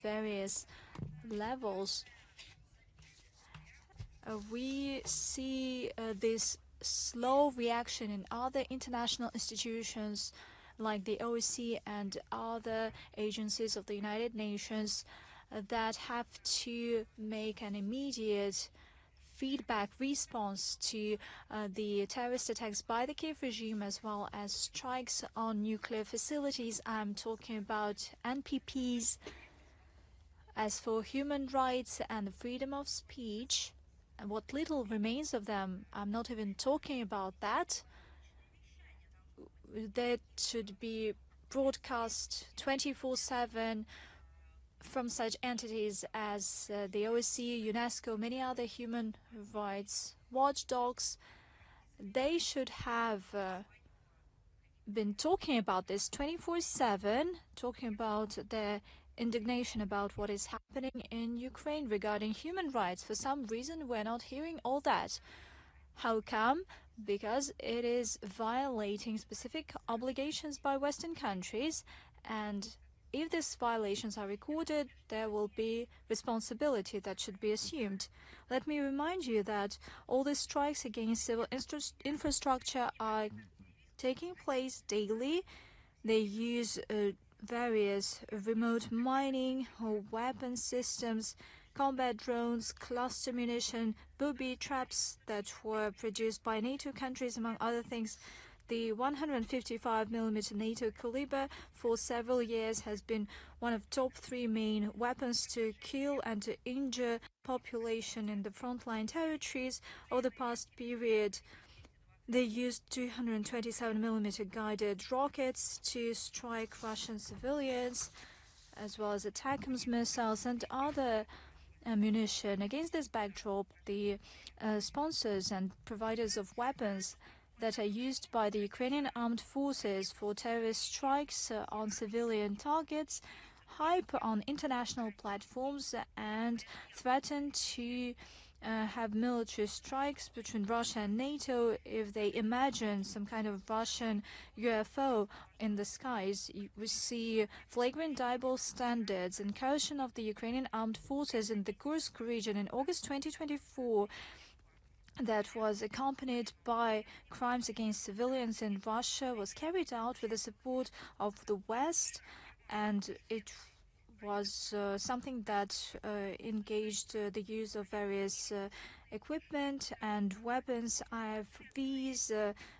various levels. We see this slow reaction in other international institutions like the OSCE and other agencies of the United Nations that have to make an immediate feedback response to the terrorist attacks by the Kiev regime, as well as strikes on nuclear facilities. I'm talking about NPPs. As for human rights and freedom of speech, and what little remains of them, I'm not even talking about that. That should be broadcast 24/7 from such entities as the OSCE, UNESCO, many other human rights watchdogs. They should have been talking about this 24/7, talking about their indignation about what is happening in Ukraine regarding human rights. For some reason, we're not hearing all that. How come? Because it is violating specific obligations by Western countries, and if these violations are recorded, there will be responsibility that should be assumed. Let me remind you that all the strikes against civil infrastructure are taking place daily. They use various remote mining or weapon systems, combat drones, cluster munition, booby traps that were produced by NATO countries, among other things. The 155mm NATO caliber for several years has been one of top 3 main weapons to kill and to injure population in the frontline territories. Over the past period, they used 227mm guided rockets to strike Russian civilians, as well as ATACMS missiles and other ammunition. Against this backdrop, the sponsors and providers of weapons that are used by the Ukrainian armed forces for terrorist strikes on civilian targets hype on international platforms and threaten to have military strikes between Russia and NATO if they imagine some kind of Russian UFO in the skies. We see flagrant double standards. Incursion of the Ukrainian armed forces in the Kursk region in August 2024 that was accompanied by crimes against civilians in Russia was carried out with the support of the West, and it was something that engaged the use of various equipment and weapons, IFVs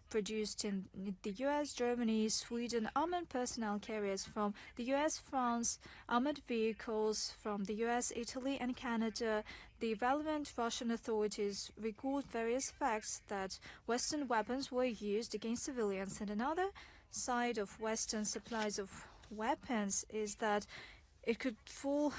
produced in the US, Germany, Sweden, armored personnel carriers from the US, France, armored vehicles from the US, Italy, and Canada. The relevant Russian authorities record various facts that Western weapons were used against civilians. And another side of Western supplies of weapons is that it could fall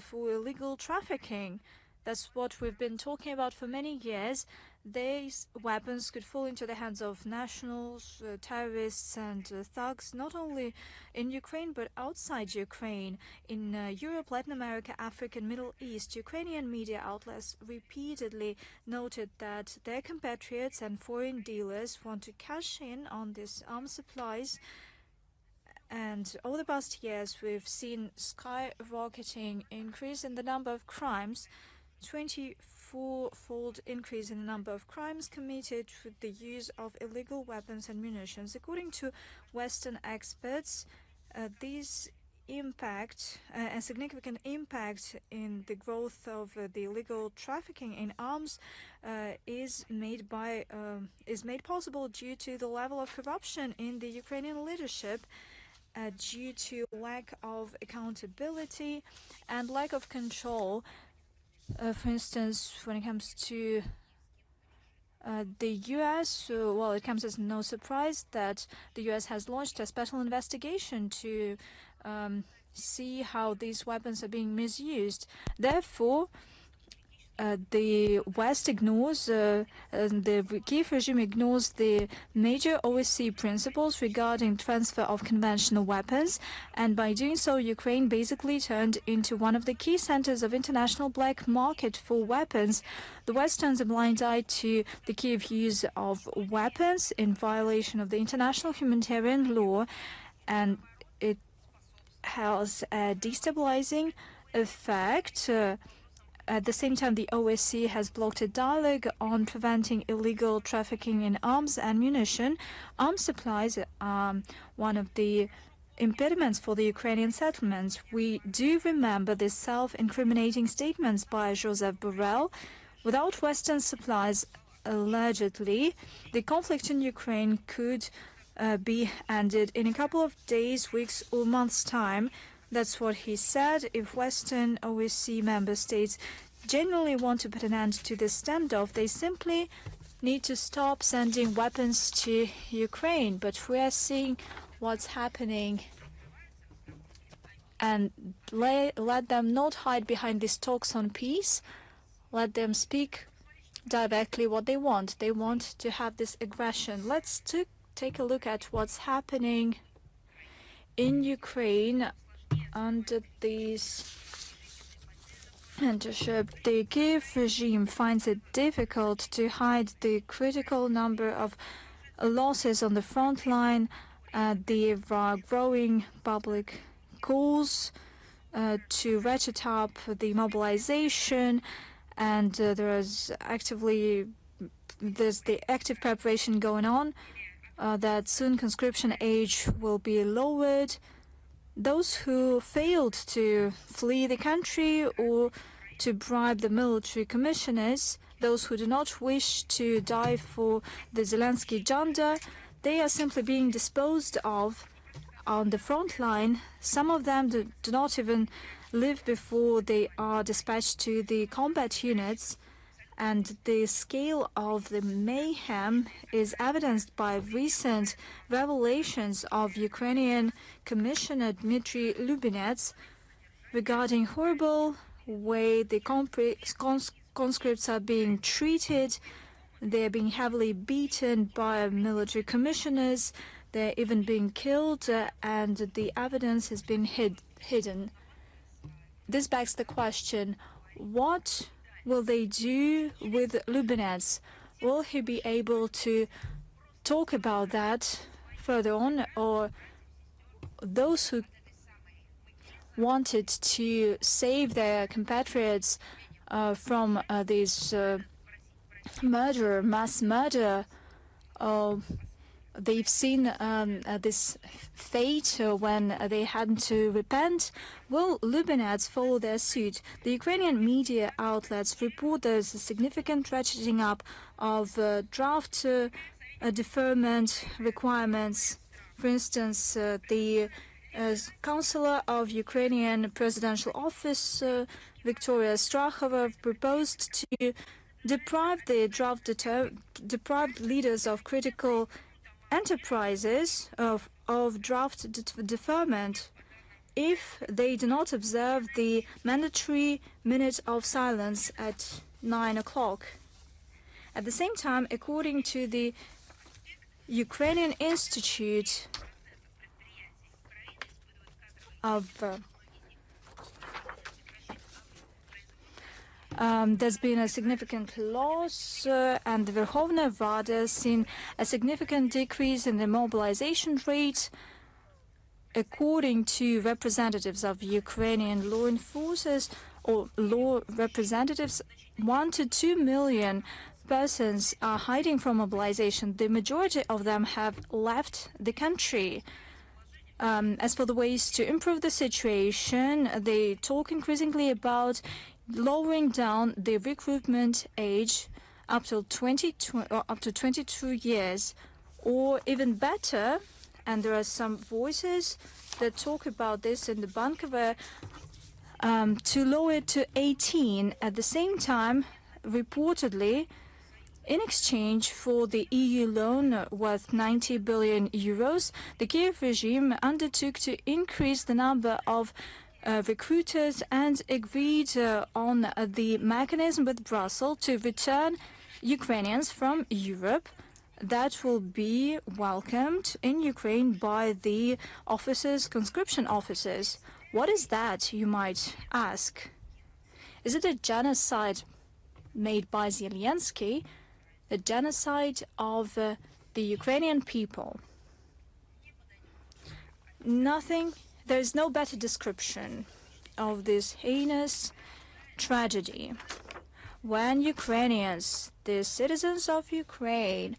for illegal trafficking. That's what we've been talking about for many years. These weapons could fall into the hands of nationals, terrorists, and thugs, not only in Ukraine but outside Ukraine. In Europe, Latin America, Africa, and Middle East, Ukrainian media outlets repeatedly noted that their compatriots and foreign dealers want to cash in on these arms supplies. And over the past years, we've seen skyrocketing increase in the number of crimes, 24-fold increase in the number of crimes committed with the use of illegal weapons and munitions. According to Western experts, these impact, a significant impact in the growth of the illegal trafficking in arms is made possible due to the level of corruption in the Ukrainian leadership, due to lack of accountability and lack of control. For instance, when it comes to the US, well, it comes as no surprise that the US has launched a special investigation to see how these weapons are being misused. Therefore, the West ignores, the Kiev regime ignores the major OSCE principles regarding transfer of conventional weapons, and by doing so, Ukraine basically turned into one of the key centers of international black market for weapons. The West turns a blind eye to the Kiev use of weapons in violation of the international humanitarian law, and it has a destabilizing effect, at the same time, the OSCE has blocked a dialogue on preventing illegal trafficking in arms and munition. Arms supplies are one of the impediments for the Ukrainian settlements. We do remember the self-incriminating statements by Joseph Borrell. Without Western supplies, allegedly, the conflict in Ukraine could be ended in a couple of days, weeks, or months' time. That's what he said. If Western OSCE member states genuinely want to put an end to this standoff, they simply need to stop sending weapons to Ukraine. But we are seeing what's happening, and let them not hide behind these talks on peace. Let them speak directly what they want. They want to have this aggression. Let's take a look at what's happening in Ukraine under this mentorship. The Kiev regime finds it difficult to hide the critical number of losses on the front line. There are growing public calls to ratchet up the mobilization, and there's the active preparation going on that soon conscription age will be lowered. Those who failed to flee the country or to bribe the military commissioners, those who do not wish to die for the Zelensky junta, they are simply being disposed of on the front line. Some of them do not even live before they are dispatched to the combat units. And the scale of the mayhem is evidenced by recent revelations of Ukrainian Commissioner Dmitry Lubinets regarding horrible way the conscripts are being treated. They're being heavily beaten by military commissioners. They're even being killed, and the evidence has been hidden. This begs the question, what will they do with Lubinets? Will he be able to talk about that further on, or those who wanted to save their compatriots from this mass murder, they've seen this fate when they had to repent? Will Lubinets follow their suit? The Ukrainian media outlets report there's a significant ratcheting up of draft deferment requirements. For instance, the Counselor of Ukrainian Presidential Office, Victoria Strahova, proposed to deprive the deprived leaders of critical enterprises of draft deferment if they do not observe the mandatory minute of silence at 9 o'clock. At the same time, according to the Ukrainian Institute of there's been a significant loss, and the Verkhovna Rada has seen a significant decrease in the mobilization rate. According to representatives of Ukrainian law enforcers or law representatives, 1 to 2 million persons are hiding from mobilization. The majority of them have left the country. As for the ways to improve the situation, they talk increasingly about lowering down the recruitment age up to 22 years, or even better, and there are some voices that talk about this in the Bankova, to lower it to 18. At the same time, reportedly, in exchange for the EU loan worth 90 billion euros, the Kiev regime undertook to increase the number of recruiters and agreed on the mechanism with Brussels to return Ukrainians from Europe that will be welcomed in Ukraine by the officers, conscription officers. What is that, you might ask? Is it a genocide made by Zelensky, the genocide of the Ukrainian people? There is no better description of this heinous tragedy. When Ukrainians, the citizens of Ukraine,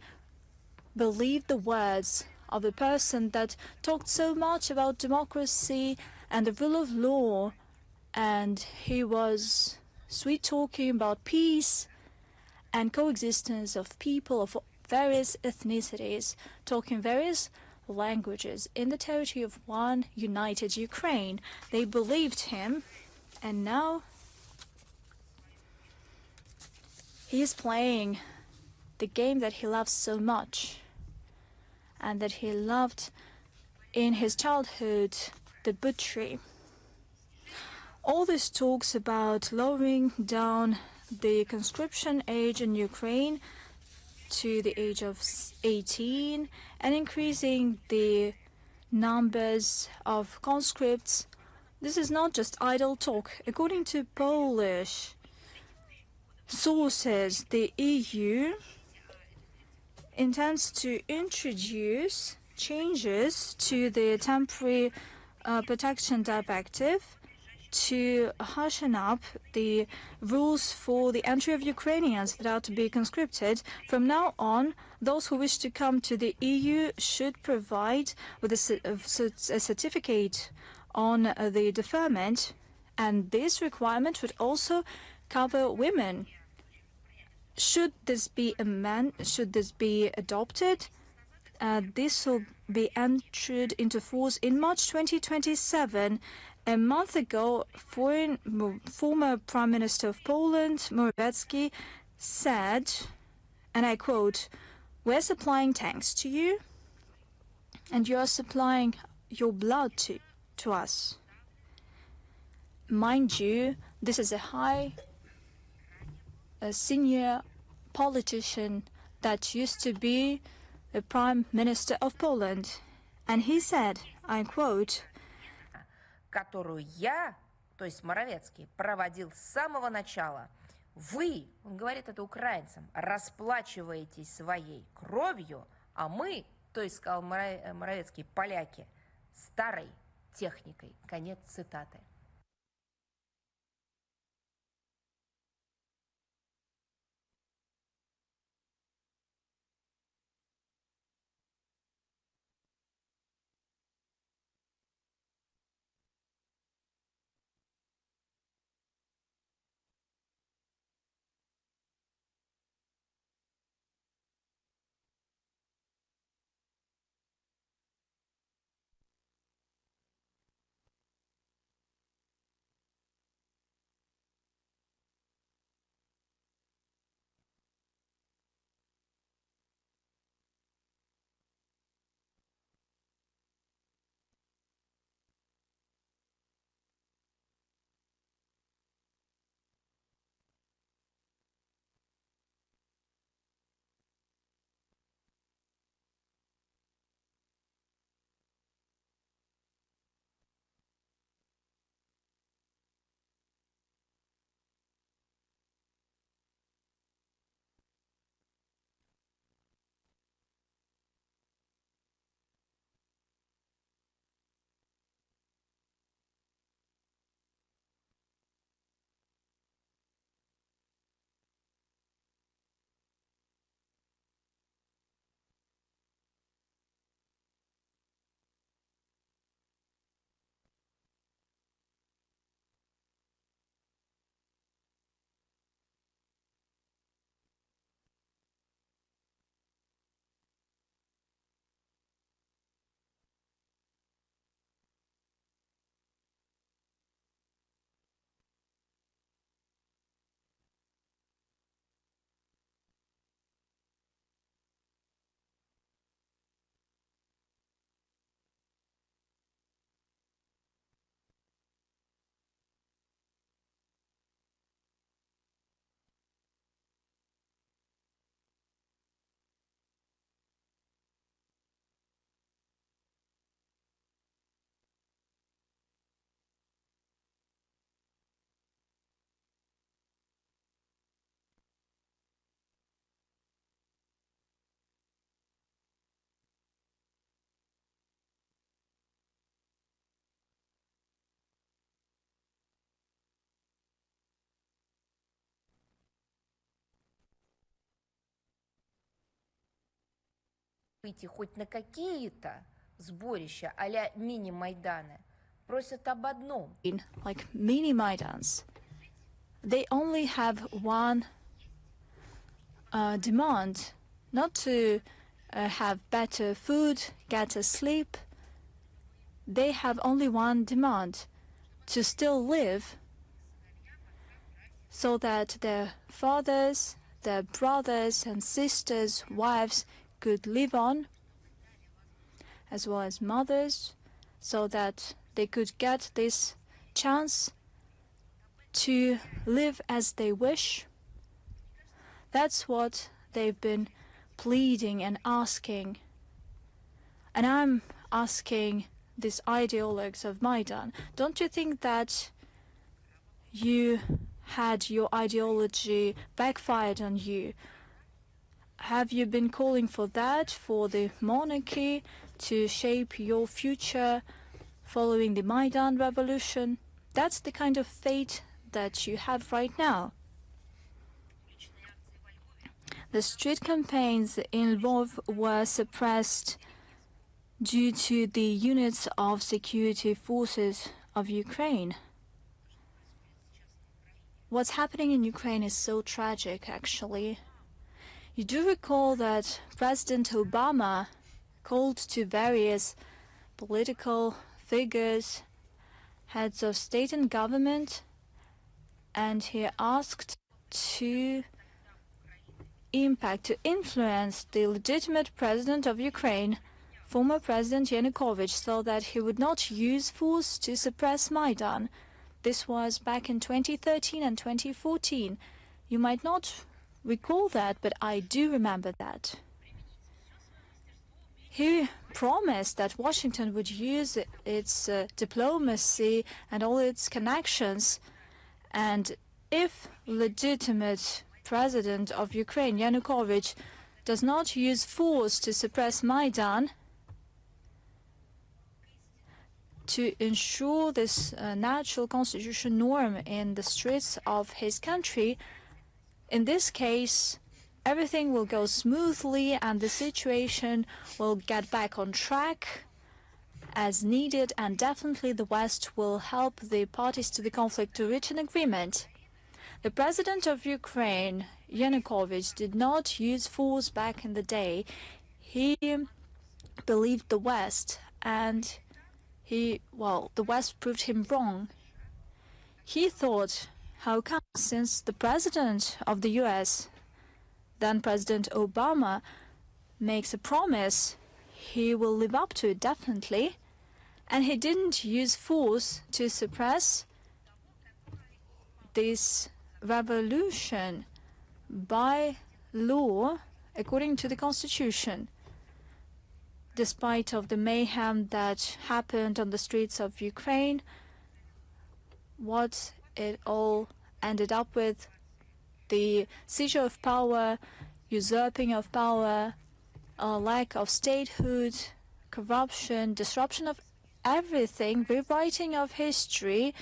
believed the words of a person that talked so much about democracy and the rule of law, and he was sweet-talking about peace and coexistence of people of various ethnicities, talking various languages in the territory of one united Ukraine. They believed him, and now he is playing the game that he loves so much and that he loved in his childhood, the butchery. All this talks about lowering down the conscription age in Ukraine to the age of 18 and increasing the numbers of conscripts. This is not just idle talk. According to Polish sources, the EU intends to introduce changes to the temporary protection directive to hasten up the rules for the entry of Ukrainians that are to be conscripted. From now on, those who wish to come to the EU should provide with a certificate on the deferment, and this requirement would also cover women. Should this be adopted, this will be entered into force in March 2027. A month ago, former Prime Minister of Poland, Morawiecki, said, and I quote, "We're supplying tanks to you, and you are supplying your blood to us." Mind you, this is a senior politician that used to be the Prime Minister of Poland. And he said, I quote, которую я, то есть Моровецкий, проводил с самого начала. Вы, он говорит это украинцам, расплачиваетесь своей кровью, а мы, то есть, сказал Моровецкий, поляки, старой техникой. Конец цитаты. выйти хоть на какие-то сборища а-ля мини-майданы, просят об одном. Like mini Maidans, they only have one demand, not to have better food, get a sleep. They have only one demand, to still live, so that their fathers, their brothers and sisters, wives could live on, as well as mothers, so that they could get this chance to live as they wish. That's what they've been pleading and asking. And I'm asking these ideologues of Maidan, don't you think that you had your ideology backfired on you? Have you been calling for that, for the monarchy to shape your future following the Maidan revolution? That's the kind of fate that you have right now. The street campaigns in Lvov were suppressed due to the units of security forces of Ukraine. What's happening in Ukraine is so tragic, actually. You do recall that President Obama called to various political figures, heads of state and government, and he asked to influence the legitimate president of Ukraine, former President Yanukovych, so that he would not use force to suppress Maidan. This was back in 2013 and 2014. You might not recall that, but I do remember that. He promised that Washington would use its diplomacy and all its connections, and if legitimate president of Ukraine, Yanukovych, does not use force to suppress Maidan, to ensure this natural constitutional norm in the streets of his country, in this case, everything will go smoothly and the situation will get back on track as needed, and definitely the West will help the parties to the conflict to reach an agreement. The president of Ukraine, Yanukovych, did not use force back in the day. He believed the West, and the West proved him wrong. He thought, how come, since the president of the US, then President Obama, makes a promise, he will live up to it definitely, and he didn't use force to suppress this revolution by law according to the Constitution. Despite of the mayhem that happened on the streets of Ukraine, what it all ended up with, the seizure of power, usurping of power, lack of statehood, corruption, disruption of everything, rewriting of history,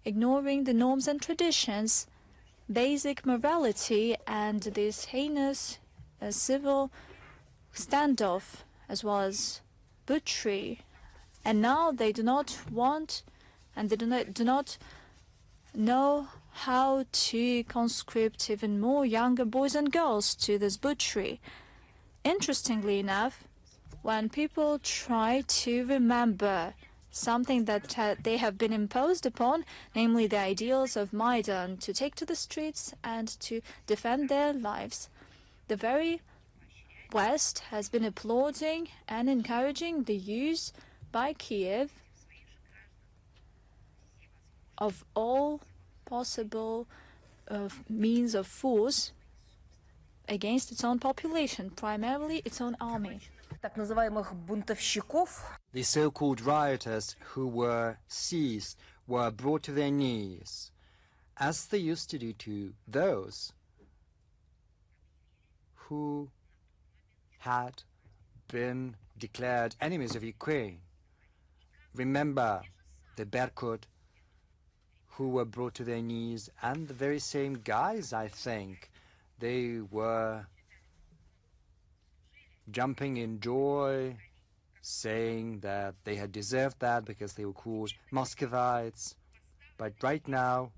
ignoring the norms and traditions, basic morality, and this heinous civil standoff, as well as butchery. And now they do not want, and they do not know how to conscript even more younger boys and girls to this butchery. Interestingly enough, when people try to remember something that they have been imposed upon, namely the ideals of Maidan, to take to the streets and to defend their lives, the very West has been applauding and encouraging the use by Kiev of all possible means of force against its own population, primarily its own army. Так называемых бунтовщиков. The so-called rioters who were seized were brought to their knees, as they used to do to those who had been declared enemies of Ukraine. Remember the Berkut who were brought to their knees, and the very same guys, I think, they were jumping in joy, saying that they had deserved that because they were called Muscovites. But right now,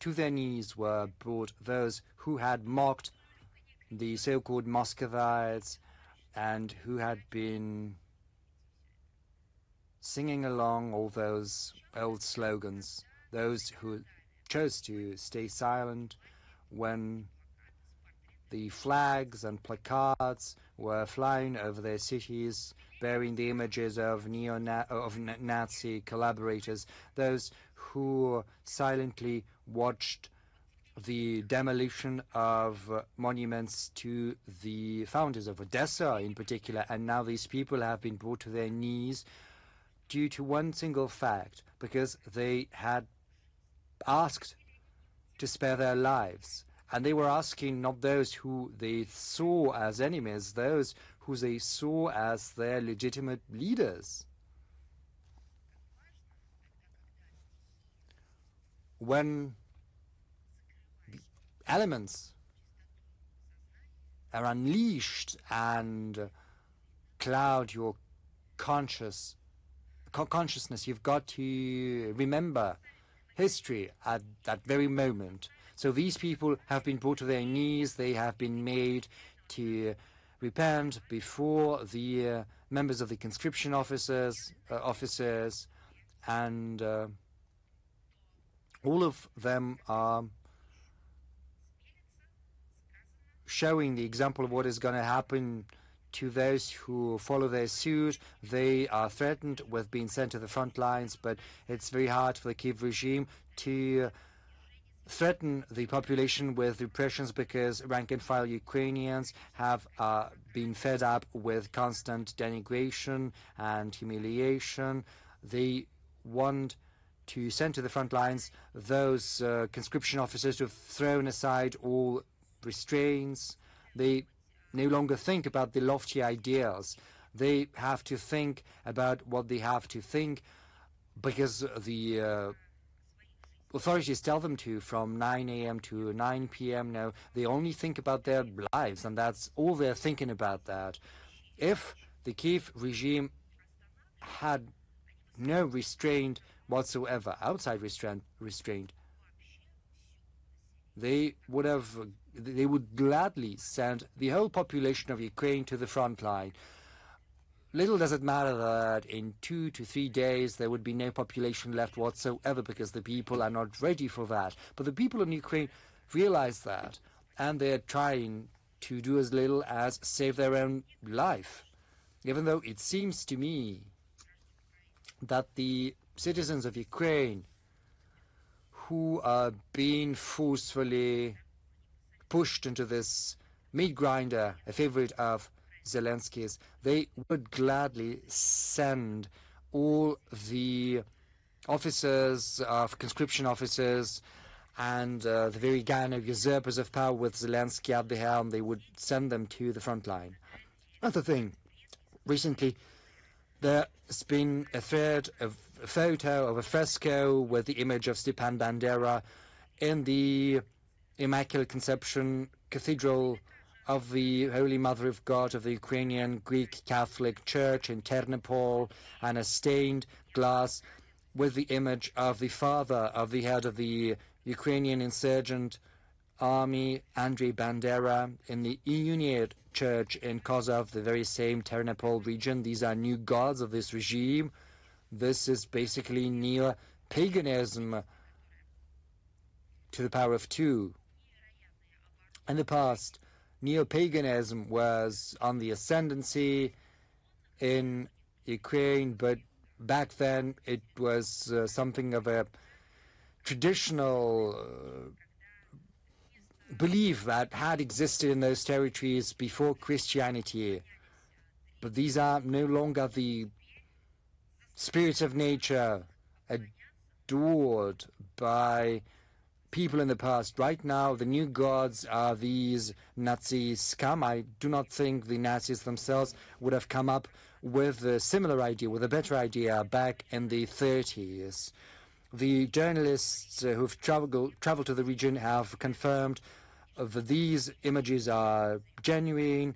to their knees were brought those who had mocked the so-called Muscovites and who had been singing along all those old slogans, those who chose to stay silent when the flags and placards were flying over their cities, bearing the images of Nazi collaborators, those who silently watched the demolition of monuments to the founders of Odessa in particular, and now these people have been brought to their knees due to one single fact, because they had asked to spare their lives. And they were asking not those who they saw as enemies, those who they saw as their legitimate leaders. When the elements are unleashed and cloud your consciousness, you've got to remember history at that very moment. So these people have been brought to their knees. They have been made to repent before the members of the conscription officers, and all of them are showing the example of what is going to happen to those who follow their suit. They are threatened with being sent to the front lines, but it's very hard for the Kiev regime to threaten the population with repressions because rank-and-file Ukrainians have been fed up with constant denigration and humiliation. They want to send to the front lines those conscription officers who have thrown aside all restraints. They no longer think about the lofty ideals. They have to think about what they have to think because the authorities tell them to from 9 a.m. to 9 p.m. No, they only think about their lives, and that's all they're thinking about that. If the Kiev regime had no restraint whatsoever, outside restraint, they would gladly send the whole population of Ukraine to the front line. Little does it matter that in 2 to 3 days there would be no population left whatsoever because the people are not ready for that. But the people in Ukraine realize that, and they're trying to do as little as save their own life. Even though it seems to me that the citizens of Ukraine who are being forcefully pushed into this meat grinder, a favorite of Zelensky's, they would gladly send all the officers of conscription officers and the very kind of usurpers of power with Zelensky at the helm, they would send them to the front line. Another thing, recently there's been a photo of a fresco with the image of Stepan Bandera in the Immaculate Conception Cathedral of the Holy Mother of God of the Ukrainian Greek Catholic Church in Ternopil, and a stained glass with the image of the father of the head of the Ukrainian insurgent army, Andrei Bandera, in the Uniate Church in Kozov, the very same Ternopil region. These are new gods of this regime. This is basically neo-paganism to the power of 2. In the past, neo-paganism was on the ascendancy in Ukraine, but back then it was something of a traditional belief that had existed in those territories before Christianity. But these are no longer the spirits of nature adored by people in the past. Right now, the new gods are these Nazi scum. I do not think the Nazis themselves would have come up with a similar idea, with a better idea back in the 30s. The journalists who've traveled to the region have confirmed these images are genuine.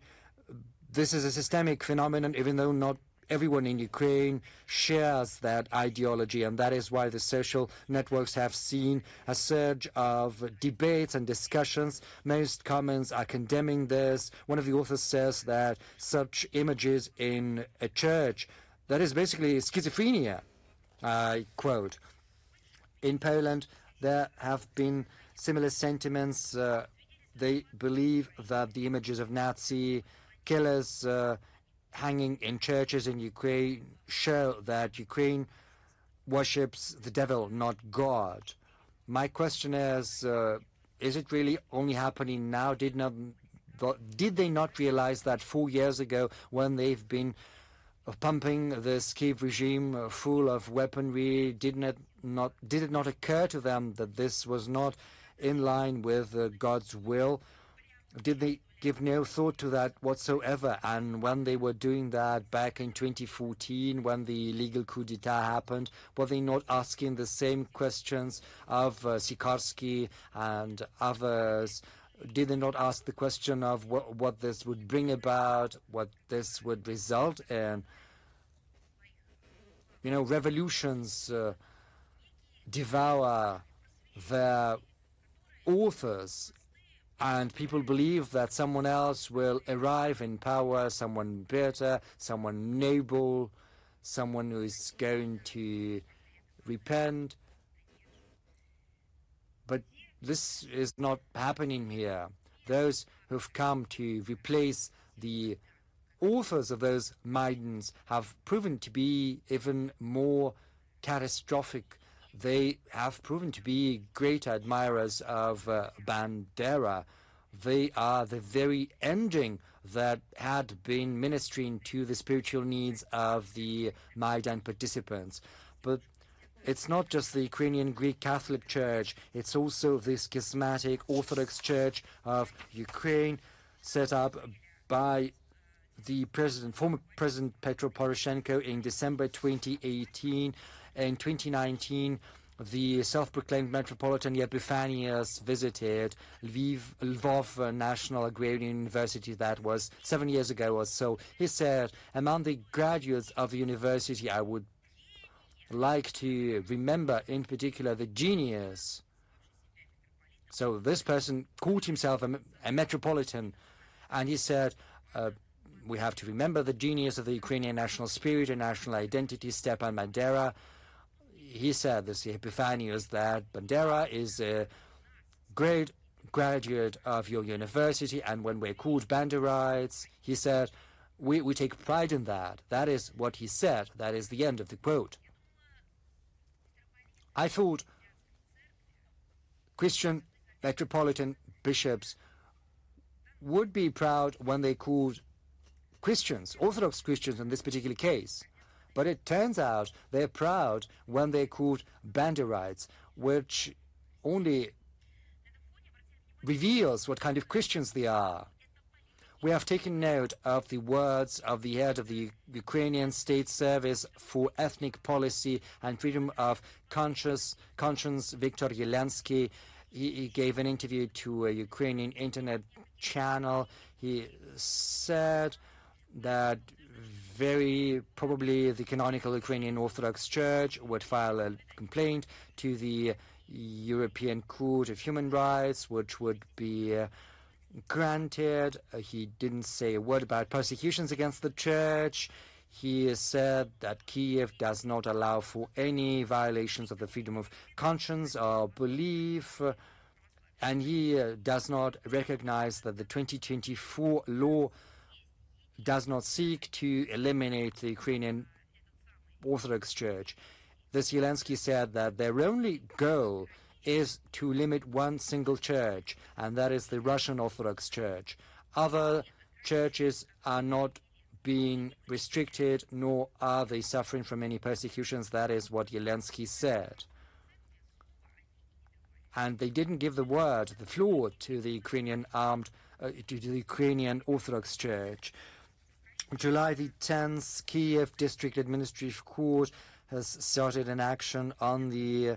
This is a systemic phenomenon, even though not everyone in Ukraine shares that ideology, and that is why the social networks have seen a surge of debates and discussions. Most comments are condemning this. One of the authors says that such images in a church, that is basically schizophrenia, I quote. In Poland, there have been similar sentiments. They believe that the images of Nazi killers hanging in churches in Ukraine show that Ukraine worships the devil, not God. My question is it really only happening now? Did they not realize that 4 years ago, when they've been pumping this Kiev regime full of weaponry, did it not occur to them that this was not in line with God's will? Did they give no thought to that whatsoever? And when they were doing that back in 2014, when the illegal coup d'etat happened, were they not asking the same questions of Sikorsky and others? Did they not ask the question of what this would bring about, what this would result in? You know, revolutions devour their authors, and people believe that someone else will arrive in power, someone better, someone noble, someone who is going to repent. But this is not happening here. Those who've come to replace the authors of those Maidans have proven to be even more catastrophic. They have proven to be great admirers of Bandera. They are the very engine that had been ministering to the spiritual needs of the Maidan participants. But it's not just the Ukrainian Greek Catholic Church, it's also the schismatic Orthodox Church of Ukraine, set up by the former President Petro Poroshenko in December 2018. In 2019, the self-proclaimed Metropolitan Epiphanius visited Lvov National Agrarian University. That was 7 years ago or so. He said, among the graduates of the university, I would like to remember in particular the genius. So this person called himself a metropolitan, and he said, we have to remember the genius of the Ukrainian national spirit and national identity, Stepan Bandera. He said, this Epiphanius, that Bandera is a great graduate of your university, and when we're called Banderites, he said, we take pride in that. That is what he said. That is the end of the quote. I thought Christian metropolitan bishops would be proud when they called Christians, Orthodox Christians in this particular case. But it turns out they're proud when they're called Banderites, which only reveals what kind of Christians they are. We have taken note of the words of the head of the Ukrainian State Service for Ethnic Policy and Freedom of Conscience, Viktor Yelensky. He gave an interview to a Ukrainian internet channel. He said that very probably the canonical Ukrainian Orthodox Church would file a complaint to the European Court of Human Rights, which would be granted. He didn't say a word about persecutions against the church. He said that Kiev does not allow for any violations of the freedom of conscience or belief, and he does not recognize that the 2024 law does not seek to eliminate the Ukrainian Orthodox Church. This Zelensky said that their only goal is to limit one single church, and that is the Russian Orthodox Church. Other churches are not being restricted, nor are they suffering from any persecutions. That is what Zelensky said. And they didn't give the word, the floor, to the Ukrainian Orthodox Church. July the 10th, Kiev District Administrative Court has started an action on the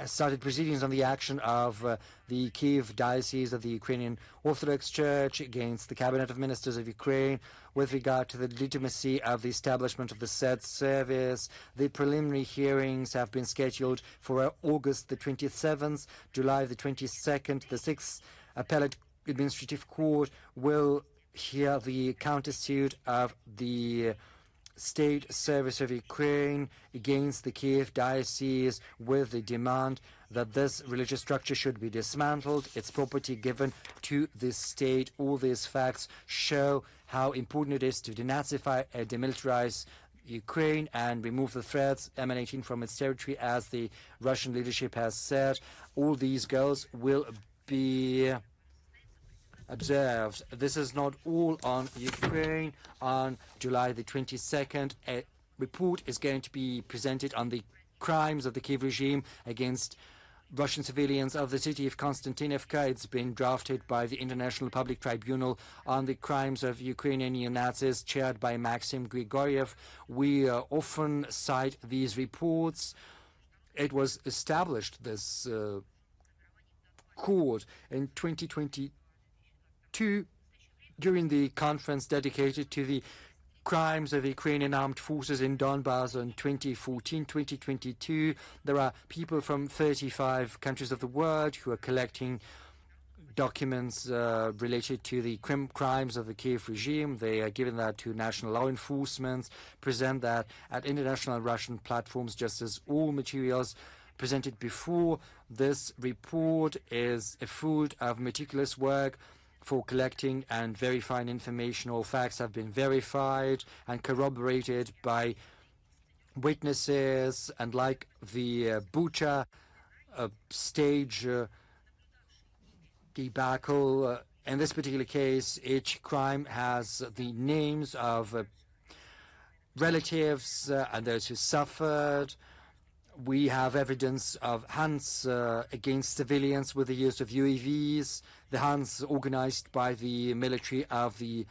started proceedings on the action of the Kiev Diocese of the Ukrainian Orthodox Church against the Cabinet of Ministers of Ukraine with regard to the legitimacy of the establishment of the said service. The preliminary hearings have been scheduled for August the 27th, July the 22nd. The 6th Appellate Administrative Court will hear the countersuit of the State Service of Ukraine against the Kiev Diocese with the demand that this religious structure should be dismantled, its property given to the state. All these facts show how important it is to denazify and demilitarize Ukraine and remove the threats emanating from its territory, as the Russian leadership has said. All these goals will be observed. This is not all on Ukraine. On July the 22nd, a report is going to be presented on the crimes of the Kiev regime against Russian civilians of the city of Konstantinovka. It's been drafted by the International Public Tribunal on the crimes of Ukrainian neo-Nazis, chaired by Maxim Grigoriev. We often cite these reports. It was established, this court, in 2022 during the conference dedicated to the crimes of Ukrainian armed forces in Donbass in 2014-2022. There are people from 35 countries of the world who are collecting documents related to the crimes of the Kiev regime. They are giving that to national law enforcement, present that at international Russian platforms, just as all materials presented before. This report is a fruit of meticulous work for collecting and verifying information. All facts have been verified and corroborated by witnesses, and like the Bucha stage debacle, in this particular case, each crime has the names of relatives and those who suffered. We have evidence of hunts against civilians with the use of UAVs, the hunts organized by the military of the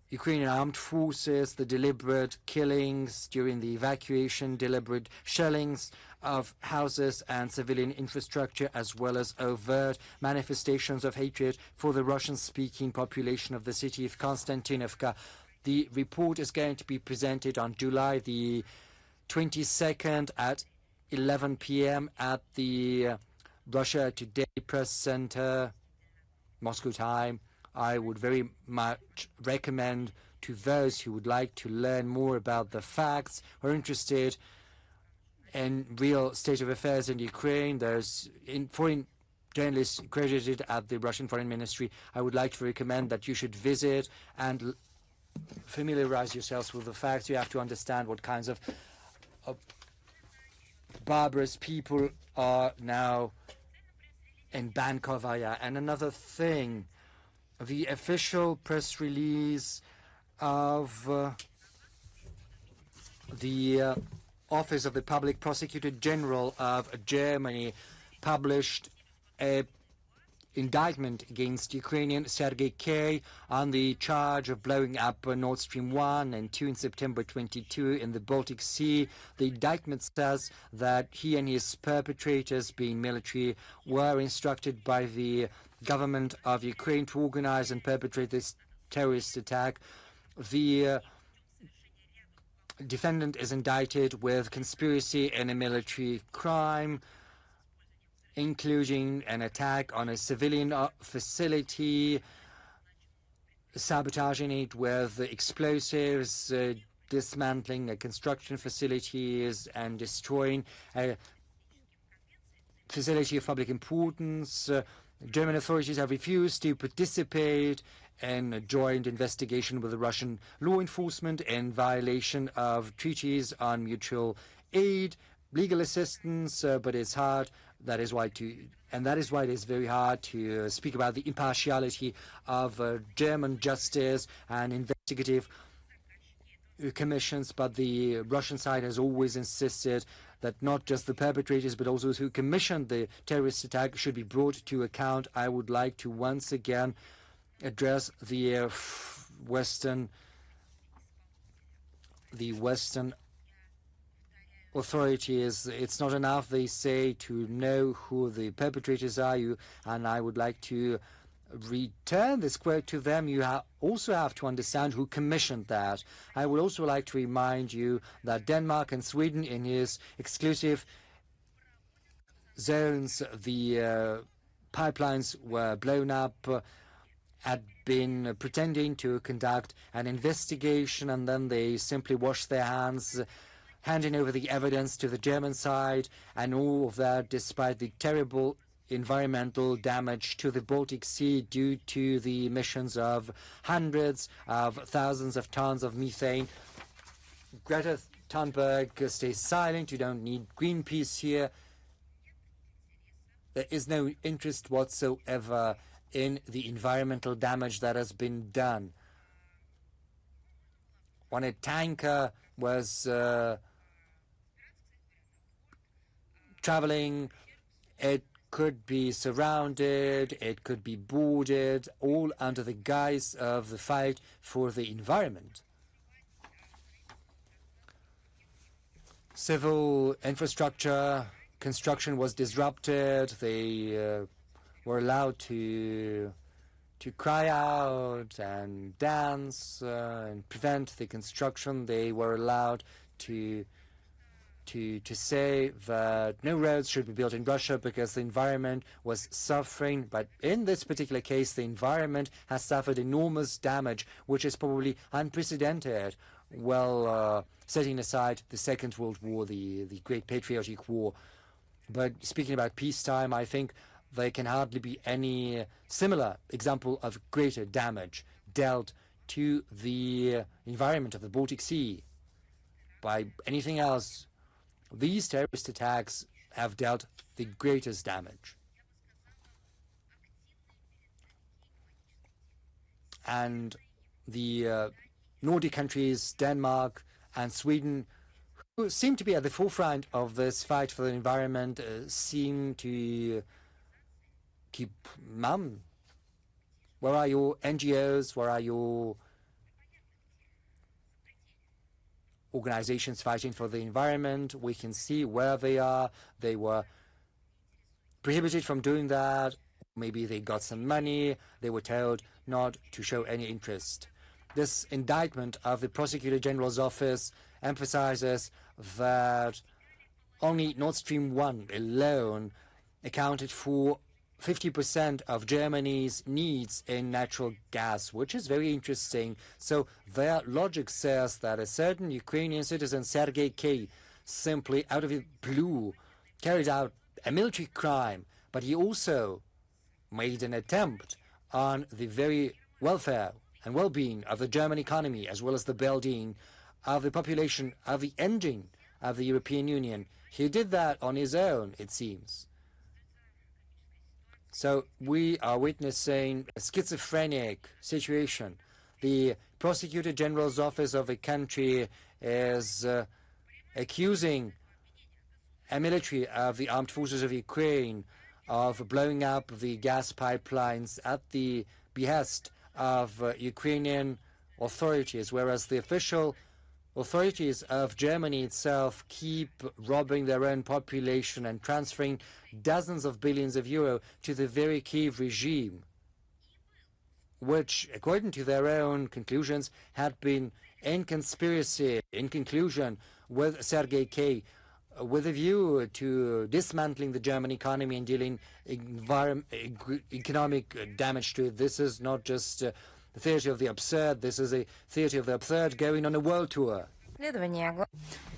Ukrainian armed forces, the deliberate killings during the evacuation, deliberate shellings of houses and civilian infrastructure, as well as overt manifestations of hatred for the Russian-speaking population of the city of Konstantinovka. The report is going to be presented on July the 22nd at 11 p.m. at the Russia Today Press Center, Moscow time. I would very much recommend to those who would like to learn more about the facts, who are interested in real state of affairs in Ukraine, those foreign journalists accredited at the Russian Foreign Ministry, I would like to recommend that you should visit and familiarize yourselves with the facts. You have to understand what kinds of barbarous people are now in Bankovaya. And another thing, the official press release of the Office of the Public Prosecutor General of Germany published an indictment against Ukrainian Sergei K. on the charge of blowing up Nord Stream 1 and 2 in September 22 in the Baltic Sea. The indictment says that he and his perpetrators, being military, were instructed by the government of Ukraine to organize and perpetrate this terrorist attack. The defendant is indicted with conspiracy in a military crime, including an attack on a civilian facility, sabotaging it with explosives, dismantling construction facilities, and destroying a facility of public importance. German authorities have refused to participate in a joint investigation with the Russian law enforcement in violation of treaties on mutual aid, legal assistance, but it's hard. That is why it is very hard to speak about the impartiality of German justice and investigative commissions. But the Russian side has always insisted that not just the perpetrators, but also those who commissioned the terrorist attack should be brought to account. I would like to once again address the Western authorities. It's not enough, they say, to know who the perpetrators are. And I would like to return this quote to them. You also have to understand who commissioned that. I would also like to remind you that Denmark and Sweden, in his exclusive zones, the pipelines were blown up, had been pretending to conduct an investigation, and then they simply washed their hands, handing over the evidence to the German side, and all of that despite the terrible environmental damage to the Baltic Sea due to the emissions of hundreds of thousands of tons of methane. Greta Thunberg stays silent. You don't need Greenpeace here. There is no interest whatsoever in the environmental damage that has been done. When a tanker was traveling, it could be surrounded, it could be boarded, all under the guise of the fight for the environment. Civil infrastructure construction was disrupted. They were allowed to cry out and dance and prevent the construction. They were allowed to say that no roads should be built in Russia because the environment was suffering. But in this particular case, the environment has suffered enormous damage, which is probably unprecedented. Well, setting aside the Second World War, the Great Patriotic War. But speaking about peacetime, I think there can hardly be any similar example of greater damage dealt to the environment of the Baltic Sea by anything else. These terrorist attacks have dealt the greatest damage. And the Nordic countries, Denmark and Sweden, who seem to be at the forefront of this fight for the environment, seem to keep mum. Where are your NGOs? Where are your organizations fighting for the environment? We can see where they are. They were prohibited from doing that. Maybe they got some money. They were told not to show any interest. This indictment of the Prosecutor General's office emphasizes that only Nord Stream 1 alone accounted for 50% of Germany's needs in natural gas, which is very interesting. So their logic says that a certain Ukrainian citizen, Sergei K., simply out of the blue carried out a military crime, but he also made an attempt on the very welfare and well-being of the German economy, as well as the well-being of the population of the engine of the European Union. He did that on his own, it seems. So we are witnessing a schizophrenic situation. The Prosecutor General's office of a country is accusing a military of the armed forces of Ukraine of blowing up the gas pipelines at the behest of Ukrainian authorities, whereas the official authorities of Germany itself keep robbing their own population and transferring dozens of billions of euro to the very Kiev regime, which, according to their own conclusions, had been in conspiracy, in conclusion with Sergei K., with a view to dismantling the German economy and dealing economic damage to it. This is not just the theatre of the absurd. This is a theatre of the absurd going on a world tour.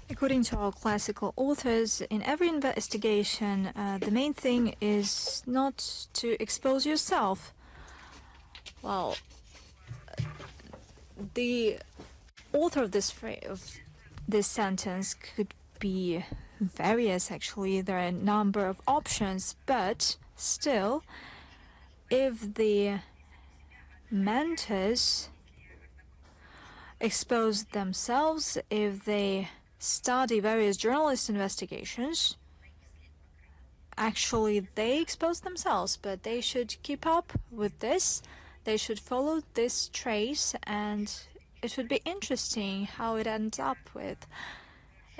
According to our classical authors, in every investigation, the main thing is not to expose yourself. Well, the author of this sentence could be various, actually. There are a number of options, but still, if the mentors expose themselves, if they study various journalist investigations, actually they expose themselves, but they should keep up with this. They should follow this trace, and it would be interesting how it ends up with.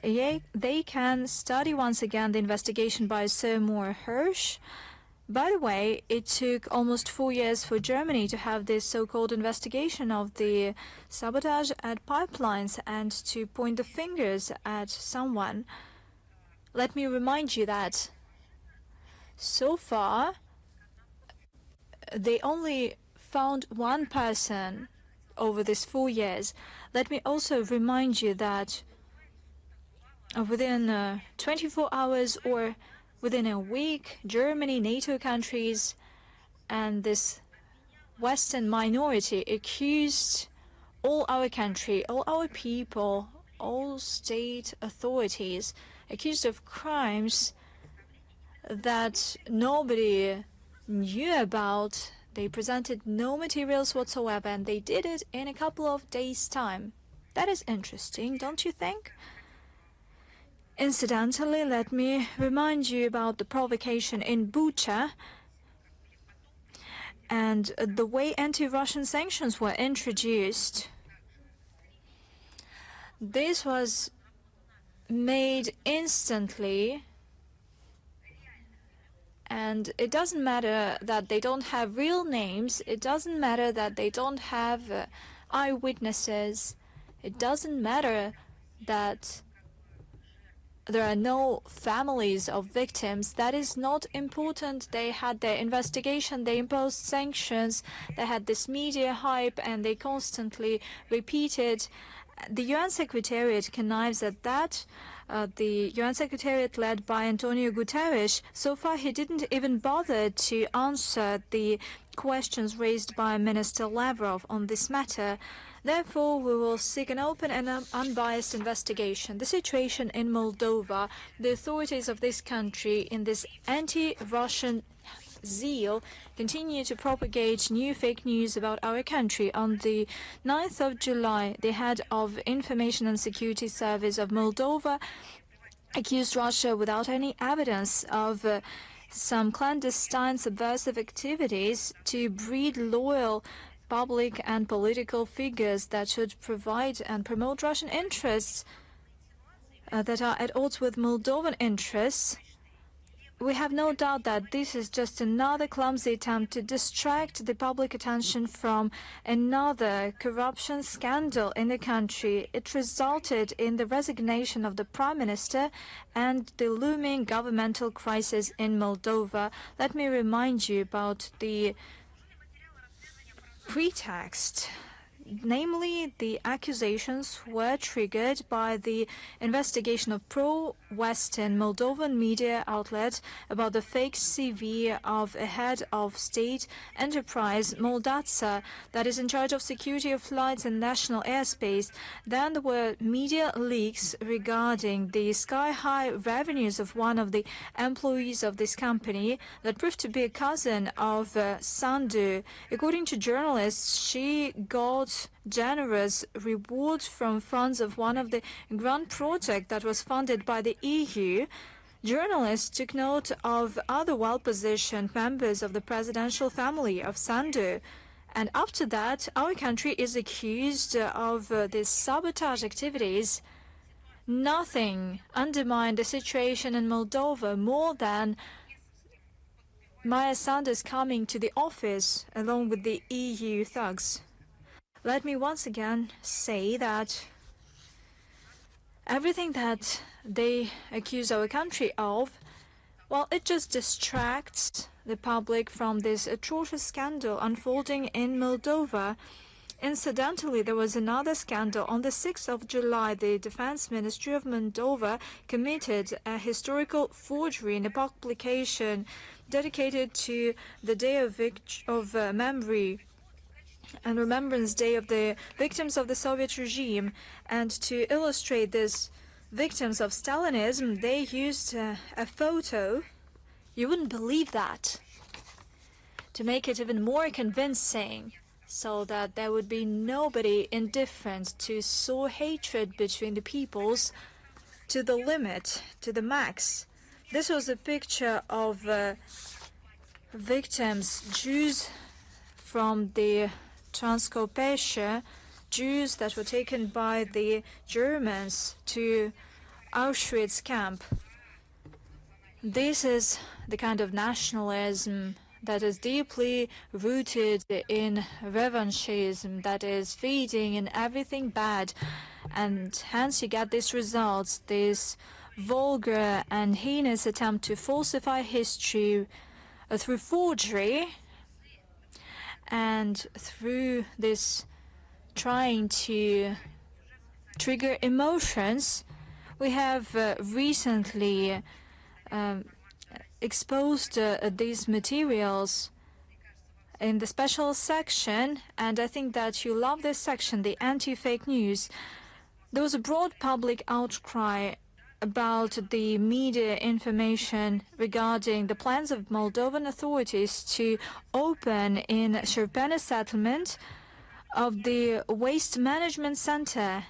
they can study once again the investigation by Seymour Hersh. By the way, it took almost 4 years for Germany to have this so-called investigation of the sabotage at pipelines and to point the fingers at someone. Let me remind you that so far they only found one person over these 4 years. Let me also remind you that within 24 hours or within a week, Germany, NATO countries, and this Western minority accused all our country, all our people, all state authorities, accused of crimes that nobody knew about. They presented no materials whatsoever, and they did it in a couple of days' time. That is interesting, don't you think? Incidentally, let me remind you about the provocation in Bucha and the way anti-Russian sanctions were introduced. This was made instantly, and it doesn't matter that they don't have real names, it doesn't matter that they don't have eyewitnesses, it doesn't matter that there are no families of victims. That is not important. They had their investigation, they imposed sanctions, they had this media hype, and they constantly repeated. The UN Secretariat connives at that. The UN Secretariat led by Antonio Guterres, so far he didn't even bother to answer the questions raised by Minister Lavrov on this matter. Therefore, we will seek an open and unbiased investigation. The situation in Moldova, the authorities of this country, in this anti-Russian zeal, continue to propagate new fake news about our country. On the 9th of July, the head of Information and Security Service of Moldova accused Russia without any evidence of some clandestine subversive activities to breed loyal public and political figures that should provide and promote Russian interests that are at odds with Moldovan interests. We have no doubt that this is just another clumsy attempt to distract the public attention from another corruption scandal in the country. It resulted in the resignation of the Prime Minister and the looming governmental crisis in Moldova. Let me remind you about the pretext. Namely, the accusations were triggered by the investigation of pro-Western Moldovan media outlets about the fake CV of a head of state enterprise, Moldatsa, that is in charge of security of flights and national airspace. Then there were media leaks regarding the sky-high revenues of one of the employees of this company that proved to be a cousin of Sandu. According to journalists, she got generous rewards from funds of one of the grand projects that was funded by the EU. Journalists took note of other well-positioned members of the presidential family of Sandu. And after that, our country is accused of these sabotage activities. Nothing undermined the situation in Moldova more than Maria Sandu's coming to the office along with the EU thugs. Let me once again say that everything that they accuse our country of, well, it just distracts the public from this atrocious scandal unfolding in Moldova. Incidentally, there was another scandal. On the 6th of July, the Defense Ministry of Moldova committed a historical forgery in a publication dedicated to the Day of Memory and Remembrance Day of the victims of the Soviet regime. And to illustrate these victims of Stalinism, they used a photo. You wouldn't believe that. To make it even more convincing, so that there would be nobody indifferent, to sow hatred between the peoples to the limit, to the max. This was a picture of victims, Jews from the Transcarpathia, Jews that were taken by the Germans to Auschwitz camp. This is the kind of nationalism that is deeply rooted in revanchism, that is feeding in everything bad, and hence you get these results, this vulgar and heinous attempt to falsify history through forgery and through this trying to trigger emotions. We have recently exposed these materials in the special section, and I think that you love this section, the anti-fake news. There was a broad public outcry about the media information regarding the plans of Moldovan authorities to open in Sherpena settlement of the waste management center,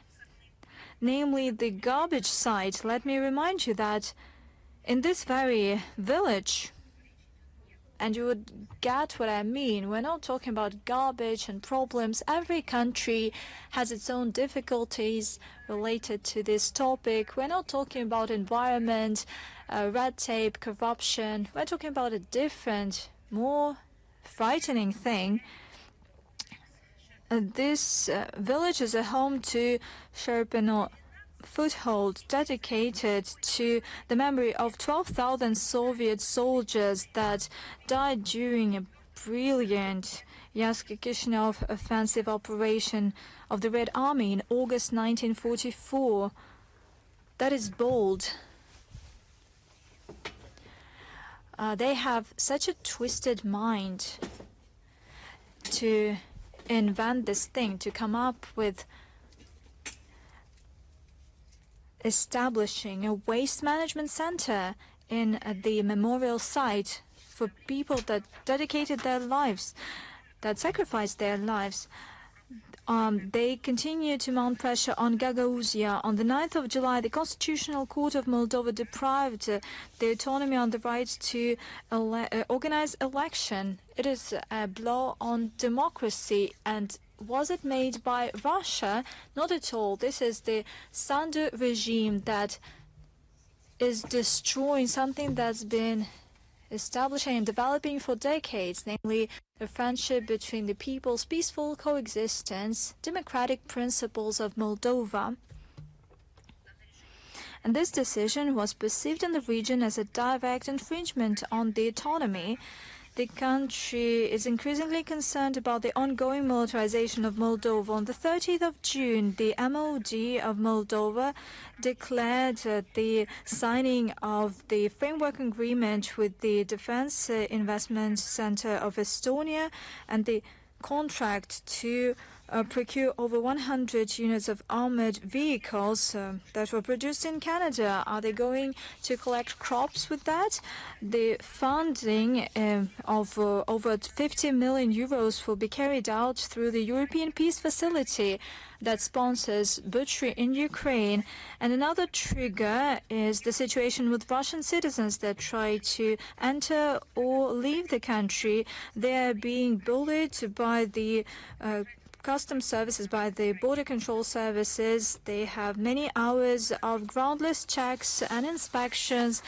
namely the garbage site. Let me remind you that in this very village, and you would get what I mean, we're not talking about garbage and problems. Every country has its own difficulties related to this topic. We're not talking about environment, red tape, corruption. We're talking about a different, more frightening thing. This village is a home to Sherpeno foothold dedicated to the memory of 12,000 Soviet soldiers that died during a brilliant Yask-Kishinev offensive operation of the Red Army in August 1944. That is bold. They have such a twisted mind to invent this thing, to come up with establishing a waste management center in the memorial site for people that dedicated their lives, that sacrificed their lives. They continue to mount pressure on Gagauzia. On the 9th of July, the Constitutional Court of Moldova deprived the autonomy on the right to organize election. It is a blow on democracy. And was it made by Russia? Not at all. This is the Sandu regime that is destroying something that's been establishing and developing for decades, namely a friendship between the people's peaceful coexistence, democratic principles of Moldova. And this decision was perceived in the region as a direct infringement on the autonomy. The country is increasingly concerned about the ongoing militarization of Moldova. On the 30th of June, the MOD of Moldova declared the signing of the framework agreement with the Defense Investment Center of Estonia and the contract to procure over 100 units of armored vehicles that were produced in Canada. Are they going to collect crops with that? The funding of over 50 million euros will be carried out through the European Peace Facility that sponsors butchery in Ukraine. And another trigger is the situation with Russian citizens that try to enter or leave the country. They are being bullied by the customs services, by the border control services. They have many hours of groundless checks and inspections.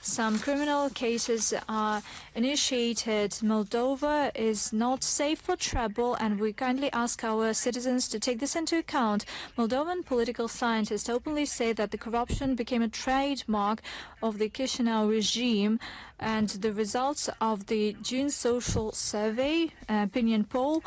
Some criminal cases are initiated. Moldova is not safe for travel, and we kindly ask our citizens to take this into account. Moldovan political scientists openly say that the corruption became a trademark of the Chisinau regime, and the results of the June social survey opinion poll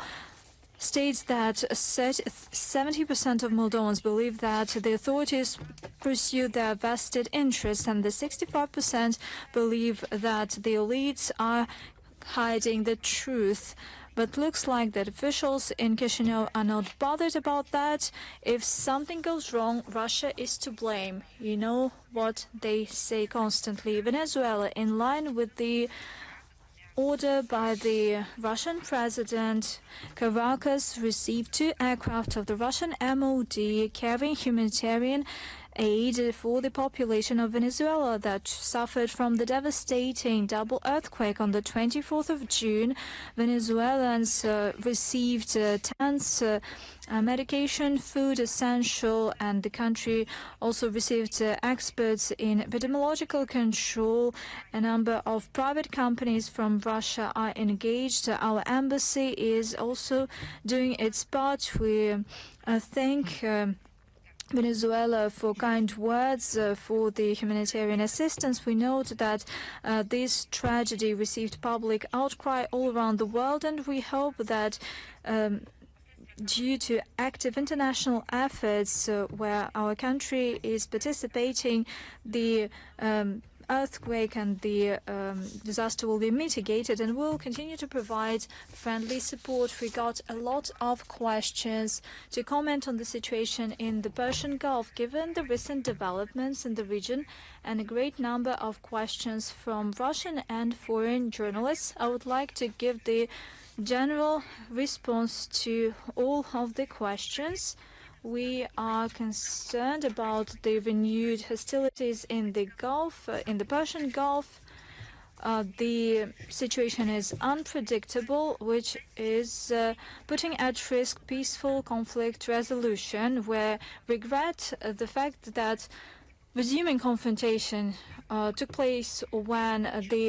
states that 70% of Moldovans believe that the authorities pursue their vested interests, and the 65% believe that the elites are hiding the truth. But looks like that officials in Chisinau are not bothered about that. If something goes wrong, Russia is to blame. You know what they say constantly. Venezuela, in line with the order by the Russian president, Caracas received 2 aircraft of the Russian MOD carrying humanitarian aid for the population of Venezuela that suffered from the devastating double earthquake on the 24th of June. Venezuelans received tents, medication, food essential, and the country also received experts in epidemiological control. A number of private companies from Russia are engaged. Our embassy is also doing its part. We thank Venezuela for kind words for the humanitarian assistance. We note that this tragedy received public outcry all around the world, and we hope that due to active international efforts where our country is participating, the earthquake and the disaster will be mitigated, and we'll continue to provide friendly support. We got a lot of questions to comment on the situation in the Persian Gulf, given the recent developments in the region, and a great number of questions from Russian and foreign journalists. I would like to give the general response to all of the questions. We are concerned about the renewed hostilities in the Gulf, in the Persian Gulf. The situation is unpredictable, which is putting at risk peaceful conflict resolution. We regret the fact that resuming confrontation took place when the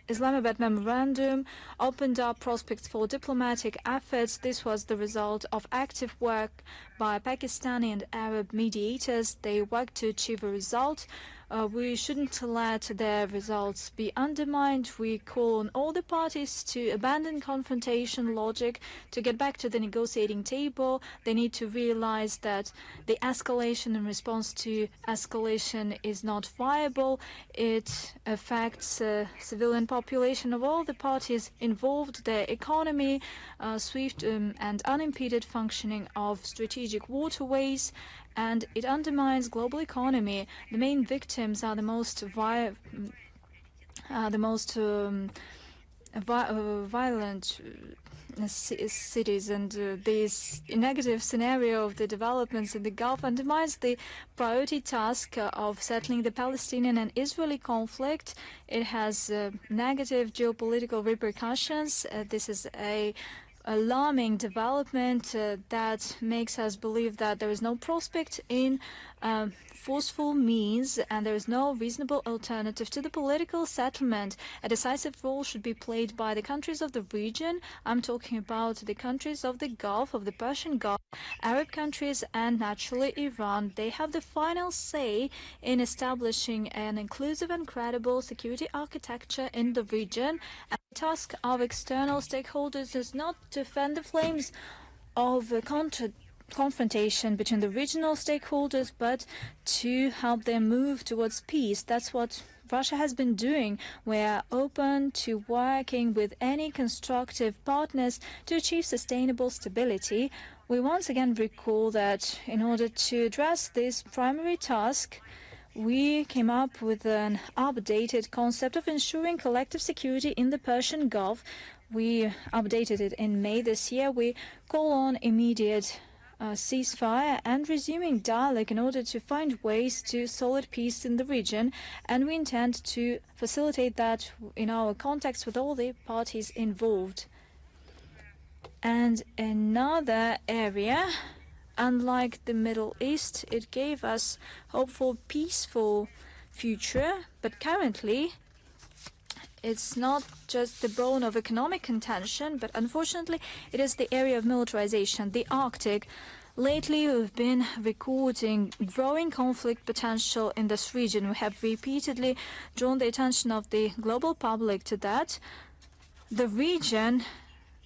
Islamabad Memorandum opened up prospects for diplomatic efforts. This was the result of active work by Pakistani and Arab mediators. They worked to achieve a result. We shouldn't let their results be undermined. We call on all the parties to abandon confrontation logic, to get back to the negotiating table. They need to realize that the escalation in response to escalation is not viable. It affects civilian population of all the parties involved, their economy, swift and unimpeded functioning of strategic waterways, and it undermines global economy. The main victims are the most violent cities, and this negative scenario of the developments in the Gulf undermines the priority task of settling the Palestinian and Israeli conflict. It has negative geopolitical repercussions. This is a alarming development that makes us believe that there is no prospect in forceful means, and there is no reasonable alternative to the political settlement. A decisive role should be played by the countries of the region. I'm talking about the countries of the Gulf, of the Persian Gulf, Arab countries, and naturally Iran. They have the final say in establishing an inclusive and credible security architecture in the region. And the task of external stakeholders is not to fan the flames of confrontation between the regional stakeholders, but to help them move towards peace. That's what Russia has been doing. We are open to working with any constructive partners to achieve sustainable stability. We once again recall that in order to address this primary task, we came up with an updated concept of ensuring collective security in the Persian Gulf. We updated it in May this year. We call on immediate ceasefire and resuming dialogue in order to find ways to solid peace in the region, and we intend to facilitate that in our contacts with all the parties involved. And another area, unlike the Middle East, it gave us hope for peaceful future, but currently it's not just the bone of economic contention, but unfortunately it is the area of militarization, the Arctic. Lately, we've been recording growing conflict potential in this region. We have repeatedly drawn the attention of the global public to that. The region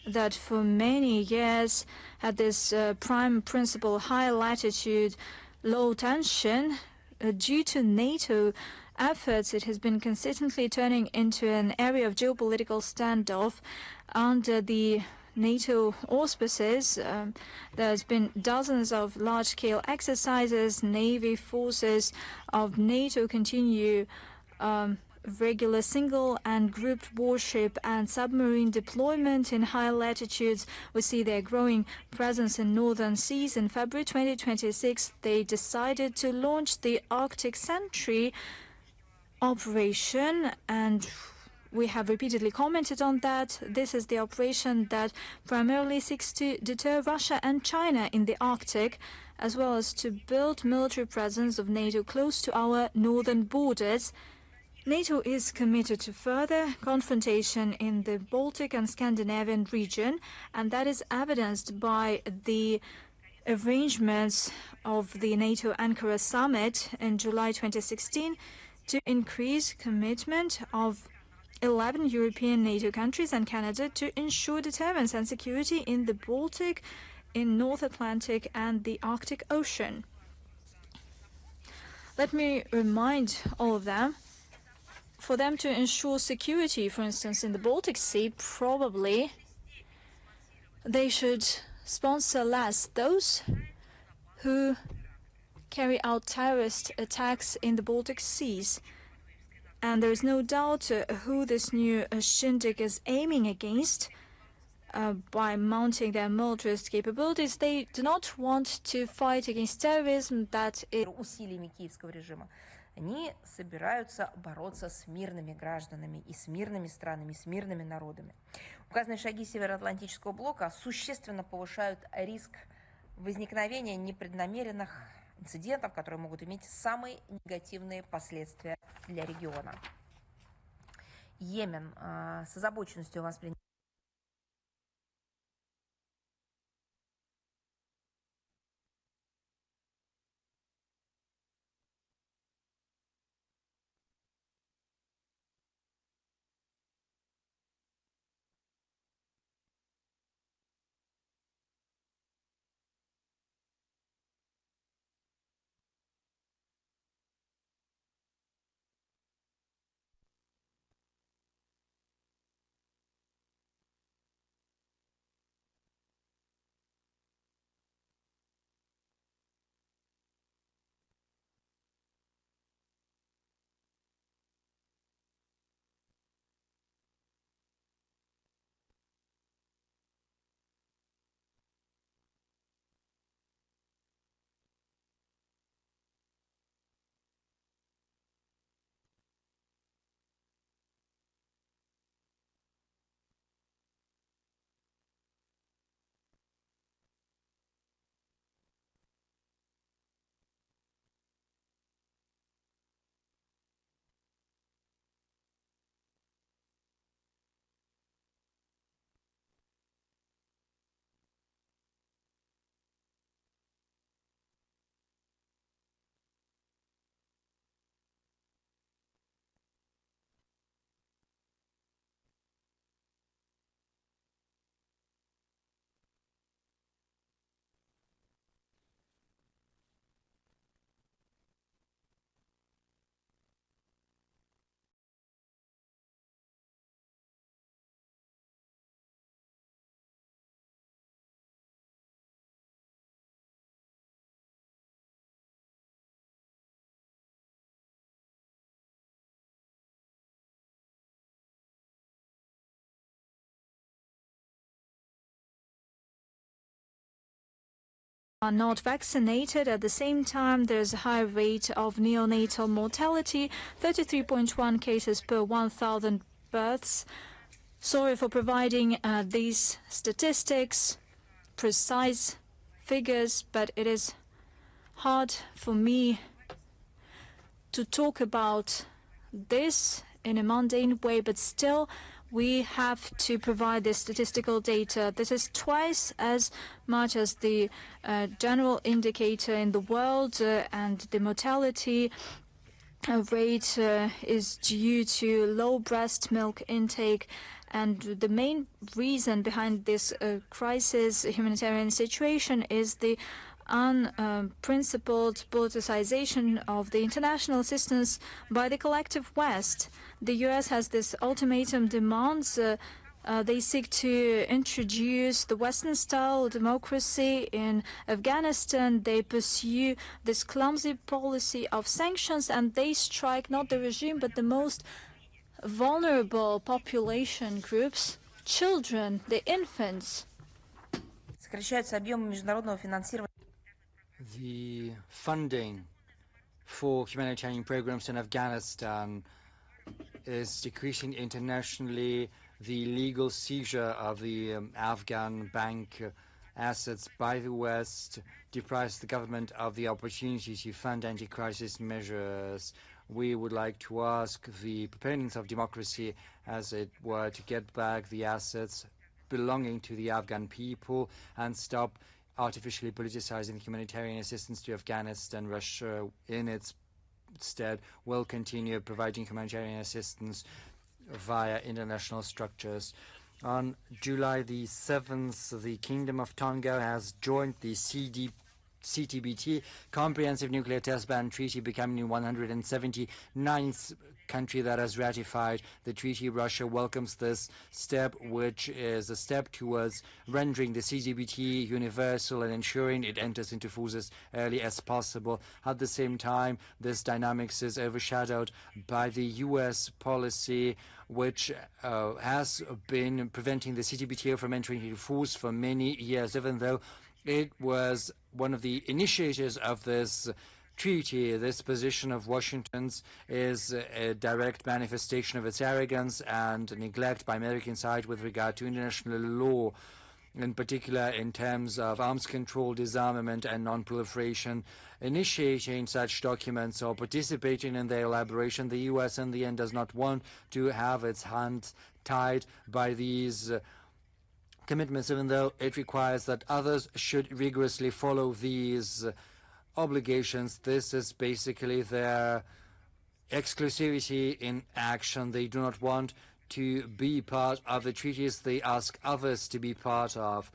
that for many years had this prime principle, high latitude, low tension, due to NATO efforts, it has been consistently turning into an area of geopolitical standoff. Under the NATO auspices, there's been dozens of large-scale exercises. Navy forces of NATO continue regular single and grouped warship and submarine deployment in high latitudes. We see their growing presence in northern seas. In February 2026, they decided to launch the Arctic Sentry operation, and we have repeatedly commented on that. This is the operation that primarily seeks to deter Russia and China in the Arctic, as well as to build military presence of NATO close to our northern borders. NATO is committed to further confrontation in the Baltic and Scandinavian region, and that is evidenced by the arrangements of the NATO Ankara summit in July 2016 to increase commitment of 11 European NATO countries and Canada to ensure deterrence and security in the Baltic, in North Atlantic and the Arctic Ocean. Let me remind all of them, for them to ensure security, for instance, in the Baltic Sea, probably they should sponsor less those who carry out terrorist attacks in the Baltic Seas. And there is no doubt who this new shindig is aiming against by mounting their militarist capabilities. They do not want to fight against terrorism that is усилиями киевского режима. Они собираются бороться с мирными гражданами и с мирными странами, и с мирными народами. Указанные шаги Североатлантического блока существенно повышают риск возникновения непреднамеренных инцидентов, которые могут иметь самые негативные последствия для региона. Йемен с озабоченностью воспринял are not vaccinated. At the same time, there's a high rate of neonatal mortality, 33.1 cases per 1,000 births. Sorry for providing these statistics, precise figures, but it is hard for me to talk about this in a mundane way, but still we have to provide this statistical data. This is twice as much as the general indicator in the world, and the mortality rate is due to low breast milk intake. And the main reason behind this crisis humanitarian situation is the unprincipled politicization of the international assistance by the collective West. The US has this ultimatum demands. They seek to introduce the Western-style democracy in Afghanistan. They pursue this clumsy policy of sanctions, and they strike not the regime but the most vulnerable population groups, children, the infants. Сокращаются объемы международного финансирования. The funding for humanitarian programs in Afghanistan is decreasing internationally. The legal seizure of the Afghan bank assets by the West deprives the government of the opportunity to fund anti-crisis measures. We would like to ask the proponents of democracy, as it were, to get back the assets belonging to the Afghan people and stop artificially politicizing humanitarian assistance to Afghanistan. Russia, in its stead, will continue providing humanitarian assistance via international structures. On July the 7th, the Kingdom of Tonga has joined the CTBT, Comprehensive Nuclear Test Ban Treaty, becoming the 179th country that has ratified the treaty. Russia welcomes this step, which is a step towards rendering the CTBT universal and ensuring it enters into force as early as possible. At the same time, this dynamics is overshadowed by the U.S. policy, which has been preventing the CTBT from entering into force for many years, even though it was one of the initiators of this treaty. This position of Washington's is a direct manifestation of its arrogance and neglect by American side with regard to international law, in particular in terms of arms control, disarmament, and non-proliferation. Initiating such documents or participating in their elaboration, the U.S. in the end does not want to have its hands tied by these commitments, even though it requires that others should rigorously follow these obligations. This is basically their exclusivity in action. They do not want to be part of the treaties they ask others to be part of.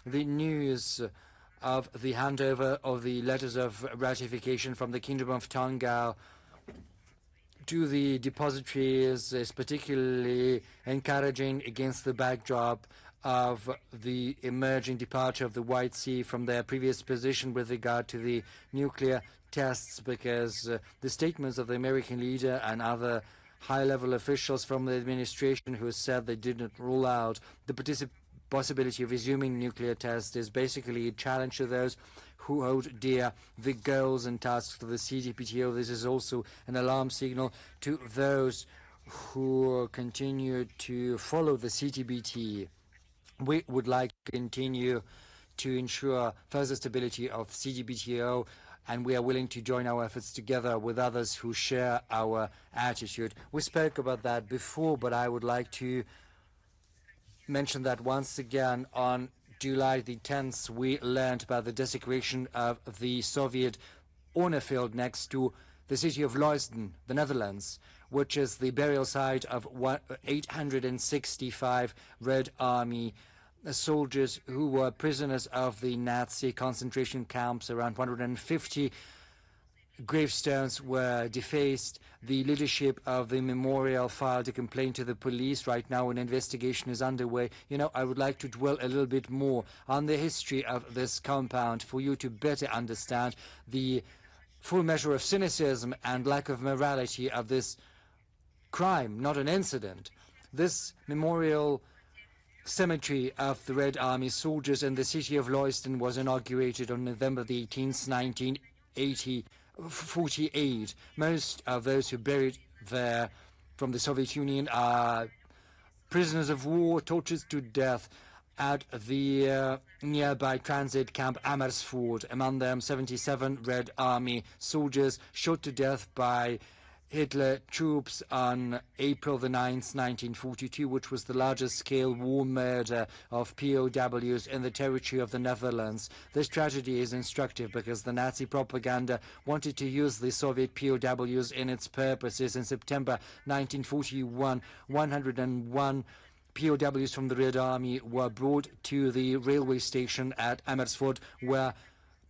The news of the handover of the letters of ratification from the Kingdom of Tonga to the depositories is particularly encouraging against the backdrop of the emerging departure of the White Sea from their previous position with regard to the nuclear tests, because the statements of the American leader and other high-level officials from the administration who said they didn't rule out the possibility of resuming nuclear tests is basically a challenge to those who hold dear the goals and tasks of the CTBTO. This is also an alarm signal to those who continue to follow the CTBT. We would like to continue to ensure further stability of CTBTO, and we are willing to join our efforts together with others who share our attitude. We spoke about that before, but I would like to mention that once again. On July the 10th, we learned about the desecration of the Soviet honor field next to the city of Leusden, the Netherlands, which is the burial site of 865 Red Army soldiers who were prisoners of the Nazi concentration camps. Around 150 gravestones were defaced. The leadership of the memorial filed a complaint to the police. Right now an investigation is underway. I would like to dwell a little bit more on the history of this compound for you to better understand the full measure of cynicism and lack of morality of this crime, not an incident. This memorial cemetery of the Red Army soldiers in the city of Leusden was inaugurated on November the 18th, 1948. Most of those who buried there from the Soviet Union are prisoners of war, tortured to death at the nearby transit camp Amersfoort. Among them, 77 Red Army soldiers shot to death by Hitler troops on April the 9th, 1942, which was the largest scale war murder of POWs in the territory of the Netherlands. This tragedy is instructive because the Nazi propaganda wanted to use the Soviet POWs in its purposes. In September 1941, 101 POWs from the Red Army were brought to the railway station at Amersfoort, where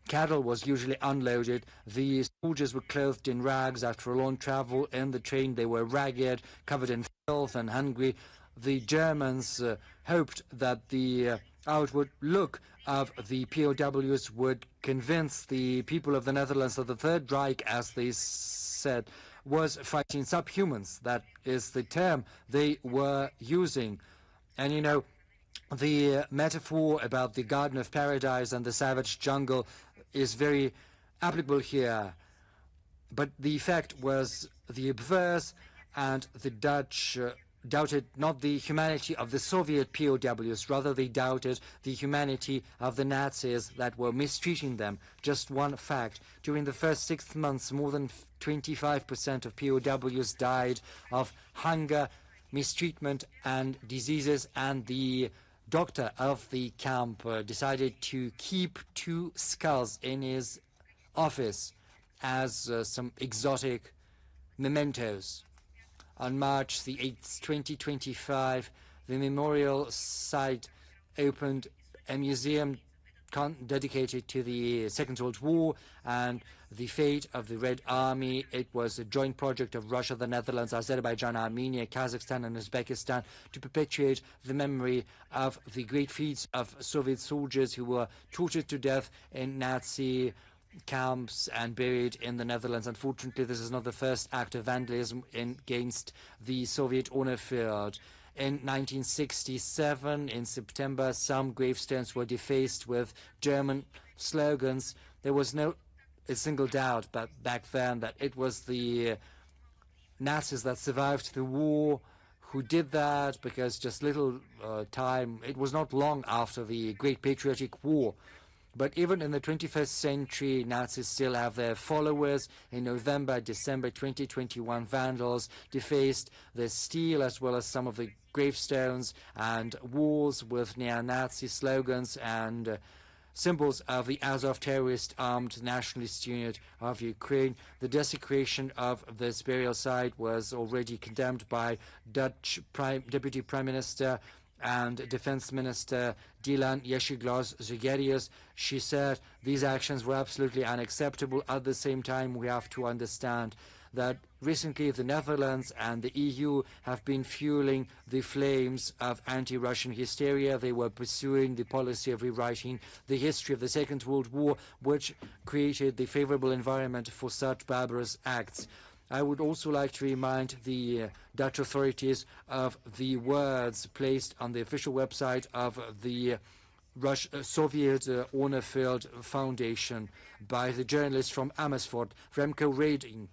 cattle was usually unloaded. The soldiers were clothed in rags after a long travel in the train. They were ragged, covered in filth and hungry. The Germans hoped that the outward look of the POWs would convince the people of the Netherlands that the Third Reich, as they said, was fighting subhumans. That is the term they were using. And you know, the metaphor about the Garden of Paradise and the savage jungle is very applicable here. But the effect was the obverse, and the Dutch doubted not the humanity of the Soviet POWs, rather they doubted the humanity of the Nazis that were mistreating them. Just one fact, during the first 6 months, more than 25% of POWs died of hunger, mistreatment and diseases, and the doctor of the camp decided to keep 2 skulls in his office as some exotic mementos. On March the 8th, 2025, the memorial site opened a museum dedicated to the Second World War and the fate of the Red Army. It was a joint project of Russia, the Netherlands, Azerbaijan, Armenia, Kazakhstan and Uzbekistan to perpetuate the memory of the great feats of Soviet soldiers who were tortured to death in Nazi camps and buried in the Netherlands. Unfortunately, this is not the first act of vandalism against the Soviet honor field. In 1967, in September, some gravestones were defaced with German slogans. There was no a single doubt but back then that it was the Nazis that survived the war who did that, because just little time, it was not long after the Great Patriotic War. But even in the 21st century, Nazis still have their followers. In November, December 2021, vandals defaced the stele as well as some of the gravestones and walls with neo-Nazi slogans and symbols of the Azov terrorist armed nationalist unit of Ukraine. The desecration of this burial site was already condemned by Dutch Deputy Prime Minister and Defense Minister Dilan Yeşilgöz. She said these actions were absolutely unacceptable. At the same time, we have to understand that recently the Netherlands and the EU have been fueling the flames of anti-Russian hysteria. They were pursuing the policy of rewriting the history of the Second World War, which created the favorable environment for such barbarous acts. I would also like to remind the Dutch authorities of the words placed on the official website of the Soviet honor-filled foundation by the journalist from Amersfoort, Remco Reding.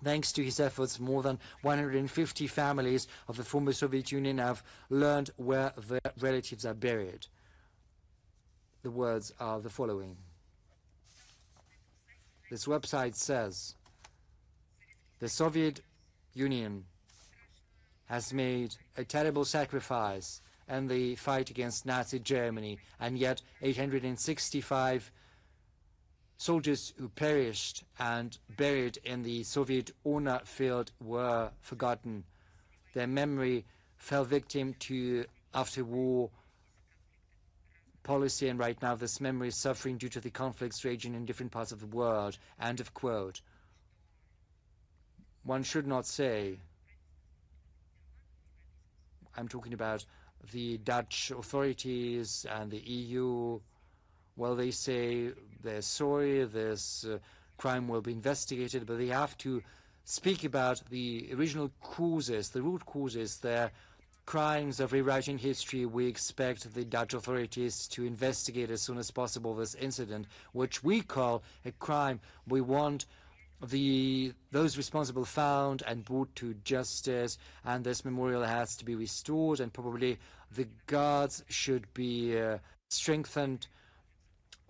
Thanks to his efforts, more than 150 families of the former Soviet Union have learned where their relatives are buried. The words are the following. This website says, the Soviet Union has made a terrible sacrifice in the fight against Nazi Germany, and yet 865 soldiers who perished and buried in the Soviet honor field were forgotten. Their memory fell victim to after-war policy, and right now this memory is suffering due to the conflicts raging in different parts of the world. End of quote. One should not say, I'm talking about the Dutch authorities and the EU, well, they say they're sorry, this crime will be investigated, but they have to speak about the original causes, the root causes, their crimes of rewriting history. We expect the Dutch authorities to investigate as soon as possible this incident, which we call a crime. We want those responsible found and brought to justice, and this memorial has to be restored, and probably the guards should be strengthened.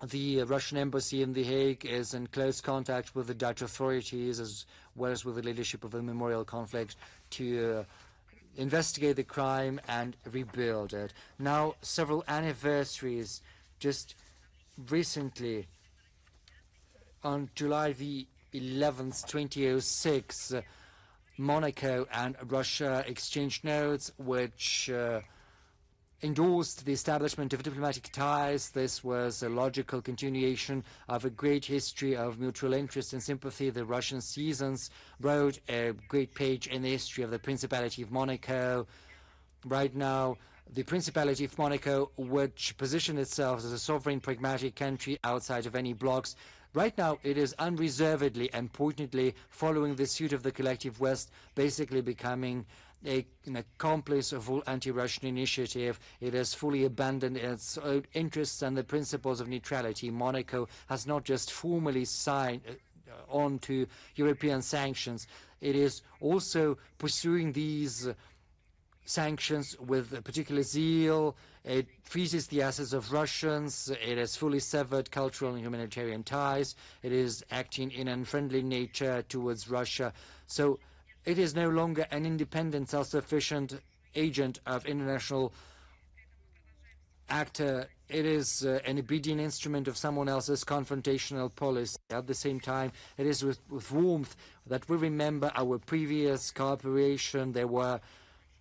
The Russian embassy in The Hague is in close contact with the Dutch authorities as well as with the leadership of the memorial conflict to investigate the crime and rebuild it. Now, several anniversaries. Just recently, on July the 11th, 2006, Monaco and Russia exchanged notes which endorsed the establishment of diplomatic ties. This was a logical continuation of a great history of mutual interest and sympathy. The Russian citizens wrote a great page in the history of the Principality of Monaco. Right now, the Principality of Monaco, which positioned itself as a sovereign, pragmatic country outside of any blocs, Right now, it is unreservedly and pointedly following the suit of the collective West, basically becoming an accomplice of all anti-Russian initiative. It has fully abandoned its own interests and the principles of neutrality. Monaco has not just formally signed on to European sanctions, it is also pursuing these sanctions with particular zeal. It freezes the assets of Russians. It has fully severed cultural and humanitarian ties. It is acting in an unfriendly nature towards Russia. So it is no longer an independent, self-sufficient agent of international actor. It is an obedient instrument of someone else's confrontational policy. At the same time, it is with warmth that we remember our previous cooperation. There were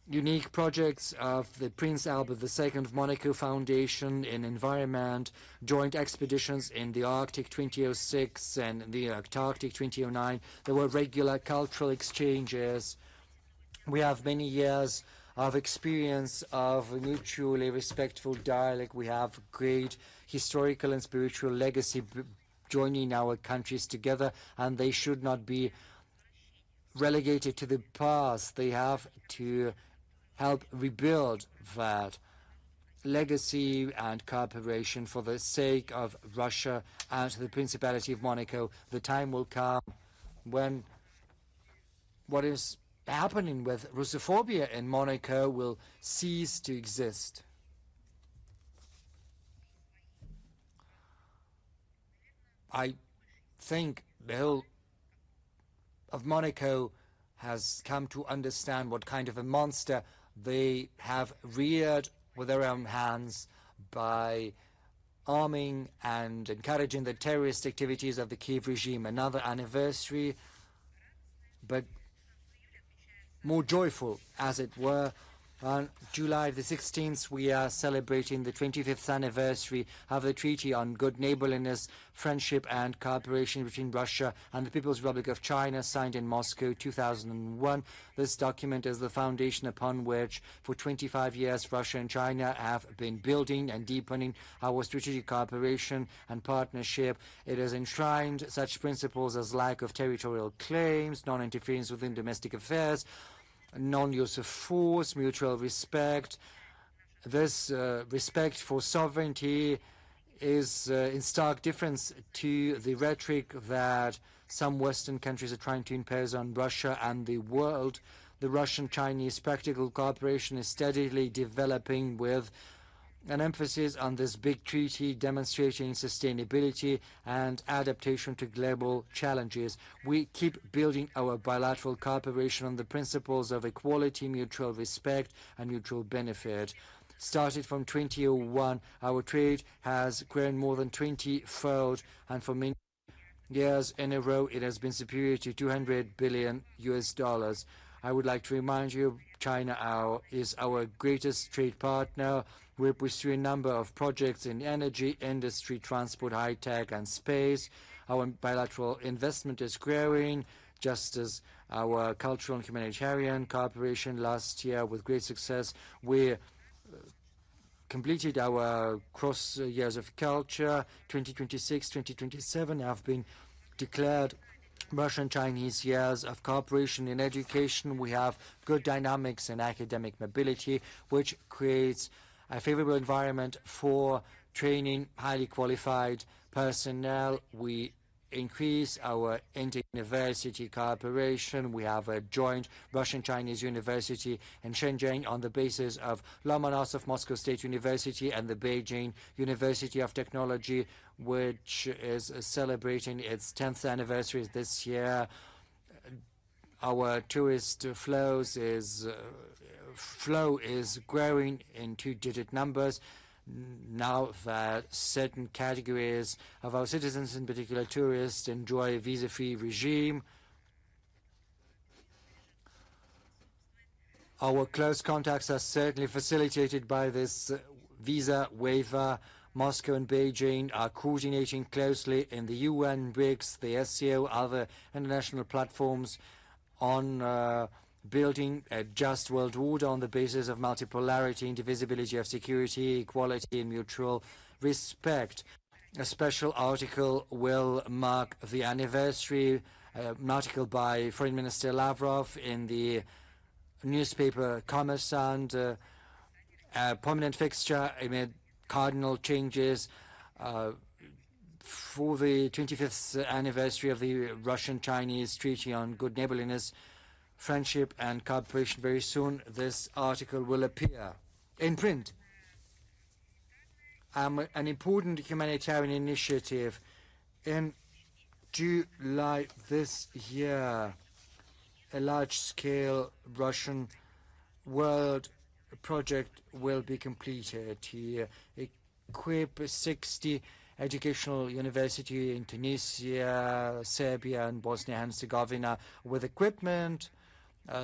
unique projects of the Prince Albert II of Monaco Foundation in environment, joint expeditions in the Arctic 2006 and the Antarctic 2009. There were regular cultural exchanges. We have many years of experience of mutually respectful dialogue. We have great historical and spiritual legacy joining our countries together, and they should not be relegated to the past. They have to help rebuild that legacy and cooperation for the sake of Russia and the Principality of Monaco. The time will come when what is happening with Russophobia in Monaco will cease to exist. I think the whole of Monaco has come to understand what kind of a monster they have reared with their own hands by arming and encouraging the terrorist activities of the Kiev regime. Another anniversary, but more joyful, as it were. On July the 16th, we are celebrating the 25th anniversary of the Treaty on Good Neighborliness, Friendship and Cooperation between Russia and the People's Republic of China, signed in Moscow 2001. This document is the foundation upon which, for 25 years, Russia and China have been building and deepening our strategic cooperation and partnership. It has enshrined such principles as lack of territorial claims, non-interference within domestic affairs, non-use of force, mutual respect. This respect for sovereignty is in stark difference to the rhetoric that some Western countries are trying to impose on Russia and the world. The Russian-Chinese practical cooperation is steadily developing with an emphasis on this big treaty demonstrating sustainability and adaptation to global challenges. We keep building our bilateral cooperation on the principles of equality, mutual respect, and mutual benefit. Started from 2001, our trade has grown more than 20-fold, and for many years in a row, it has been superior to $200 billion. I would like to remind you, China is our greatest trade partner. We pursue a number of projects in energy, industry, transport, high-tech, and space. Our bilateral investment is growing, just as our cultural and humanitarian cooperation last year with great success. We completed our cross years of culture. 2026, 2027 have been declared Russian-Chinese years of cooperation in education. We have good dynamics in academic mobility, which creates a favorable environment for training highly qualified personnel. We increase our inter-university cooperation. We have a joint Russian-Chinese university in Shenzhen on the basis of Lomonosov Moscow State University and the Beijing University of Technology, which is celebrating its 10th anniversary this year. Our tourist flow is growing in two-digit numbers now that certain categories of our citizens, in particular tourists, enjoy a visa-free regime. Our close contacts are certainly facilitated by this visa waiver. Moscow and Beijing are coordinating closely in the UN, BRICS, the SCO, other international platforms on building a just world order on the basis of multipolarity, indivisibility of security, equality, and mutual respect. A special article will mark the anniversary, an article by Foreign Minister Lavrov in the newspaper Kommersant, a prominent fixture amid cardinal changes for the 25th anniversary of the Russian-Chinese Treaty on Good Neighborliness, Friendship and Cooperation. Very soon this article will appear in print. An important humanitarian initiative in July this year, a large-scale Russian world project will be completed to equip 60 educational universities in Tunisia, Serbia and Bosnia and Herzegovina with equipment.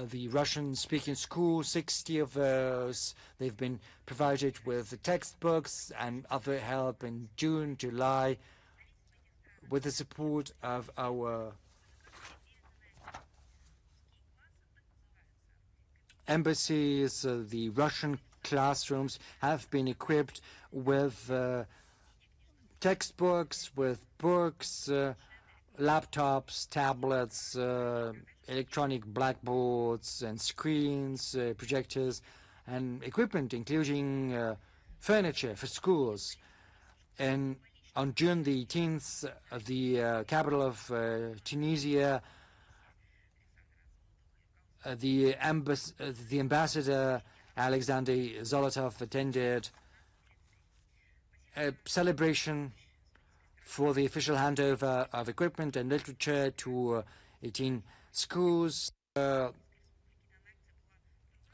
The Russian-speaking schools, 60 of those, they've been provided with textbooks and other help in June, July, with the support of our embassies. The Russian classrooms have been equipped with textbooks, with books, laptops, tablets, electronic blackboards and screens, projectors, and equipment, including furniture for schools. And on June the 18th, the capital of Tunisia, the ambassador Alexander Zolotov attended a celebration for the official handover of equipment and literature to 18 schools.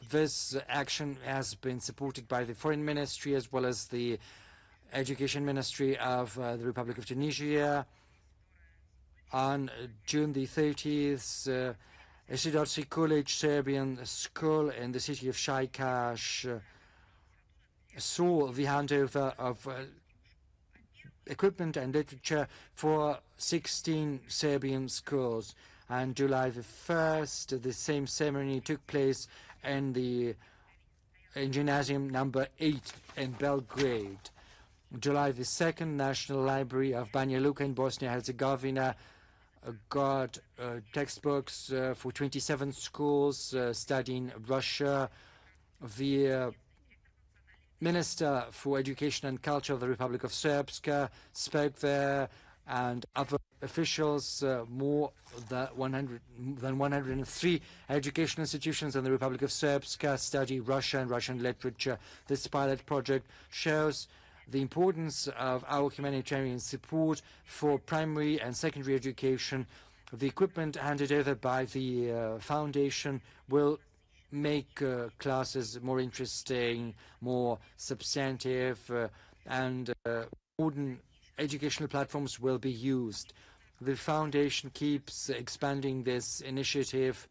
This action has been supported by the Foreign Ministry as well as the Education Ministry of the Republic of Tunisia. On June the 30th, Isidorsi College Serbian School in the city of Shajkaš saw the handover of equipment and literature for 16 Serbian schools. And July the 1st, the same ceremony took place in Gymnasium number 8 in Belgrade. July the 2nd, National Library of Banja Luka in Bosnia-Herzegovina got textbooks for 27 schools studying Russia. The Minister for Education and Culture of the Republic of Srpska spoke there, and other officials. More than 103 educational institutions in the Republic of Srpska study Russia and Russian literature. This pilot project shows the importance of our humanitarian support for primary and secondary education. The equipment handed over by the foundation will make classes more interesting, more substantive, and modern educational platforms will be used. The foundation keeps expanding this initiative,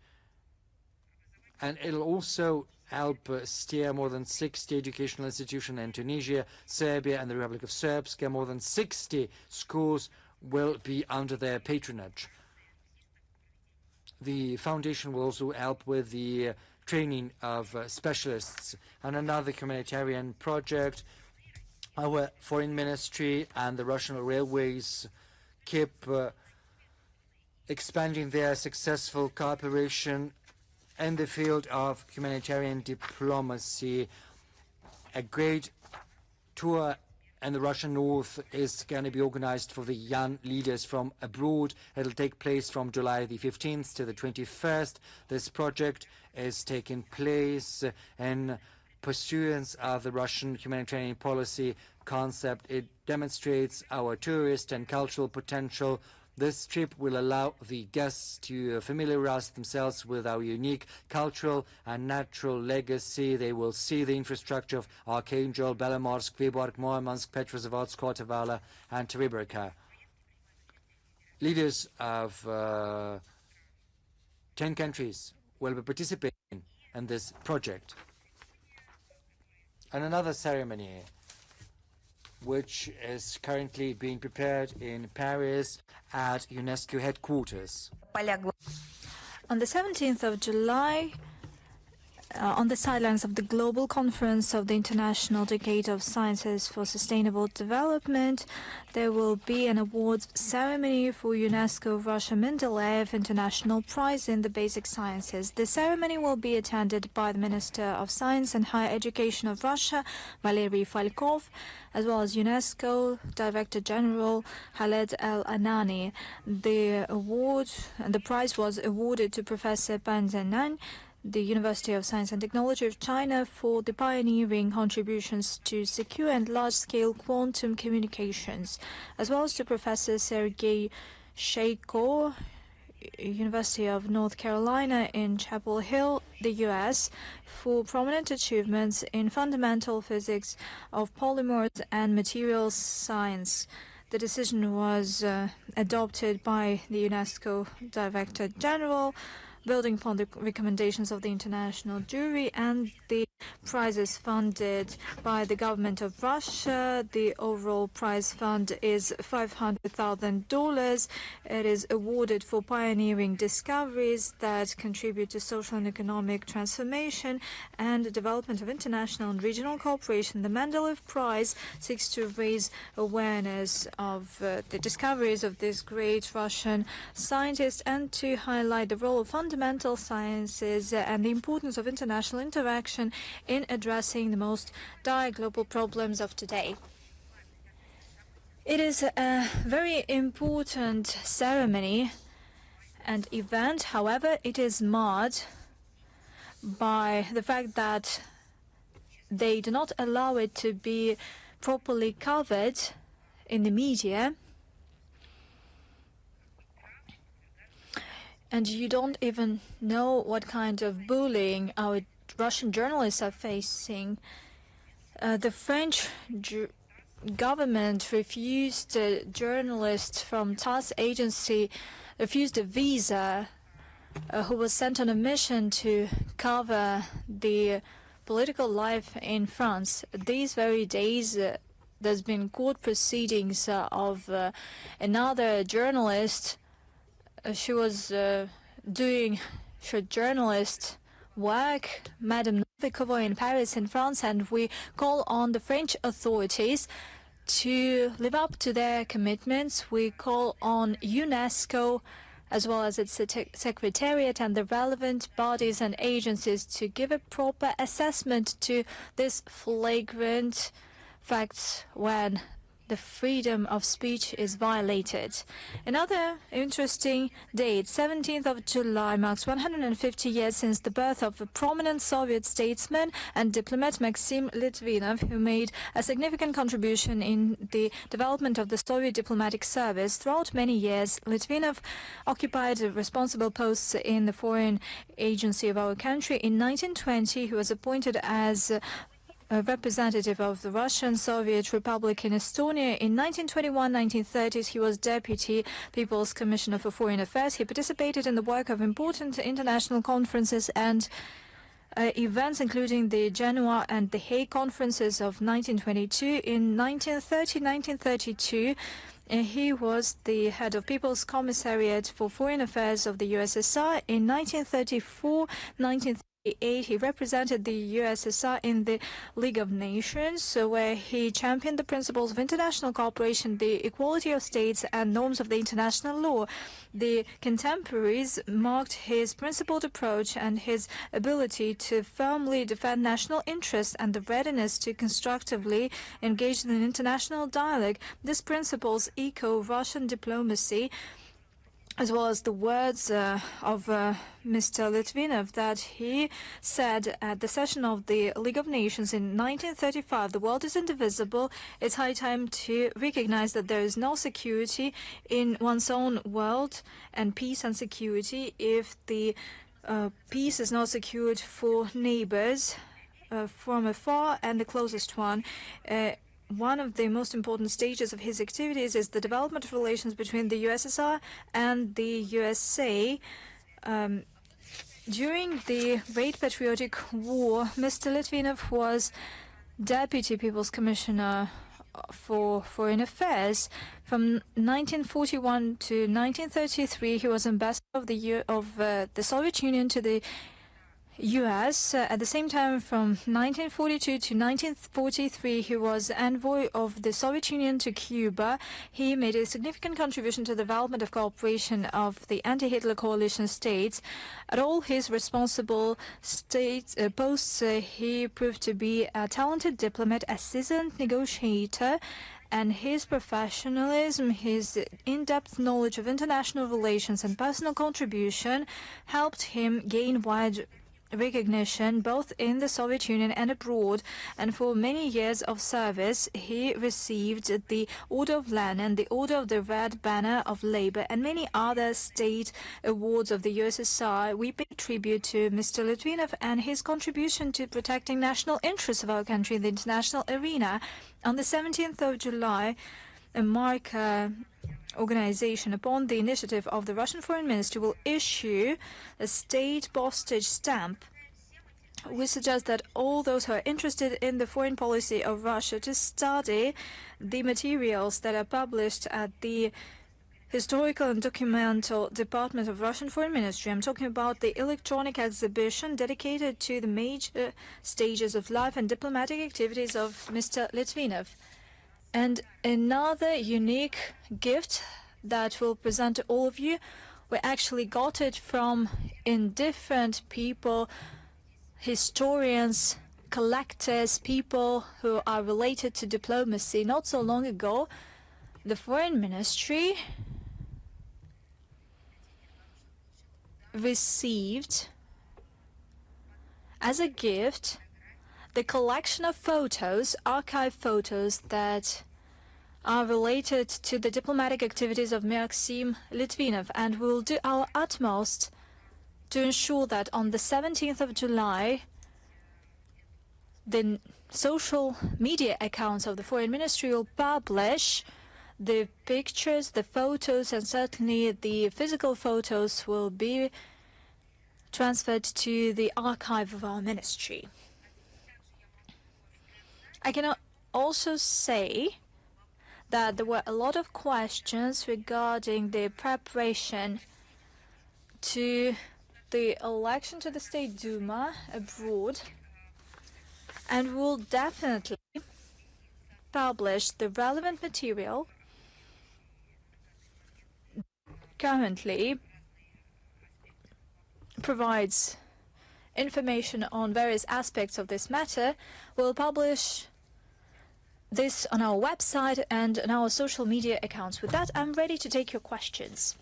and it'll also help steer more than 60 educational institutions in Tunisia, Serbia, and the Republic of Srpska. More than 60 schools will be under their patronage. The foundation will also help with the training of specialists. And another humanitarian project, our foreign ministry and the Russian railways keep expanding their successful cooperation in the field of humanitarian diplomacy. A great tour in the Russian north is going to be organized for the young leaders from abroad. It'll take place from July the 15th to the 21st. This project is taking place in pursuance of the Russian humanitarian policy concept. It demonstrates our tourist and cultural potential. This trip will allow the guests to familiarize themselves with our unique cultural and natural legacy. They will see the infrastructure of Archangel, Belomorsk, Vyborg, Murmansk, Petrozavodsk, Kortevala, and Teribrika. Leaders of 10 countries will be participating in this project. And another ceremony which is currently being prepared in Paris at UNESCO headquarters. On the 17th of July, on the sidelines of the Global Conference of the International Decade of Sciences for Sustainable Development, there will be an awards ceremony for UNESCO Russia Mendeleev International Prize in the Basic Sciences. The ceremony will be attended by the Minister of Science and Higher Education of Russia, Valery Falkov, as well as UNESCO Director General Khaled El-Anani. The prize was awarded to Professor Pan Zhenan, the University of Science and Technology of China, for the pioneering contributions to secure and large-scale quantum communications, as well as to Professor Sergei Sheiko, University of North Carolina in Chapel Hill, the U.S., for prominent achievements in fundamental physics of polymers and materials science. The decision was adopted by the UNESCO Director General, building upon the recommendations of the international jury, and the prize is funded by the government of Russia. The overall prize fund is $500,000. It is awarded for pioneering discoveries that contribute to social and economic transformation and the development of international and regional cooperation. The Mendeleev Prize seeks to raise awareness of the discoveries of this great Russian scientist and to highlight the role of fundamental sciences and the importance of international interaction in addressing the most dire global problems of today. It is a very important ceremony and event. However, it is marred by the fact that they do not allow it to be properly covered in the media. And you don't even know what kind of bullying our Russian journalists are facing. The French government refused a journalist from TASS agency, refused a visa, who was sent on a mission to cover the political life in France. These very days, there's been court proceedings of another journalist. She was doing her journalist work, Madame Novikova, in Paris, in France, and we call on the French authorities to live up to their commitments. We call on UNESCO, as well as its secretariat and the relevant bodies and agencies, to give a proper assessment to this flagrant facts when the freedom of speech is violated. Another interesting date, 17th of July, marks 150 years since the birth of a prominent Soviet statesman and diplomat, Maxim Litvinov, who made a significant contribution in the development of the Soviet diplomatic service. Throughout many years, Litvinov occupied responsible posts in the foreign agency of our country. In 1920, he was appointed as a representative of the Russian Soviet Republic in Estonia. In 1921-1930s, he was Deputy People's Commissioner for Foreign Affairs. He participated in the work of important international conferences and events, including the Genoa and the Hague conferences of 1922. In 1930-1932, he was the head of People's Commissariat for Foreign Affairs of the USSR. In 1934-1938, he represented the USSR in the League of Nations, where he championed the principles of international cooperation, the equality of states, and norms of the international law. The contemporaries marked his principled approach and his ability to firmly defend national interests and the readiness to constructively engage in an international dialogue. These principles echo Russian diplomacy, as well as the words of Mr. Litvinov that he said at the session of the League of Nations in 1935, "The world is indivisible. It's high time to recognize that there is no security in one's own world and peace and security if the peace is not secured for neighbors from afar and the closest one." One of the most important stages of his activities is the development of relations between the USSR and the USA. During the Great Patriotic War, Mr. Litvinov was Deputy People's Commissioner for Foreign Affairs. From 1941 to 1933, he was ambassador of the Soviet Union to the US. At the same time, from 1942 to 1943, he was envoy of the Soviet Union to Cuba. He made a significant contribution to the development of cooperation of the anti-Hitler coalition states. At all his responsible posts, he proved to be a talented diplomat, a seasoned negotiator, and his professionalism, his in-depth knowledge of international relations and personal contribution helped him gain wide recognition both in the Soviet Union and abroad, and for many years of service he received the Order of Lenin, the Order of the Red Banner of Labor, and many other state awards of the USSR. We pay tribute to Mr. Litvinov and his contribution to protecting national interests of our country in the international arena. On the 17th of July, a marker organization, upon the initiative of the Russian Foreign Ministry, will issue a state postage stamp. We suggest that all those who are interested in the foreign policy of Russia to study the materials that are published at the Historical and Documental Department of Russian Foreign Ministry. I'm talking about the electronic exhibition dedicated to the major stages of life and diplomatic activities of Mr. Litvinov. And another unique gift that we'll present to all of you, we actually got it from indifferent people, historians, collectors, people who are related to diplomacy. Not so long ago, the Foreign Ministry received as a gift the collection of photos, archive photos that are related to the diplomatic activities of Maxim Litvinov, and we'll do our utmost to ensure that on the 17th of July, the social media accounts of the Foreign Ministry will publish the pictures, the photos, and certainly the physical photos will be transferred to the archive of our ministry. I can also say that there were a lot of questions regarding the preparation to the election to the State Duma abroad, and we'll definitely publish the relevant material. Currently provides information on various aspects of this matter. We'll publish this on our website and on our social media accounts. With that, I'm ready to take your questions.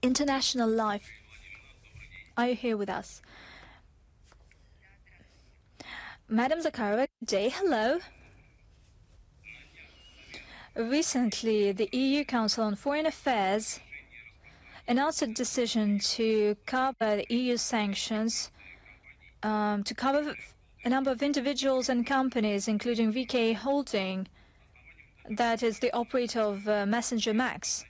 International Life, are you here with us? Madam Zakharova, good day. Hello. Recently, the EU Council on Foreign Affairs announced a decision to cover the EU sanctions, to cover a number of individuals and companies, including VK Holding, that is the operator of Messenger Max.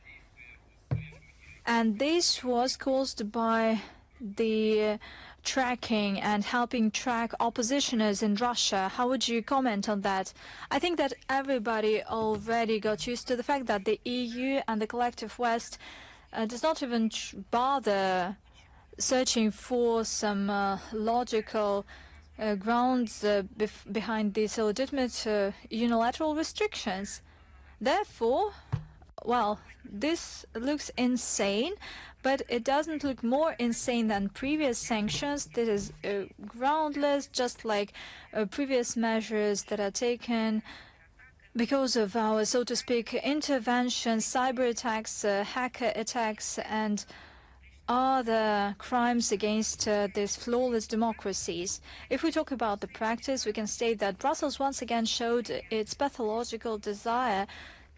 And this was caused by the tracking and helping track oppositioners in Russia. How would you comment on that? I think that everybody already got used to the fact that the EU and the collective West does not even bother searching for some logical grounds behind these illegitimate unilateral restrictions. Therefore, well, this looks insane, but it doesn't look more insane than previous sanctions. This is groundless, just like previous measures that are taken because of our, so to speak, interventions, cyber attacks, hacker attacks, and other crimes against these flawless democracies. If we talk about the practice, we can state that Brussels once again showed its pathological desire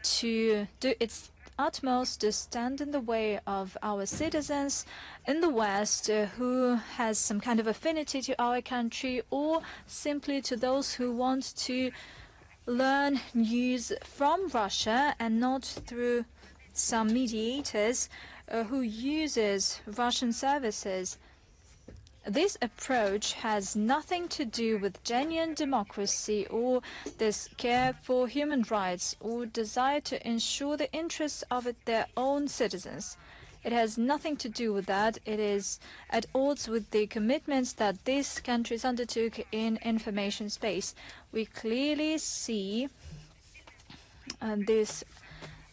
to do its utmost to stand in the way of our citizens in the West who has some kind of affinity to our country, or simply to those who want to learn news from Russia and not through some mediators who uses Russian services. this approach has nothing to do with genuine democracy or this care for human rights or desire to ensure the interests of their own citizens. It has nothing to do with that. It is at odds with the commitments that these countries undertook in information space. We clearly see this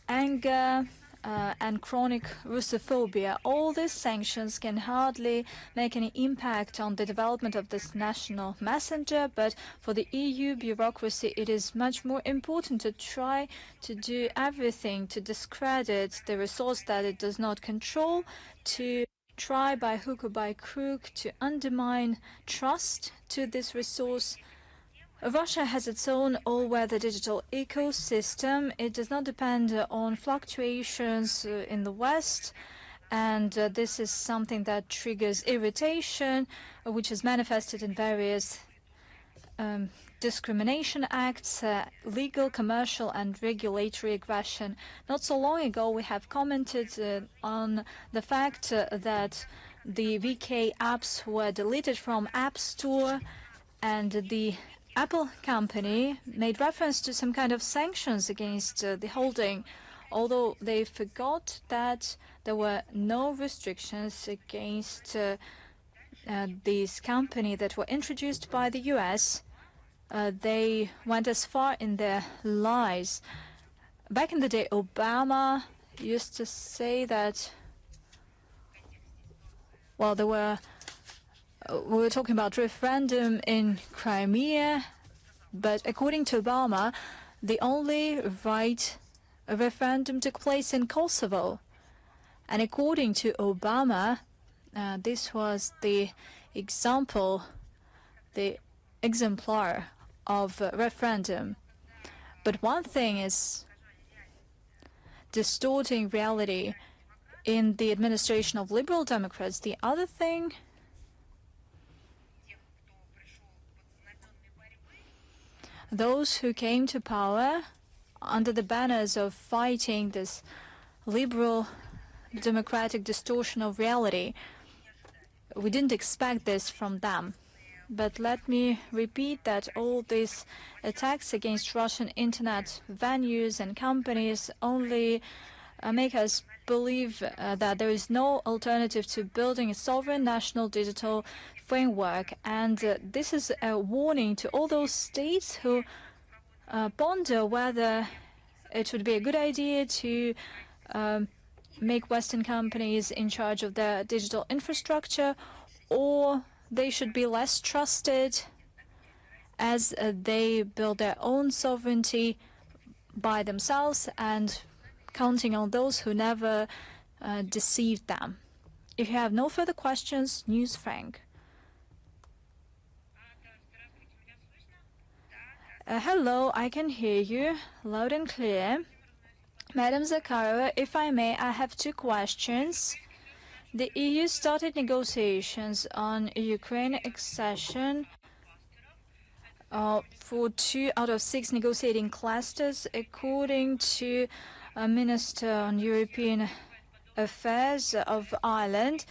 anger and chronic Russophobia. All these sanctions can hardly make any impact on the development of this national messenger, but for the EU bureaucracy it is much more important to try to do everything to discredit the resource that it does not control, to try by hook or by crook to undermine trust to this resource. Russia has its own all-weather digital ecosystem. It does not depend on fluctuations in the West, and this is something that triggers irritation, which is manifested in various discrimination acts, legal, commercial, and regulatory aggression. Not so long ago, we have commented on the fact that the VK apps were deleted from App Store, and the Apple company made reference to some kind of sanctions against the holding, although they forgot that there were no restrictions against this company that were introduced by the US. They went as far in their lies. Back in the day, Obama used to say that, well, we were talking about referendum in Crimea, but according to Obama, the only right referendum took place in Kosovo. And according to Obama, this was the example, the exemplar of referendum. But one thing is distorting reality in the administration of Liberal Democrats. The other thing, those who came to power under the banners of fighting this liberal democratic distortion of reality. We didn't expect this from them. But let me repeat that all these attacks against Russian internet venues and companies only make us believe that there is no alternative to building a sovereign national digital framework. And this is a warning to all those states who ponder whether it would be a good idea to make Western companies in charge of their digital infrastructure, or they should be less trusted as they build their own sovereignty by themselves and counting on those who never deceived them. If you have no further questions, News Frank. Hello, I can hear you loud and clear. Madam Zakharova, if I may, I have two questions. The EU started negotiations on Ukraine accession for 2 out of 6 negotiating clusters, according to a Minister on European Affairs of Ireland.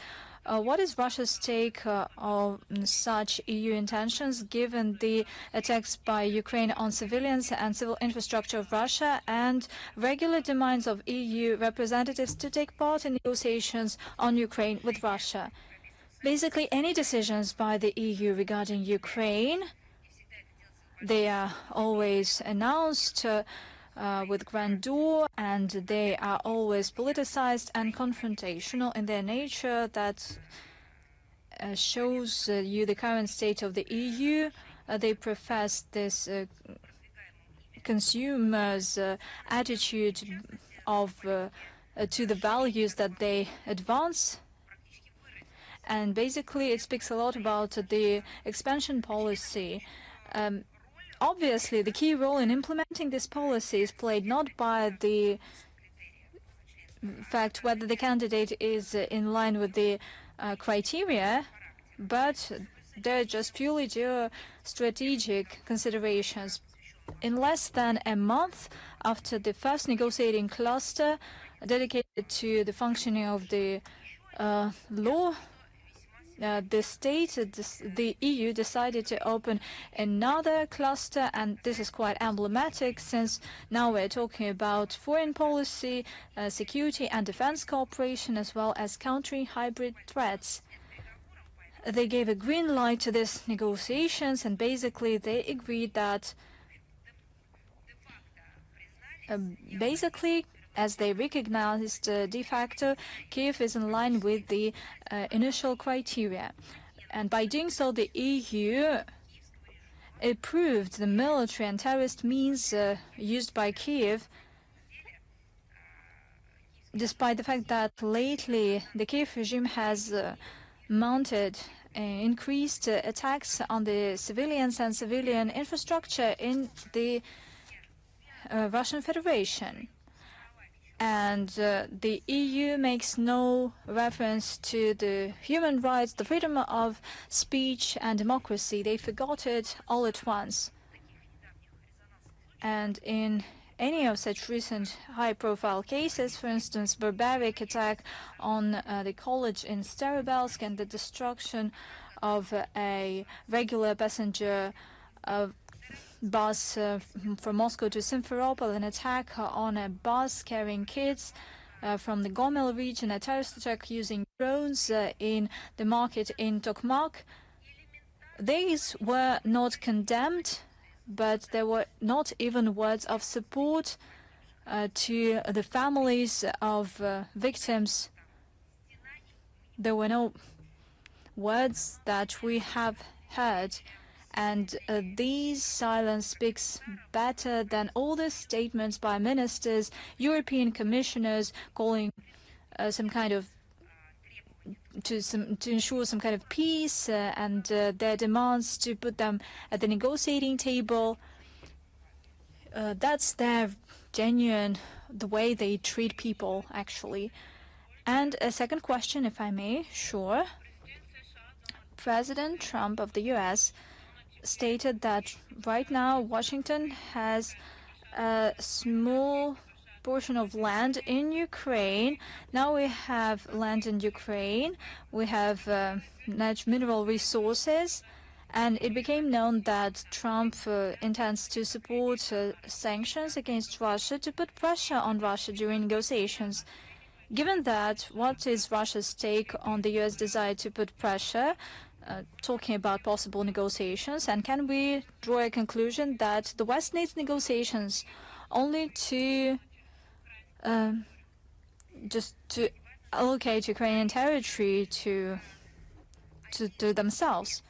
What is Russia's take on such EU intentions, given the attacks by Ukraine on civilians and civil infrastructure of Russia, and regular demands of EU representatives to take part in negotiations on Ukraine with Russia? Basically, any decisions by the EU regarding Ukraine, they are always announced with grandeur, and they are always politicized and confrontational in their nature. That shows you the current state of the EU. They profess this consumers' attitude of to the values that they advance. And basically, it speaks a lot about the expansion policy. Obviously, the key role in implementing this policy is played not by the fact whether the candidate is in line with the criteria, but they're just purely geostrategic considerations. In less than a month after the first negotiating cluster dedicated to the functioning of the law the EU decided to open another cluster, and this is quite emblematic since now we're talking about foreign policy, security and defense cooperation, as well as countering hybrid threats. They gave a green light to these negotiations, and basically they agreed that as they recognized de facto, Kiev is in line with the initial criteria. And by doing so, the EU approved the military and terrorist means used by Kiev, despite the fact that lately the Kiev regime has mounted increased attacks on the civilians and civilian infrastructure in the Russian Federation. And the EU makes no reference to the human rights, the freedom of speech and democracy. They forgot it all at once. And in any of such recent high-profile cases, for instance, barbaric attack on the college in Starobelsk and the destruction of a regular passenger bus from Moscow to Simferopol, an attack on a bus carrying kids from the Gomel region, a terrorist attack using drones in the market in Tokmak. These were not condemned, but there were not even words of support to the families of victims. There were no words that we have heard. And this silence speaks better than all the statements by ministers, European commissioners calling some kind of to ensure some kind of peace and their demands to put them at the negotiating table. That's their the way they treat people, actually. And a second question, if I may, sure. President Trump of the US stated that right now Washington has a small portion of land in Ukraine. Now we have land in Ukraine, we have mineral resources, and it became known that Trump intends to support sanctions against Russia to put pressure on Russia during negotiations. Given that, what is Russia's take on the US desire to put pressure, talking about possible negotiations, and can we draw a conclusion that the West needs negotiations only to just to allocate Ukrainian territory to themselves?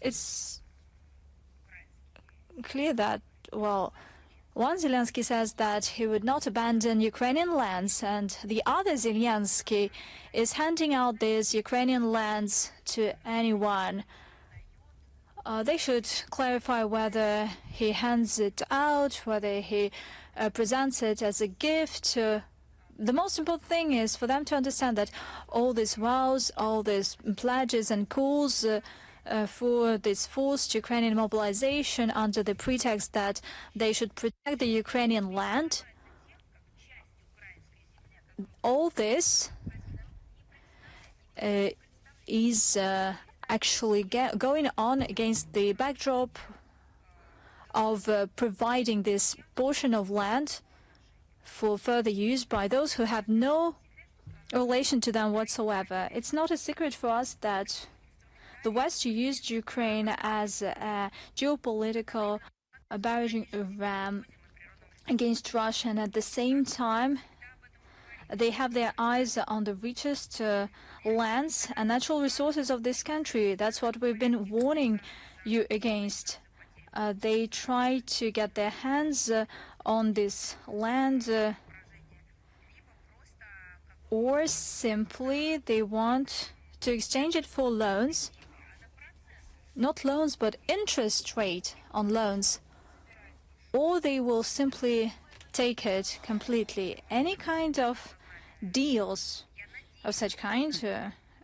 It's clear that, well, one Zelensky says that he would not abandon Ukrainian lands, and the other Zelensky is handing out these Ukrainian lands to anyone. They should clarify whether he hands it out, whether he presents it as a gift. The most important thing is for them to understand that all these vows, all these pledges and calls for this forced Ukrainian mobilization under the pretext that they should protect the Ukrainian land, all this is actually going on against the backdrop of providing this portion of land for further use by those who have no relation to them whatsoever. It's not a secret for us that the West used Ukraine as a geopolitical barraging ram against Russia, and at the same time they have their eyes on the richest lands and natural resources of this country. That's what we've been warning you against. They try to get their hands on this land, or simply they want to exchange it for loans. Not loans, but interest rate on loans. Or they will simply take it completely. Any kind of deals of such kind,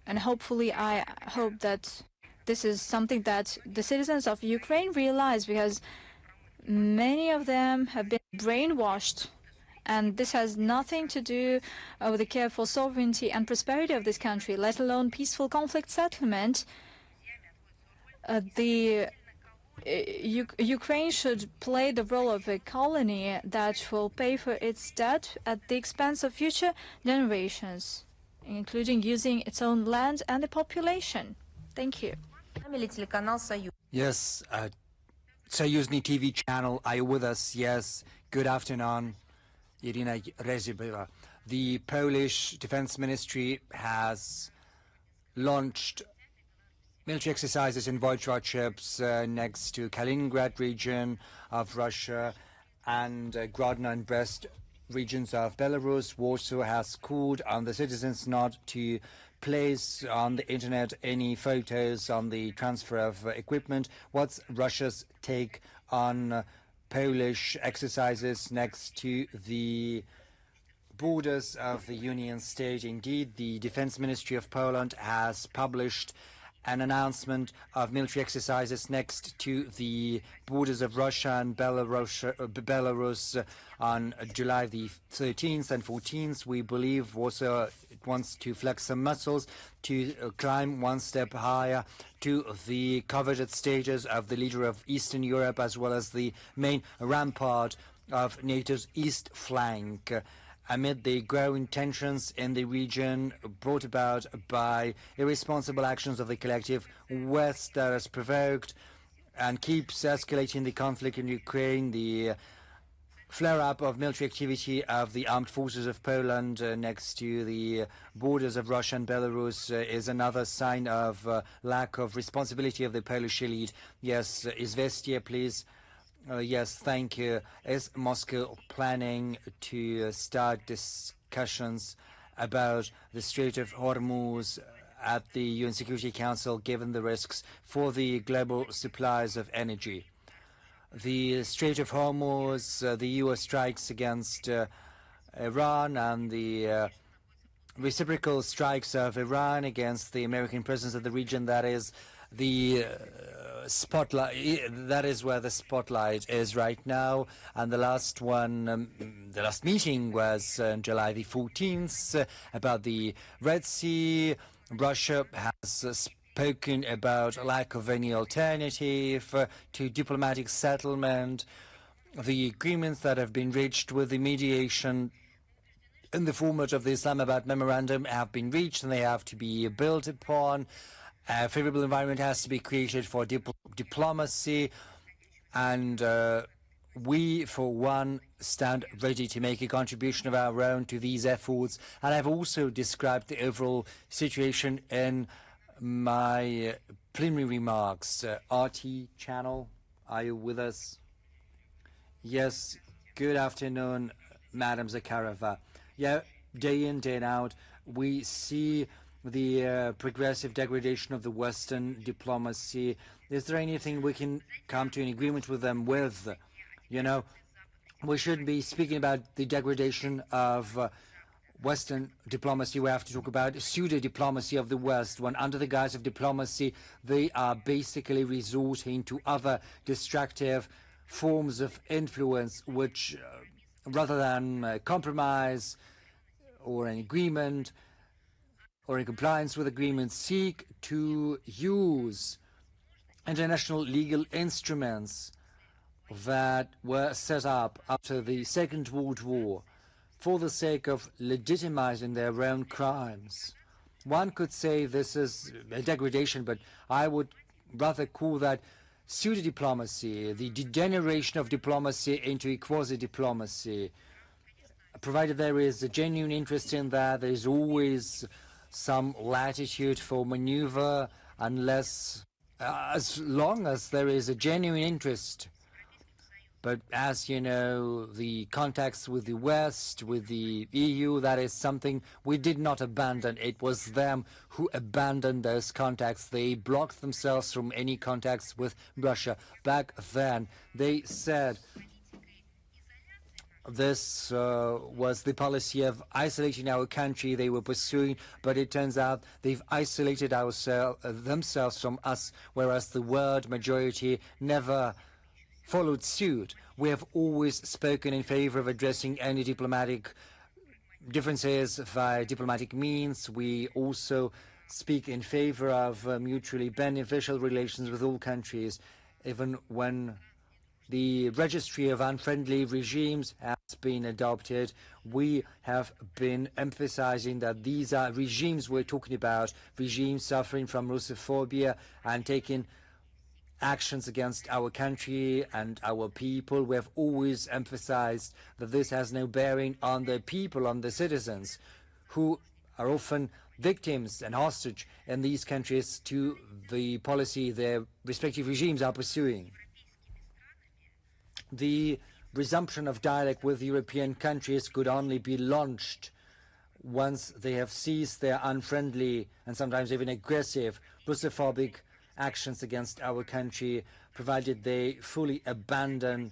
and hopefully I hope that this is something that the citizens of Ukraine realize, because many of them have been brainwashed And this has nothing to do with the care for sovereignty and prosperity of this country, let alone peaceful conflict settlement. Ukraine should play the role of a colony that will pay for its debt at the expense of future generations, including using its own land and the population. Thank you. Yes, Soyuzny TV channel, are you with us? Yes, good afternoon, Irina Rezibova. The Polish Defense Ministry has launched military exercises in Voitrod ships next to Kaliningrad region of Russia and Grodno and Brest regions of Belarus. Warsaw has called on the citizens not to place on the internet any photos on the transfer of equipment. What's Russia's take on Polish exercises next to the borders of the Union state? Indeed, the Defense Ministry of Poland has published an announcement of military exercises next to the borders of Russia and Belarus on July the 13th and 14th. We believe Warsaw wants to flex some muscles to climb one step higher to the coveted stages of the leader of Eastern Europe, as well as the main rampart of NATO's east flank, amid the growing tensions in the region brought about by irresponsible actions of the collective West that has provoked and keeps escalating the conflict in Ukraine. The flare-up of military activity of the armed forces of Poland next to the borders of Russia and Belarus is another sign of lack of responsibility of the Polish elite. Yes, Izvestia, please. Yes, thank you. Is Moscow planning to start discussions about the Strait of Hormuz at the UN Security Council, given the risks for the global supplies of energy? The Strait of Hormuz, the US strikes against Iran, and the reciprocal strikes of Iran against the American presence in the region, that is the spotlight, that is where the spotlight is right now. And the last one, the last meeting was on July the 14th about the Red Sea. Russia has spoken about lack of any alternative to diplomatic settlement. The agreements that have been reached with the mediation in the format of the Islamabad Memorandum have been reached, and they have to be built upon. A favorable environment has to be created for diplomacy, and we, for one, stand ready to make a contribution of our own to these efforts. And I've also described the overall situation in my preliminary remarks. RT channel, are you with us? Yes, good afternoon, Madam Zakharova. Yeah, day in, day out, we see the progressive degradation of the Western diplomacy. Is there anything we can come to an agreement with them with? You know, we shouldn't be speaking about the degradation of Western diplomacy. We have to talk about pseudo-diplomacy of the West, when under the guise of diplomacy, they are basically resorting to other destructive forms of influence, which, rather than compromise or an agreement, or in compliance with agreements, seek to use international legal instruments that were set up after the Second World War for the sake of legitimizing their own crimes. One could say this is a degradation, but I would rather call that pseudo-diplomacy, the degeneration of diplomacy into a quasi-diplomacy. Provided there is a genuine interest in that, there is always some latitude for maneuver, unless, as long as there is a genuine interest. But as you know, the contacts with the West, with the EU, that is something we did not abandon. It was them who abandoned those contacts. They blocked themselves from any contacts with Russia. Back then, they said this was the policy of isolating our country they were pursuing, but it turns out they've isolated themselves from us, whereas the world majority never followed suit. We have always spoken in favor of addressing any diplomatic differences via diplomatic means. We also speak in favor of mutually beneficial relations with all countries, even when the registry of unfriendly regimes has been adopted. We have been emphasizing that these are regimes we're talking about, regimes suffering from Russophobia and taking actions against our country and our people. We have always emphasized that this has no bearing on the people, on the citizens, who are often victims and hostage in these countries to the policy their respective regimes are pursuing. The resumption of dialogue with European countries could only be launched once they have ceased their unfriendly and sometimes even aggressive Russophobic actions against our country, provided they fully abandon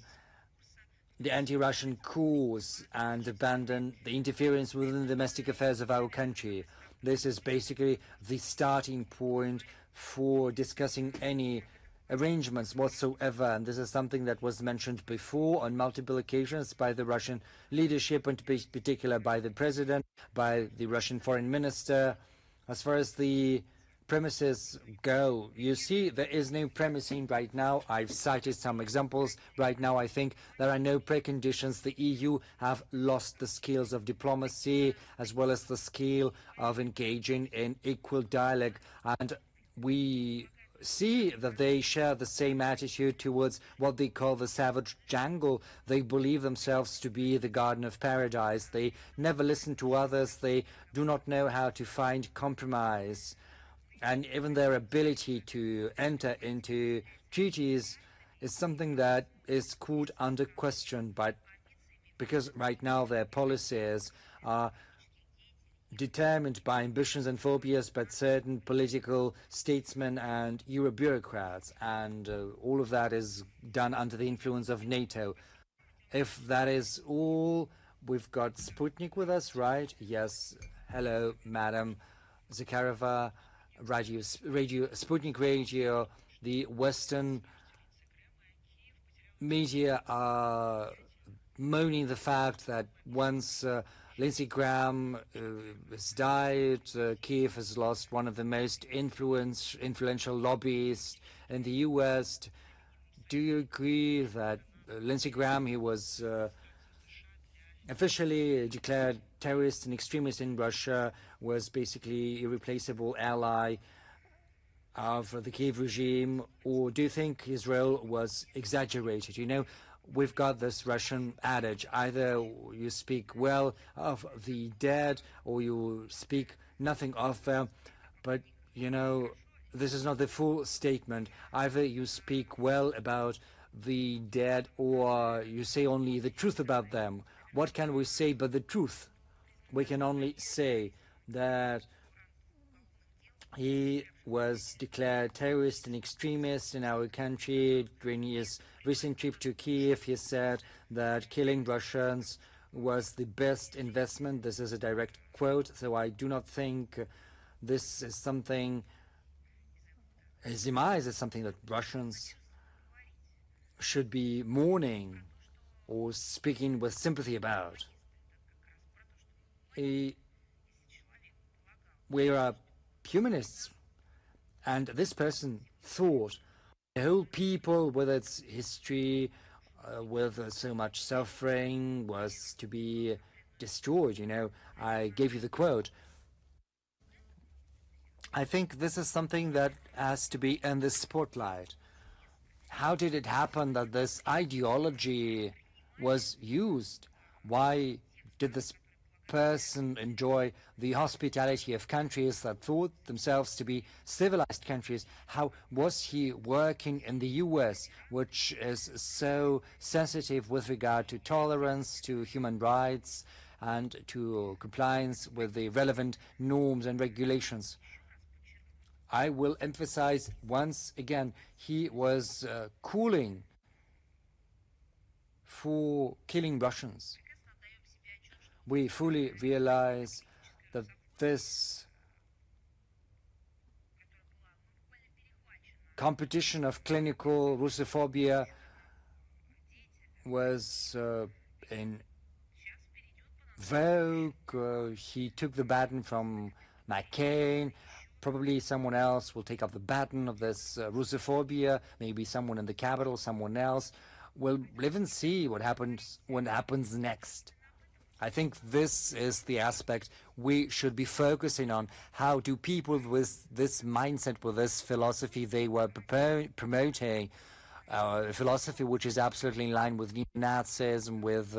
the anti-Russian cause and abandon the interference within the domestic affairs of our country. This is basically the starting point for discussing any arrangements whatsoever, and this is something that was mentioned before on multiple occasions by the Russian leadership, and in particular by the president, by the Russian foreign minister. As far as the premises go, you see, there is no premising right now. I've cited some examples. Right now I think there are no preconditions. The EU have lost the skills of diplomacy as well as the skill of engaging in equal dialogue, and we see that they share the same attitude towards what they call the savage jungle. They believe themselves to be the garden of paradise. They never listen to others. They do not know how to find compromise. And even their ability to enter into treaties is something that is called under question, but because right now their policies are determined by ambitions and phobias by certain political statesmen and Euro bureaucrats, and all of that is done under the influence of NATO. If that is all, we've got Sputnik with us, right? Yes. Hello, Madam Zakharova. Radio Sputnik Radio. The Western media are moaning the fact that once Lindsey Graham has died, Kiev has lost one of the most influential lobbyists in the U.S. Do you agree that Lindsey Graham, he was officially declared terrorist and extremist in Russia, was basically irreplaceable ally of the Kiev regime, or do you think his role was exaggerated? You know, we've got this Russian adage, either you speak well of the dead or you speak nothing of them, but you know, this is not the full statement. Either you speak well about the dead or you say only the truth about them. What can we say but the truth? We can only say that he was declared terrorist and extremist in our country. During his recent trip to Kiev, he said that killing Russians was the best investment. This is a direct quote, so I do not think this is something, his demise is something that Russians should be mourning or speaking with sympathy about. We are humanists, and this person thought the whole people with its history, with so much suffering, was to be destroyed. You know, I gave you the quote. I think this is something that has to be in the spotlight. How did it happen that this ideology was used? Why did this person enjoy the hospitality of countries that thought themselves to be civilized countries? How was he working in the US, which is so sensitive with regard to tolerance, to human rights, and to compliance with the relevant norms and regulations? I will emphasize once again, he was calling for killing Russians. We fully realize that this competition of clinical Russophobia was in vogue. He took the baton from McCain. Probably someone else will take up the baton of this Russophobia. Maybe someone in the capital, someone else. We'll live and see what happens next. I think this is the aspect we should be focusing on. How do people with this mindset, with this philosophy they were promoting, a philosophy which is absolutely in line with neo-Nazism, with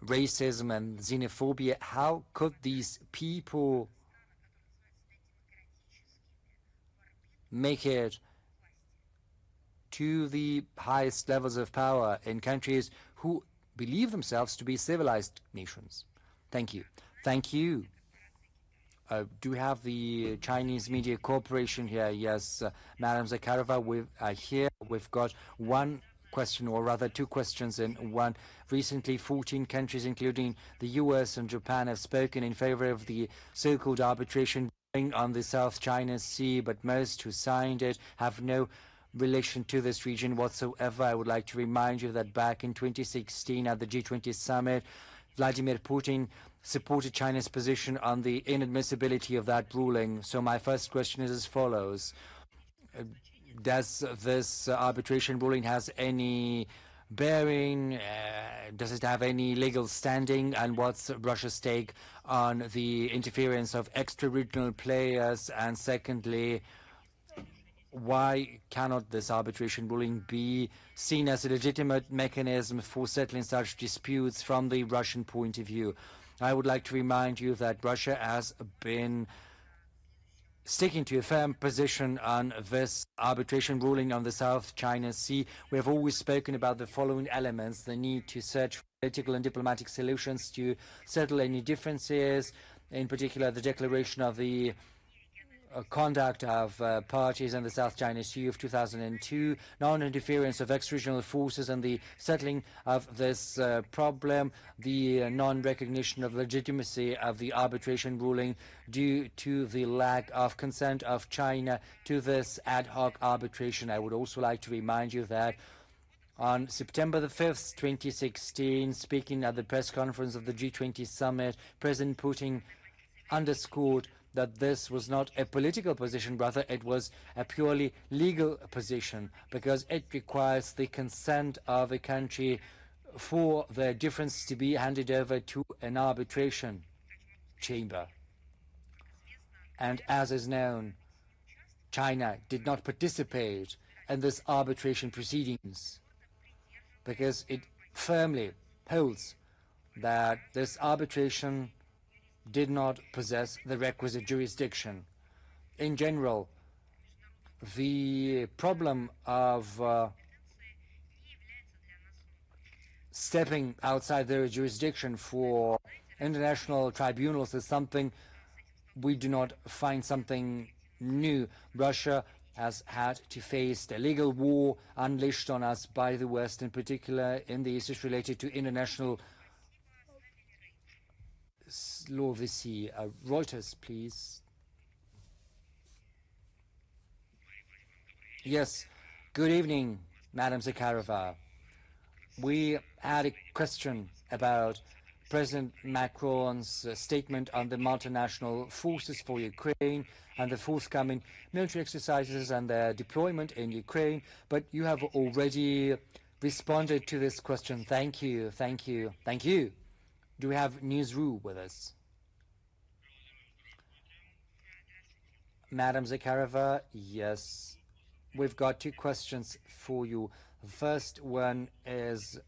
racism and xenophobia, how could these people make it to the highest levels of power in countries who believe themselves to be civilized nations? Thank you. Thank you. Do we have the Chinese Media Corporation here? Yes, Madam Zakharova, we've got one question, or rather two questions in one. Recently, 14 countries, including the US and Japan, have spoken in favor of the so-called arbitration on the South China Sea, but most who signed it have no relation to this region whatsoever. I would like to remind you that back in 2016 at the G20 summit, Vladimir Putin supported China's position on the inadmissibility of that ruling. So my first question is as follows. Does this arbitration ruling has any bearing? Does it have any legal standing? And what's Russia's take on the interference of extra-regional players? And secondly, why cannot this arbitration ruling be seen as a legitimate mechanism for settling such disputes from the Russian point of view? I would like to remind you that Russia has been sticking to a firm position on this arbitration ruling on the South China Sea. We have always spoken about the following elements: the need to search for political and diplomatic solutions to settle any differences, in particular the declaration of the conduct of parties in the South China Sea of 2002, non-interference of extra-regional forces and the settling of this problem, the non-recognition of legitimacy of the arbitration ruling due to the lack of consent of China to this ad hoc arbitration. I would also like to remind you that on September the 5th, 2016, speaking at the press conference of the G20 summit, President Putin underscored that this was not a political position, rather it was a purely legal position, because it requires the consent of a country for the difference to be handed over to an arbitration chamber. And as is known, China did not participate in this arbitration proceedings because it firmly holds that this arbitration did not possess the requisite jurisdiction. In general, the problem of stepping outside their jurisdiction for international tribunals is something we do not find something new. Russia has had to face the legal war unleashed on us by the West, in particular in the issues related to international law of the sea. Reuters, please. Yes. Good evening, Madam Zakharova. We had a question about President Macron's statement on the multinational forces for Ukraine and the forthcoming military exercises and their deployment in Ukraine, but you have already responded to this question. Thank you, thank you, thank you. Do we have Newsroom with us? Madam Zakharova, yes. We've got two questions for you. The first one is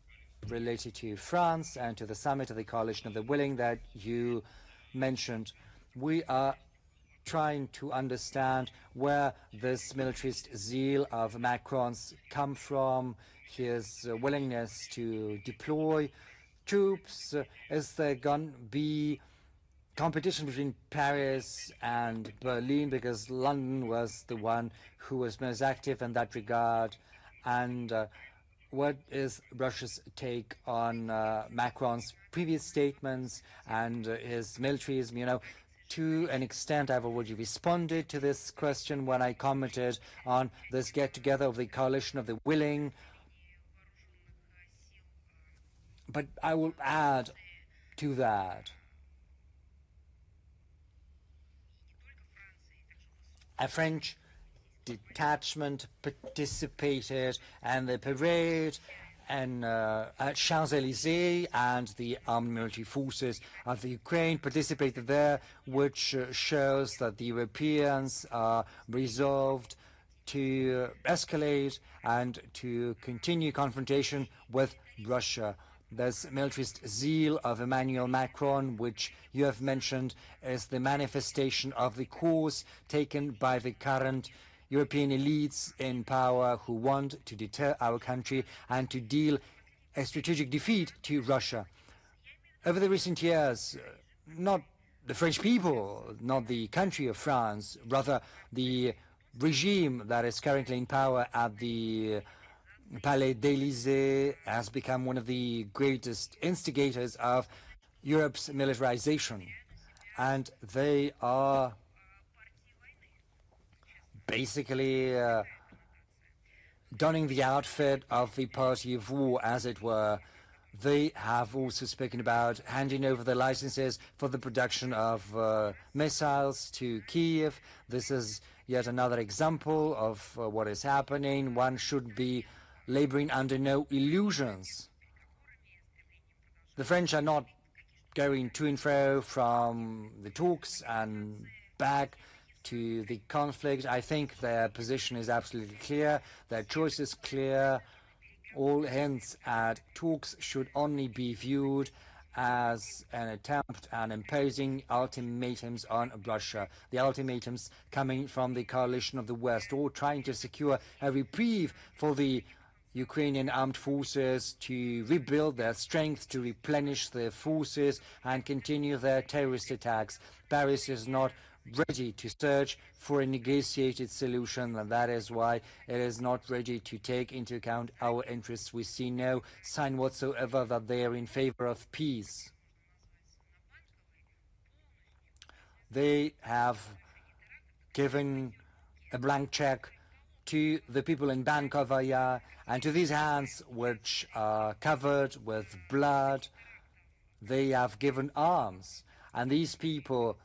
related to France and to the summit of the Coalition of the Willing that you mentioned. We are trying to understand where this militarist zeal of Macron's come from, his willingness to deploy troops. Is there going to be competition between Paris and Berlin, because London was the one who was most active in that regard? And what is Russia's take on Macron's previous statements and his militarism? You know, to an extent, I've already responded to this question when I commented on this get-together of the Coalition of the Willing. But I will add to that a French detachment participated in the parade and at Champs-Élysées, and the armed military forces of the Ukraine participated there, which shows that the Europeans are resolved to escalate and to continue confrontation with Russia. There's militarist zeal of Emmanuel Macron, which you have mentioned, is the manifestation of the course taken by the current European elites in power who want to deter our country and to deal a strategic defeat to Russia. Over the recent years, not the French people, not the country of France, rather the regime that is currently in power at the Palais d'Élysée has become one of the greatest instigators of Europe's militarization. And they are basically donning the outfit of the party of war, as it were. They have also spoken about handing over the licenses for the production of missiles to Kiev. This is yet another example of what is happening. One should be laboring under no illusions. The French are not going to and fro from the talks and back to the conflict. I think their position is absolutely clear, their choice is clear. All hints at talks should only be viewed as an attempt at imposing ultimatums on Russia. The ultimatums coming from the coalition of the West, all trying to secure a reprieve for the Ukrainian armed forces to rebuild their strength, to replenish their forces and continue their terrorist attacks. Paris is not ready to search for a negotiated solution, and that is why it is not ready to take into account our interests. We see no sign whatsoever that they are in favor of peace. They have given a blank check to the people in Bankovaya, and to these hands, which are covered with blood, they have given arms. And these people,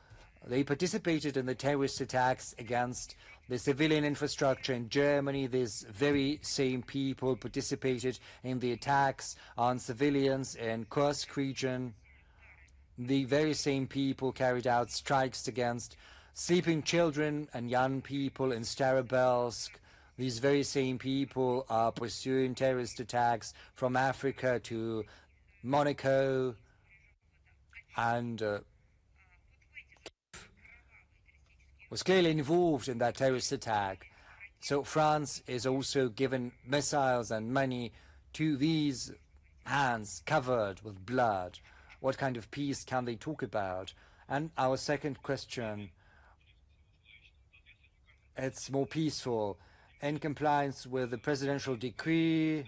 they participated in the terrorist attacks against the civilian infrastructure in Germany. These very same people participated in the attacks on civilians in Kursk region. The very same people carried out strikes against sleeping children and young people in Starobelsk. These very same people are pursuing terrorist attacks from Africa to Monaco, and was clearly involved in that terrorist attack. So France is also given missiles and money to these hands covered with blood. What kind of peace can they talk about? And our second question, it's more peaceful. In compliance with the presidential decree,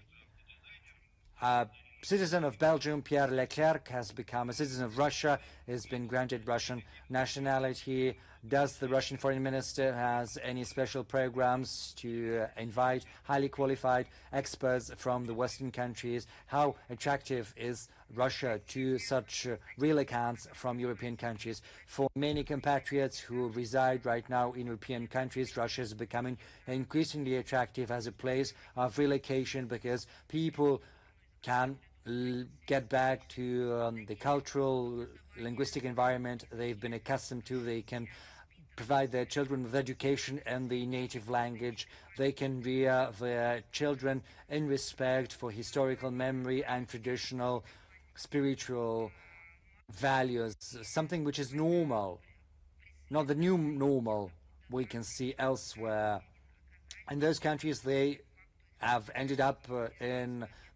a citizen of Belgium, Pierre Leclerc, has become a citizen of Russia, has been granted Russian nationality. Does the Russian foreign minister has any special programs to invite highly qualified experts from the Western countries? How attractive is Russia to such real accounts from European countries? For many compatriots who reside right now in European countries, Russia is becoming increasingly attractive as a place of relocation, because people can get back to the cultural, linguistic environment they've been accustomed to. They can provide their children with education in the native language. They can rear their children in respect for historical memory and traditional spiritual values, something which is normal, not the new normal we can see elsewhere. In those countries, they have ended up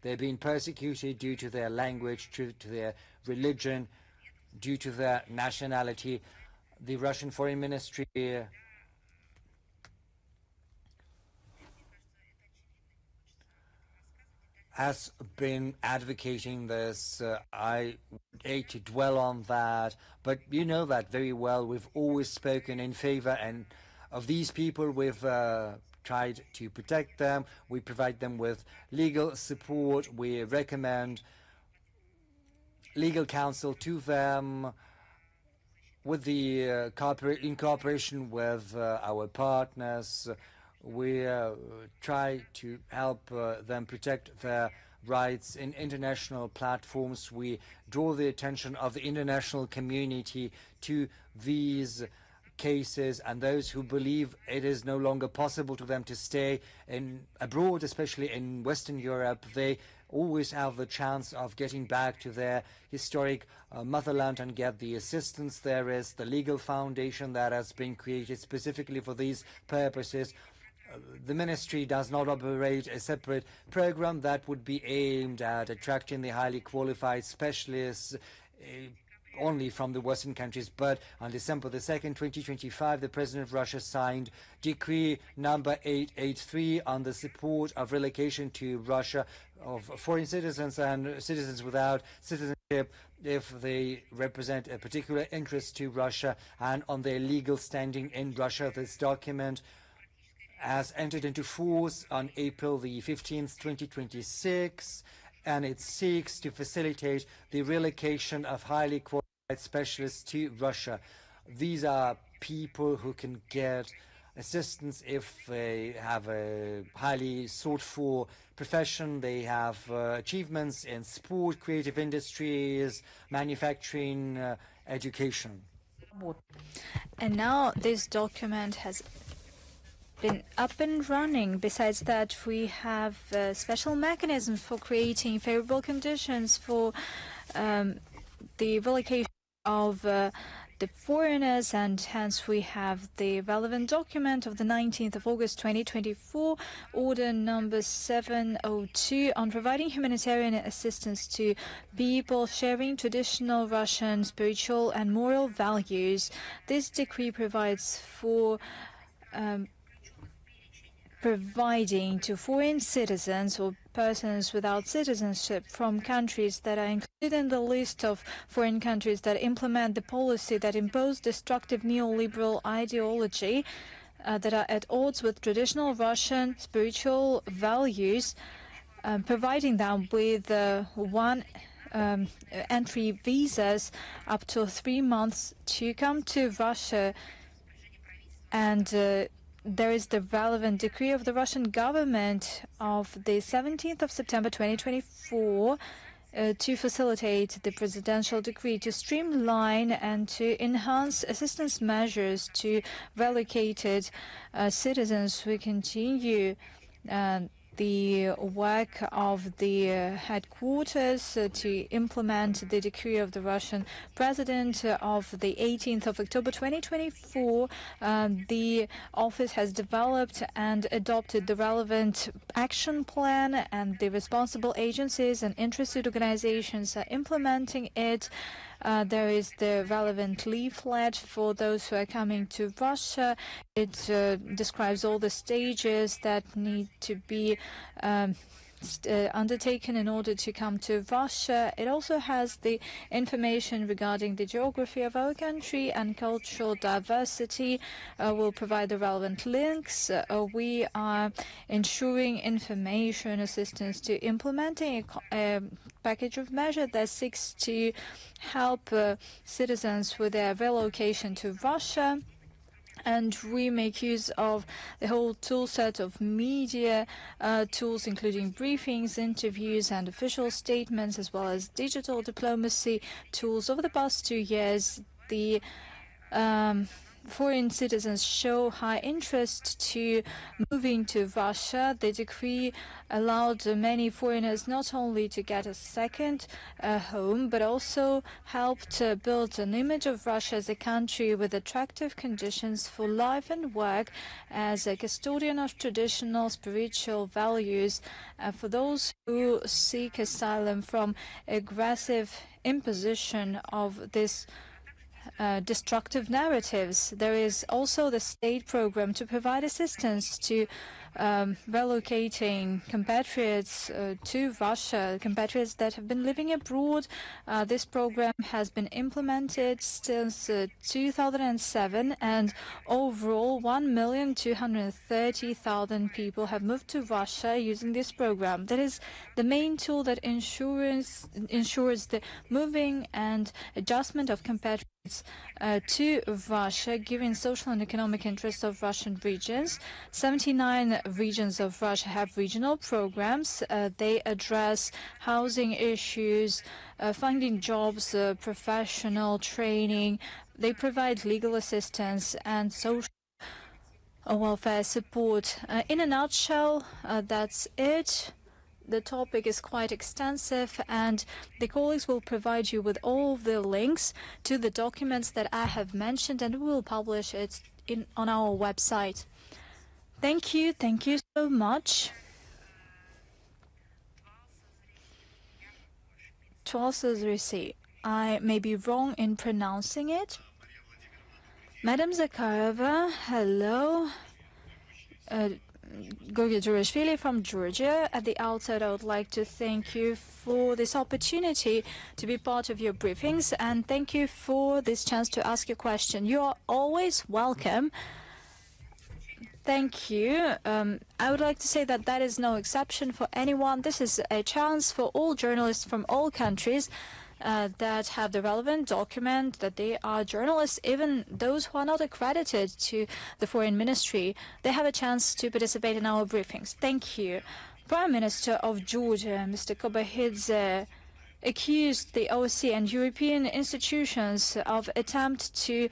they're being persecuted due to their language, due to their religion, due to their nationality. The Russian Foreign Ministry has been advocating this. I hate to dwell on that, but you know that very well. We've always spoken in favor and of these people. We've tried to protect them. We provide them with legal support. We recommend legal counsel to them with the in cooperation with our partners. We try to help them protect their rights in international platforms. We draw the attention of the international community to these cases, and those who believe it is no longer possible to them to stay abroad, especially in Western Europe, they always have the chance of getting back to their historic motherland and get the assistance. There is the legal foundation that has been created specifically for these purposes. The ministry does not operate a separate program that would be aimed at attracting the highly qualified specialists only from the Western countries, but on December the 2nd, 2025, the President of Russia signed Decree number 883 on the support of relocation to Russia of foreign citizens and citizens without citizenship if they represent a particular interest to Russia and on their legal standing in Russia. This document has entered into force on April the 15th, 2026, and it seeks to facilitate the relocation of highly qualified specialists to Russia. These are people who can get assistance if they have a highly sought-for profession, they have achievements in sport, creative industries, manufacturing, education. And now this document has been up and running. Besides that, we have special mechanisms for creating favorable conditions for the relocation of the foreigners, and hence we have the relevant document of the 19th of August 2024, order number 702 on providing humanitarian assistance to people sharing traditional Russian spiritual and moral values. This decree provides for providing to foreign citizens or persons without citizenship from countries that are included in the list of foreign countries that implement the policy that impose destructive neoliberal ideology that are at odds with traditional Russian spiritual values, providing them with entry visas up to 3 months to come to Russia. And there is the relevant decree of the Russian government of the 17th of September 2024 to facilitate the presidential decree to streamline and to enhance assistance measures to relocated citizens. We continue the work of the headquarters to implement the decree of the Russian president of the 18th of October 2024. The office has developed and adopted the relevant action plan, and the responsible agencies and interested organizations are implementing it. There is the relevant leaflet for those who are coming to Russia. It describes all the stages that need to be undertaken in order to come to Russia. It also has the information regarding the geography of our country and cultural diversity. We'll provide the relevant links. We are ensuring information assistance to implementing a package of measures that seeks to help citizens with their relocation to Russia. And we make use of the whole tool set of media tools, including briefings, interviews, and official statements, as well as digital diplomacy tools. Over the past 2 years, the foreign citizens show high interest to moving to Russia. The decree allowed many foreigners not only to get a second home, but also helped build an image of Russia as a country with attractive conditions for life and work, as a custodian of traditional spiritual values. For those who seek asylum from aggressive imposition of this destructive narratives. There is also the state program to provide assistance to relocating compatriots to Russia, compatriots that have been living abroad. This program has been implemented since 2007, and overall 1,230,000 people have moved to Russia using this program. That is the main tool that ensures the moving and adjustment of compatriots to Russia, given social and economic interests of Russian regions. 79 regions of Russia have regional programs. They address housing issues, finding jobs, professional training. They provide legal assistance and social welfare support. In a nutshell, that's it. The topic is quite extensive, and the colleagues will provide you with all the links to the documents that I have mentioned, and we will publish it on our website. Thank you so much. Tvalsazrisi, I may be wrong in pronouncing it. Madam Zakharova, hello. Gogia Jurashvili from Georgia. At the outset, I would like to thank you for this opportunity to be part of your briefings, and thank you for this chance to ask a question. You are always welcome. Thank you. I would like to say that that is no exception for anyone. This is a chance for all journalists from all countries that have the relevant document that they are journalists, even those who are not accredited to the Foreign Ministry. They have a chance to participate in our briefings. Thank you. Prime Minister of Georgia, Mr. Kobahidze, accused the OSCE and European institutions of attempt to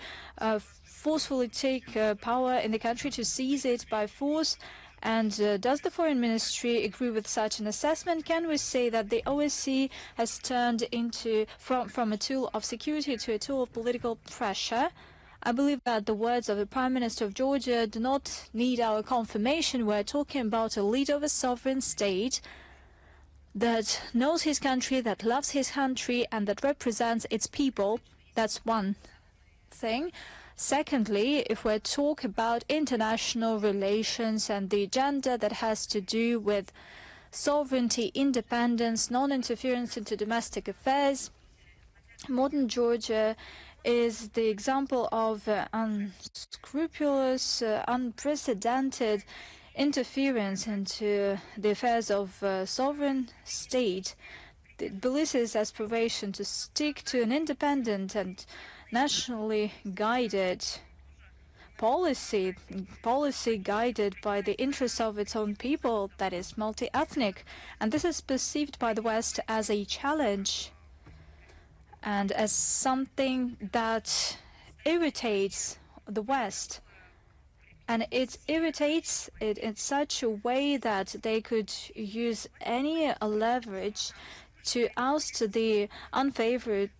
forcefully take power in the country, to seize it by force. And does the Foreign Ministry agree with such an assessment? Can we say that the OSCE has turned into from a tool of security to a tool of political pressure? I believe that the words of the Prime Minister of Georgia do not need our confirmation. We're talking about a leader of a sovereign state that knows his country, that loves his country, and that represents its people. That's one thing. Secondly, if we talk about international relations and the agenda that has to do with sovereignty, independence, non-interference into domestic affairs, modern Georgia is the example of unscrupulous, unprecedented interference into the affairs of a sovereign state. Tbilisi's aspiration to stick to an independent and nationally guided policy guided by the interests of its own people, that is multi-ethnic, and this is perceived by the West as a challenge and as something that irritates the West. And it irritates it in such a way that they could use any leverage to oust the unfavored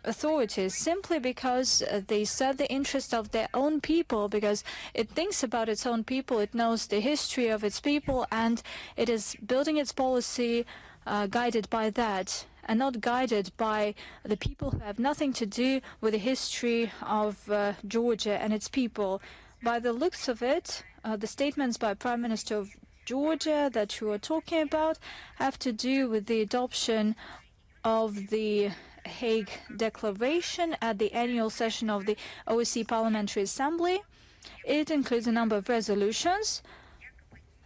authorities simply because they serve the interest of their own people, because it thinks about its own people, it knows the history of its people, and it is building its policy guided by that, and not guided by the people who have nothing to do with the history of Georgia and its people. By the looks of it, the statements by Prime Minister of Georgia that you are talking about have to do with the adoption of the Hague Declaration at the annual session of the OSCE Parliamentary Assembly. It includes a number of resolutions,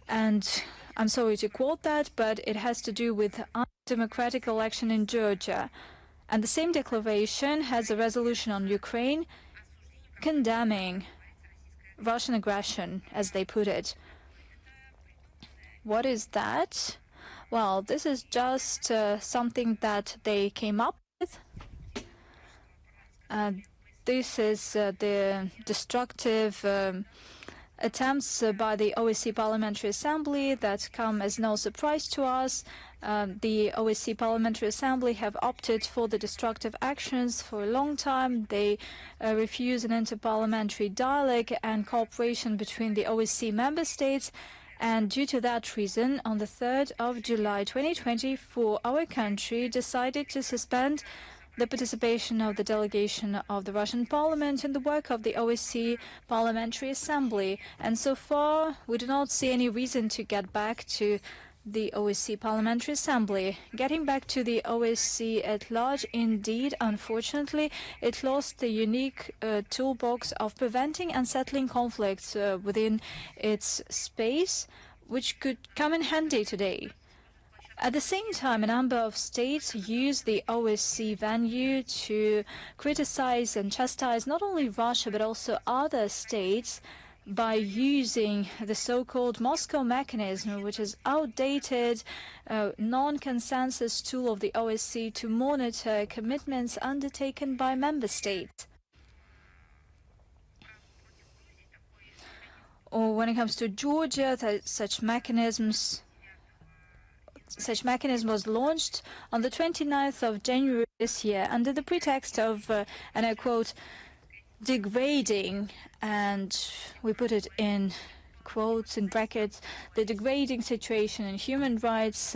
and I'm sorry to quote that, but it has to do with undemocratic election in Georgia. And the same declaration has a resolution on Ukraine condemning Russian aggression, as they put it. What is that? Well, this is just something that they came up with. This is the destructive attempts by the OSCE Parliamentary Assembly that come as no surprise to us. The OSCE Parliamentary Assembly have opted for the destructive actions for a long time. They refuse an interparliamentary dialogue and cooperation between the OSCE member states. And due to that reason, on the 3rd of July 2024, our country decided to suspend the participation of the delegation of the Russian Parliament in the work of the OSCE Parliamentary Assembly. And so far, we do not see any reason to get back to the OSCE Parliamentary Assembly. Getting back to the OSCE at large, indeed, unfortunately, it lost the unique toolbox of preventing and settling conflicts within its space, which could come in handy today. At the same time, a number of states use the OSCE venue to criticize and chastise not only Russia but also other states by using the so-called Moscow mechanism, which is outdated, non-consensus tool of the OSCE to monitor commitments undertaken by member states. Or when it comes to Georgia, such mechanism was launched on the 29th of January this year under the pretext of, and I quote, degrading, and we put it in quotes, in brackets, the degrading situation in human rights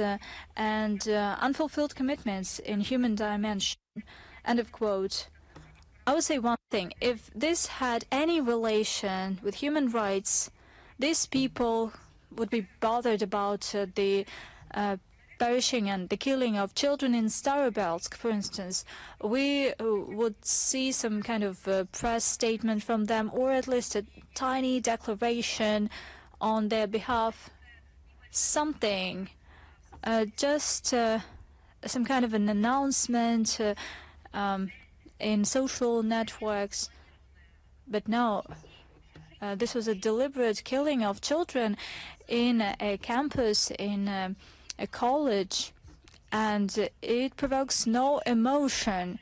and unfulfilled commitments in human dimension, end of quote. I would say one thing: if this had any relation with human rights, these people would be bothered about the perishing and the killing of children in Starobelsk, for instance. We would see some kind of press statement from them, or at least a tiny declaration on their behalf, something, just some kind of an announcement in social networks. But no, this was a deliberate killing of children in a campus, in a college, and it provokes no emotion.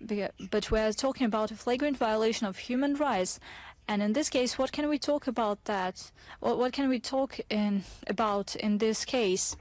But we're talking about a flagrant violation of human rights. And in this case, what can we talk about that? What can we talk about in this case?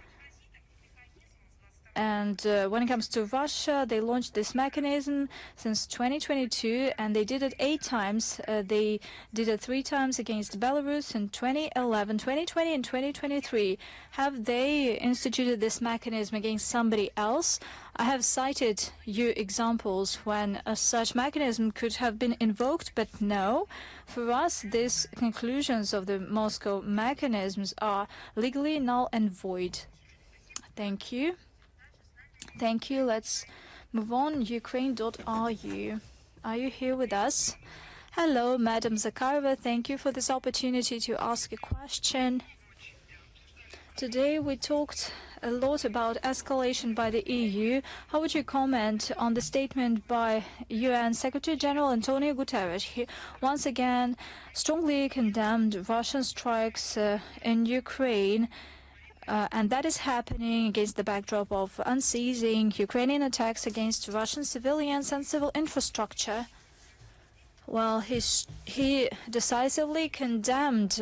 And when it comes to Russia, they launched this mechanism since 2022, and they did it 8 times. They did it 3 times against Belarus in 2011, 2020, and 2023. Have they instituted this mechanism against somebody else? I have cited you examples when such mechanism could have been invoked, but no. For us, these conclusions of the Moscow mechanisms are legally null and void. Thank you. Thank you. Let's move on. Ukraine.ru. Are you here with us? Hello, Madam Zakharova. Thank you for this opportunity to ask a question. Today we talked a lot about escalation by the EU. How would you comment on the statement by UN Secretary General Antonio Guterres? He once again strongly condemned Russian strikes in Ukraine. And that is happening against the backdrop of unceasing Ukrainian attacks against Russian civilians and civil infrastructure. Well, he decisively condemned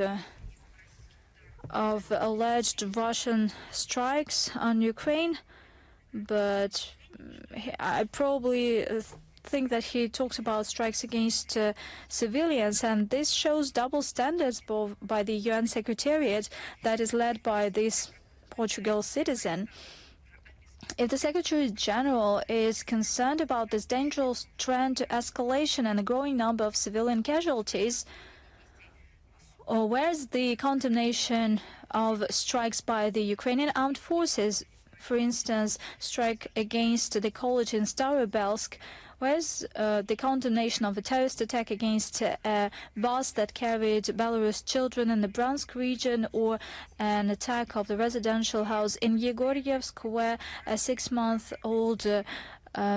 of alleged Russian strikes on Ukraine, but I probably think that he talks about strikes against civilians, and this shows double standards by the UN Secretariat that is led by this Portugal citizen. If the Secretary General is concerned about this dangerous trend to escalation and a growing number of civilian casualties, or where's the condemnation of strikes by the Ukrainian armed forces? For instance, strike against the college in Starobelsk. Where's the condemnation of a terrorist attack against a bus that carried Belarus children in the Bryansk region, or an attack of the residential house in Yegorgievsk where a 6-month-old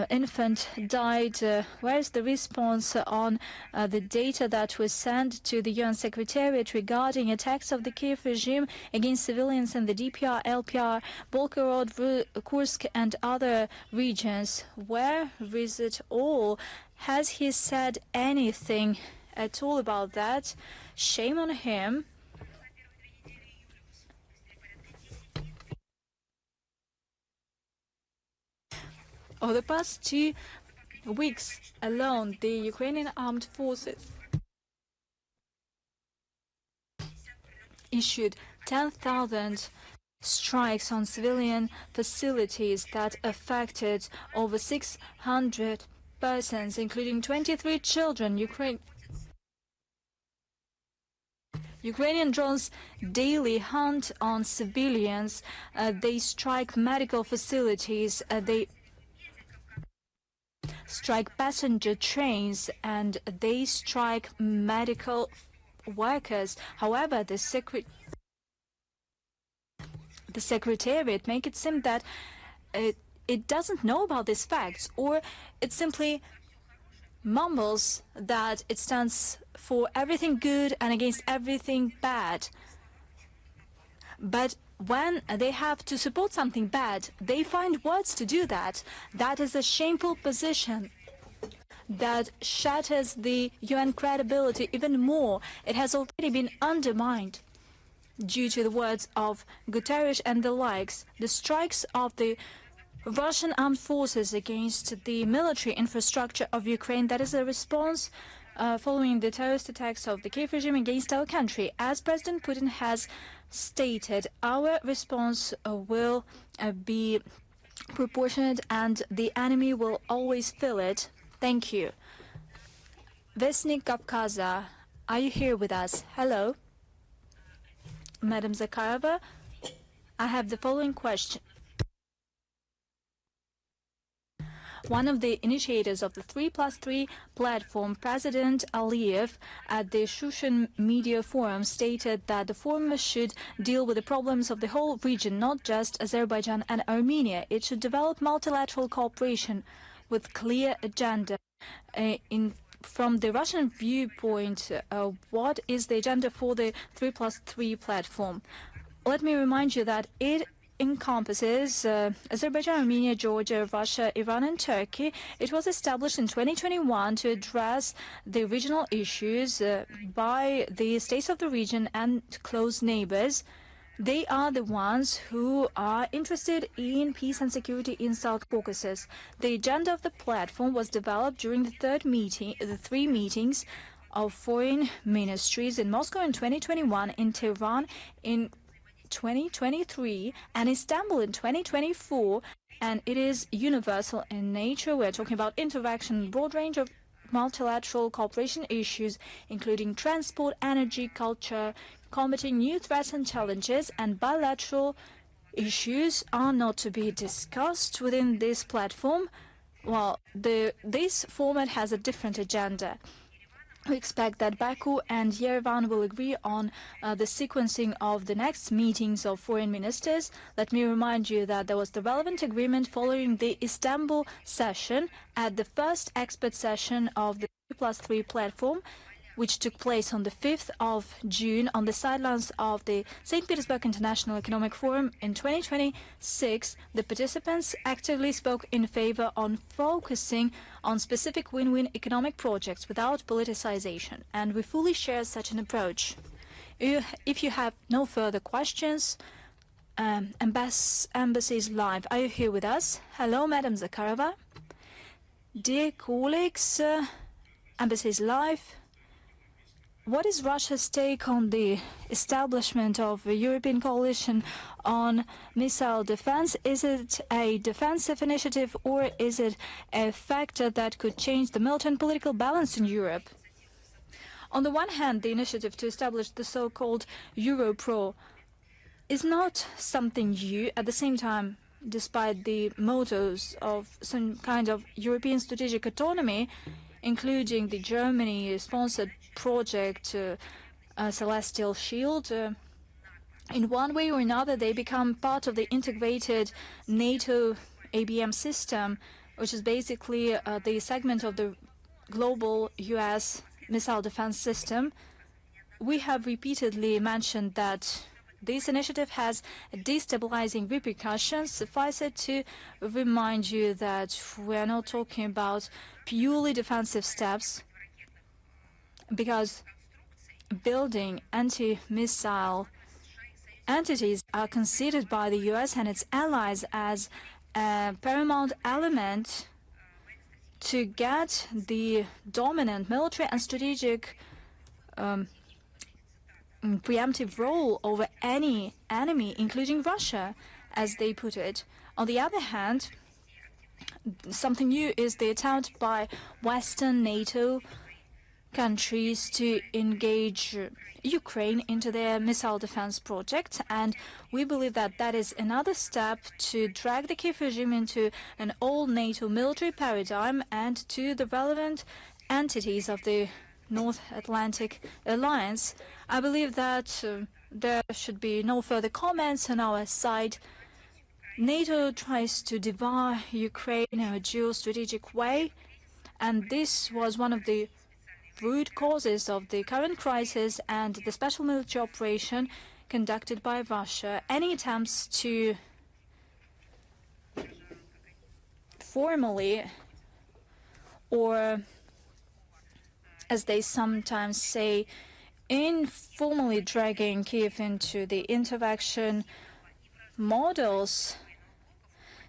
infant died? Where's the response on the data that was sent to the UN Secretariat regarding attacks of the Kiev regime against civilians in the DPR, LPR, Belgorod, Kursk and other regions? Where is it all? Has he said anything at all about that? Shame on him. Over the past 2 weeks alone, the Ukrainian armed forces issued 10,000 strikes on civilian facilities that affected over 600 persons, including 23 children. Ukrainian drones daily hunt on civilians. They strike medical facilities. They strike passenger trains, and they strike medical workers. However, the Secretariat make it seem that it doesn't know about these facts, or it simply mumbles that it stands for everything good and against everything bad. But when they have to support something bad, they find words to do that. That is a shameful position that shatters the UN credibility even more. It has already been undermined due to the words of Guterres and the likes. The strikes of the Russian armed forces against the military infrastructure of Ukraine, that is a response following the terrorist attacks of the Kiev regime against our country. As President Putin has stated, our response will be proportionate and the enemy will always feel it. Thank you. Vesnik Kavkaza, are you here with us? Hello. Madam Zakharova, I have the following question. One of the initiators of the 3+3 platform, President Aliyev, at the Shushan Media Forum, stated that the forum should deal with the problems of the whole region, not just Azerbaijan and Armenia. It should develop multilateral cooperation with clear agenda. From the Russian viewpoint, what is the agenda for the 3+3 platform? Let me remind you that it encompasses Azerbaijan, Armenia, Georgia, Russia, Iran and Turkey. It was established in 2021 to address the regional issues by the states of the region and close neighbors. They are the ones who are interested in peace and security in South Caucasus. The agenda of the platform was developed during the three meetings of foreign ministries in Moscow in 2021, in Tehran in 2023, and Istanbul in 2024, and it is universal in nature. We're talking about interaction, broad range of multilateral cooperation issues, including transport, energy, culture, combating new threats and challenges, and bilateral issues are not to be discussed within this platform. Well, this format has a different agenda. We expect that Baku and Yerevan will agree on the sequencing of the next meetings of foreign ministers. Let me remind you that there was the relevant agreement following the Istanbul session at the first expert session of the 3+3 platform, which took place on the 5th of June on the sidelines of the St. Petersburg International Economic Forum in 2026. The participants actively spoke in favor on focusing on specific win-win economic projects without politicization, and we fully share such an approach. If you have no further questions, Embassy is live. Are you here with us? Hello, Madam Zakharova. Dear colleagues, Embassy is live. What is Russia's take on the establishment of a European coalition on missile defense? Is it a defensive initiative, or is it a factor that could change the military and political balance in Europe? On the one hand, the initiative to establish the so-called Europro is not something new. At the same time, despite the mottos of some kind of European strategic autonomy, including the Germany-sponsored project Celestial Shield, in one way or another they become part of the integrated NATO ABM system, which is basically the segment of the global US missile defense system. We have repeatedly mentioned that this initiative has destabilizing repercussions. Suffice it to remind you that we are not talking about purely defensive steps, because building anti-missile entities are considered by the US and its allies as a paramount element to get the dominant military and strategic preemptive role over any enemy, including Russia, as they put it. On the other hand, something new is the attempt by Western NATO countries to engage Ukraine into their missile defense project, and we believe that that is another step to drag the Kiev regime into an all-NATO military paradigm and to the relevant entities of the North Atlantic Alliance. I believe that there should be no further comments on our side. NATO tries to divide Ukraine in a geostrategic way, and this was one of the root causes of the current crisis and the special military operation conducted by Russia. Any attempts to formally, or as they sometimes say, informally dragging Kiev into the intervention models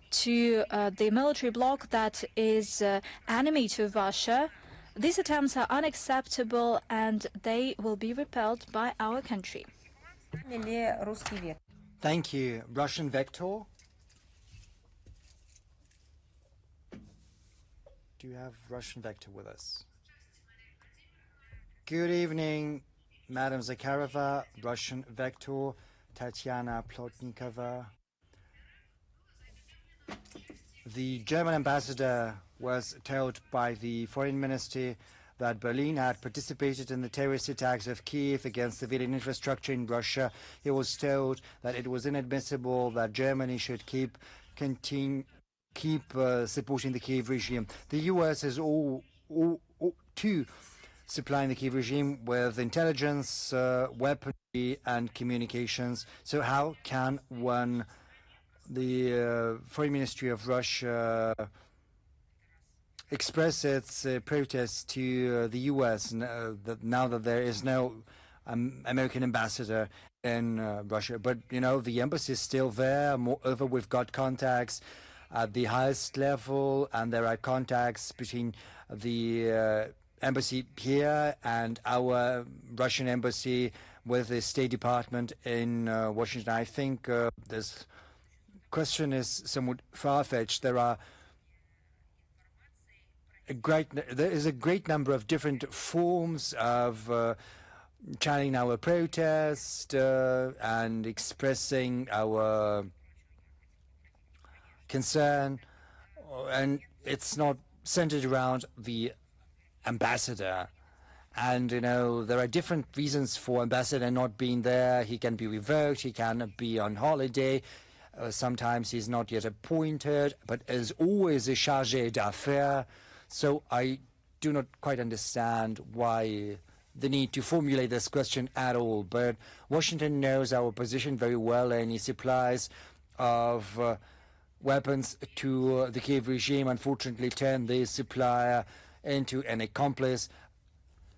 to the military bloc that is enemy to Russia, these attempts are unacceptable and they will be repelled by our country. Thank you. Russian vector? Do you have Russian vector with us? Good evening, Madam Zakharova, Russian vector, Tatiana Plotnikova. The German ambassador was told by the foreign ministry that Berlin had participated in the terrorist attacks of Kiev against civilian infrastructure in Russia. He was told that it was inadmissible that Germany should keep supporting the Kiev regime. The US is all too supplying the Kiev regime with intelligence, weaponry, and communications. So how can the Foreign Ministry of Russia express its protest to the U.S. Now that there is no American ambassador in Russia? But, you know, the embassy is still there. Moreover, we've got contacts at the highest level, and there are contacts between the embassy here and our Russian embassy with the State Department in Washington. I think this question is somewhat far-fetched. There is a great number of different forms of channeling our protest and expressing our concern, and it's not centered around the ambassador. And, you know, there are different reasons for ambassador not being there. He can be revoked, he can be on holiday. Sometimes he's not yet appointed, but is always a chargé d'affaires. So I do not quite understand why the need to formulate this question at all. But Washington knows our position very well, and he supplies of weapons to the Kiev regime. Unfortunately, turned the supplier into an accomplice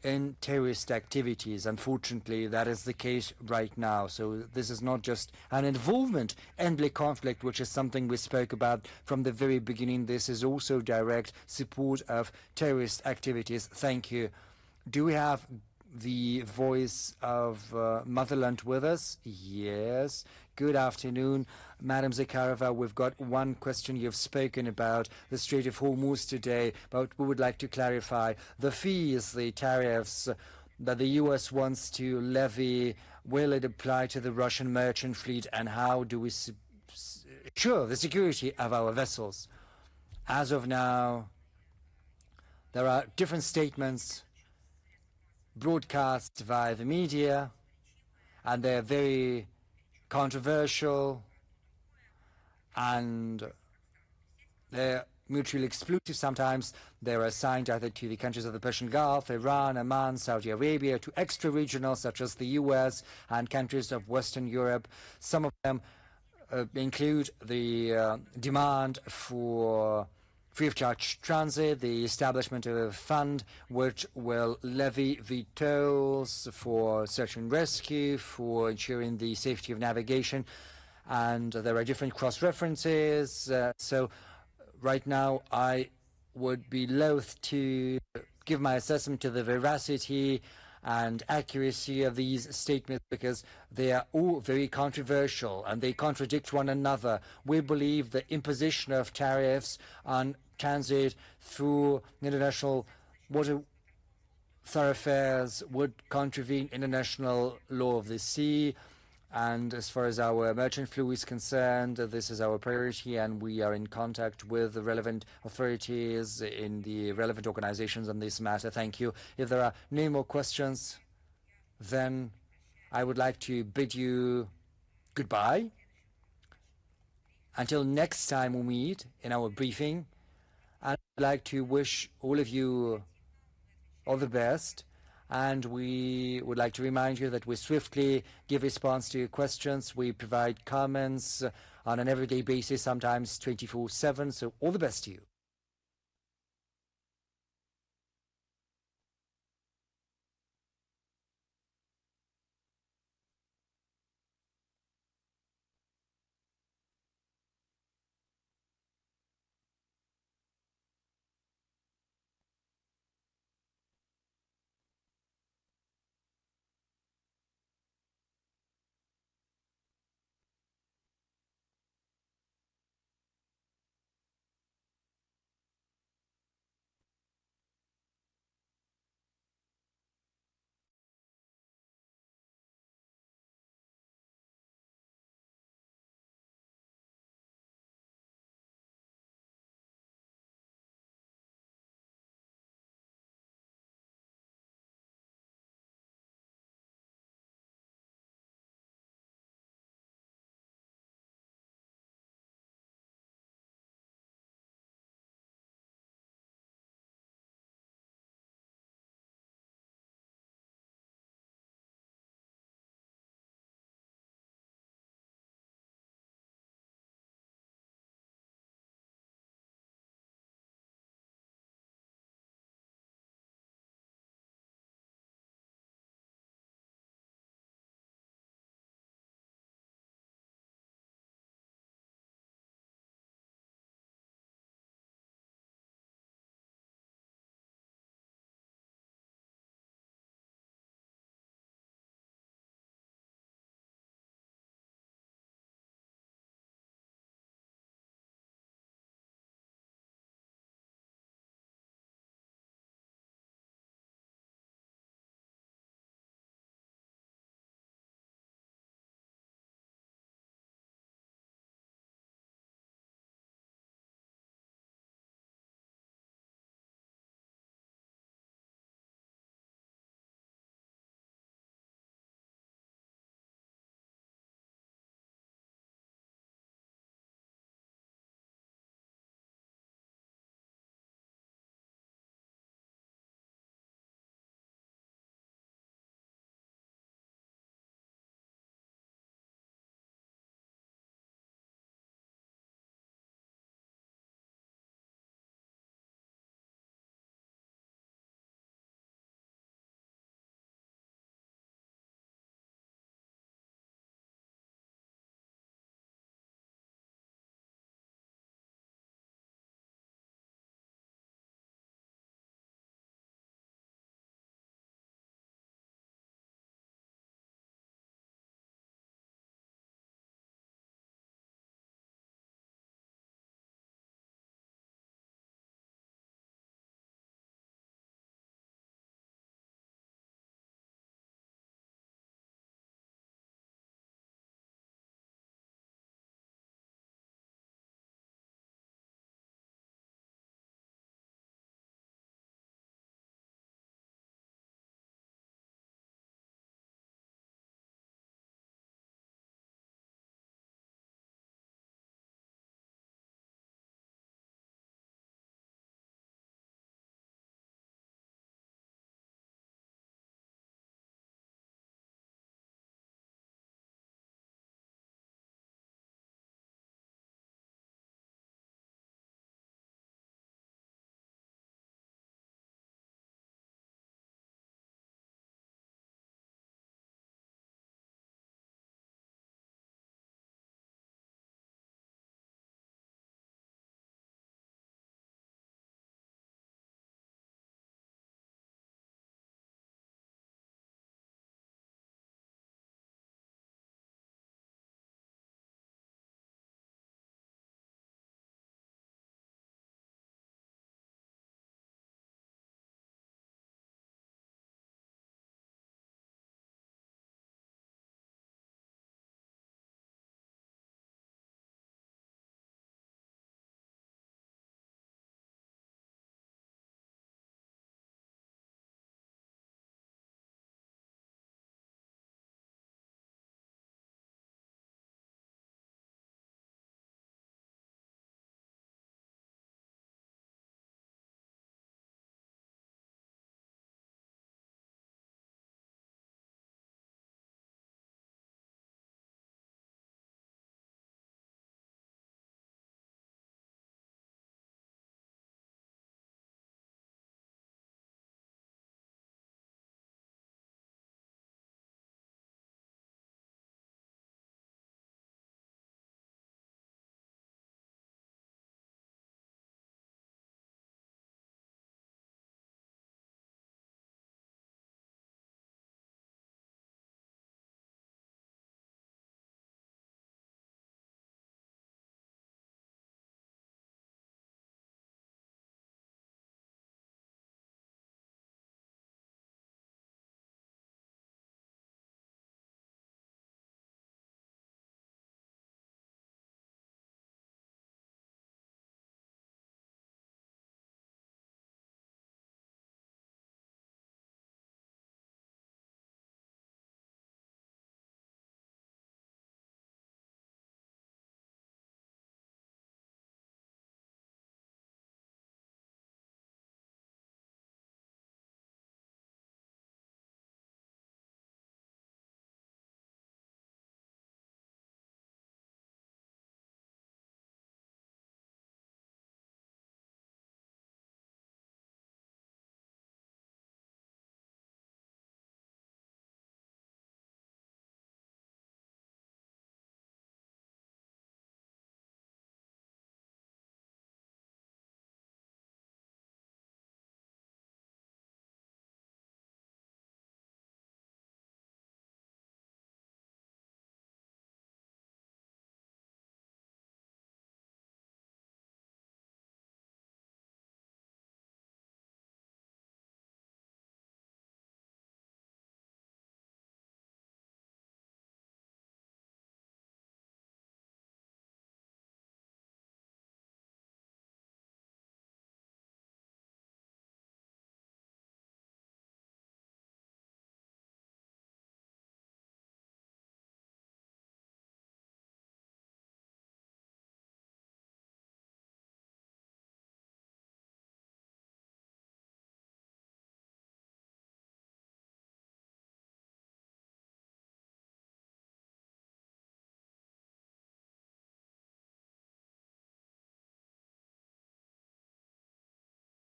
in terrorist activities. Unfortunately, that is the case right now. So this is not just an involvement in the conflict, which is something we spoke about from the very beginning. This is also direct support of terrorist activities. Thank you. Do we have the voice of Motherland with us? Yes. Good afternoon, Madam Zakharova. We've got one question. You've spoken about the Strait of Hormuz today, but we would like to clarify the fees, the tariffs that the U.S. wants to levy. Will it apply to the Russian merchant fleet, and how do we ensure the security of our vessels? As of now, there are different statements broadcast via the media, and they're very controversial, and they're mutually exclusive. Sometimes they're assigned either to the countries of the Persian Gulf, Iran, Oman, Saudi Arabia, to extra-regional such as the US and countries of Western Europe. Some of them include the demand for free of charge transit, the establishment of a fund which will levy the tolls for search and rescue, for ensuring the safety of navigation, and there are different cross-references. So right now I would be loath to give my assessment to the veracity and accuracy of these statements, because they are all very controversial and they contradict one another. We believe the imposition of tariffs on transit through international water thoroughfares would contravene international law of the sea. And as far as our merchant flow is concerned, this is our priority, and we are in contact with the relevant authorities in the relevant organizations on this matter. Thank you. If there are no more questions, then I would like to bid you goodbye. Until next time we meet in our briefing, I'd like to wish all of you all the best. And we would like to remind you that we swiftly give response to your questions. We provide comments on an everyday basis, sometimes 24/7. So all the best to you.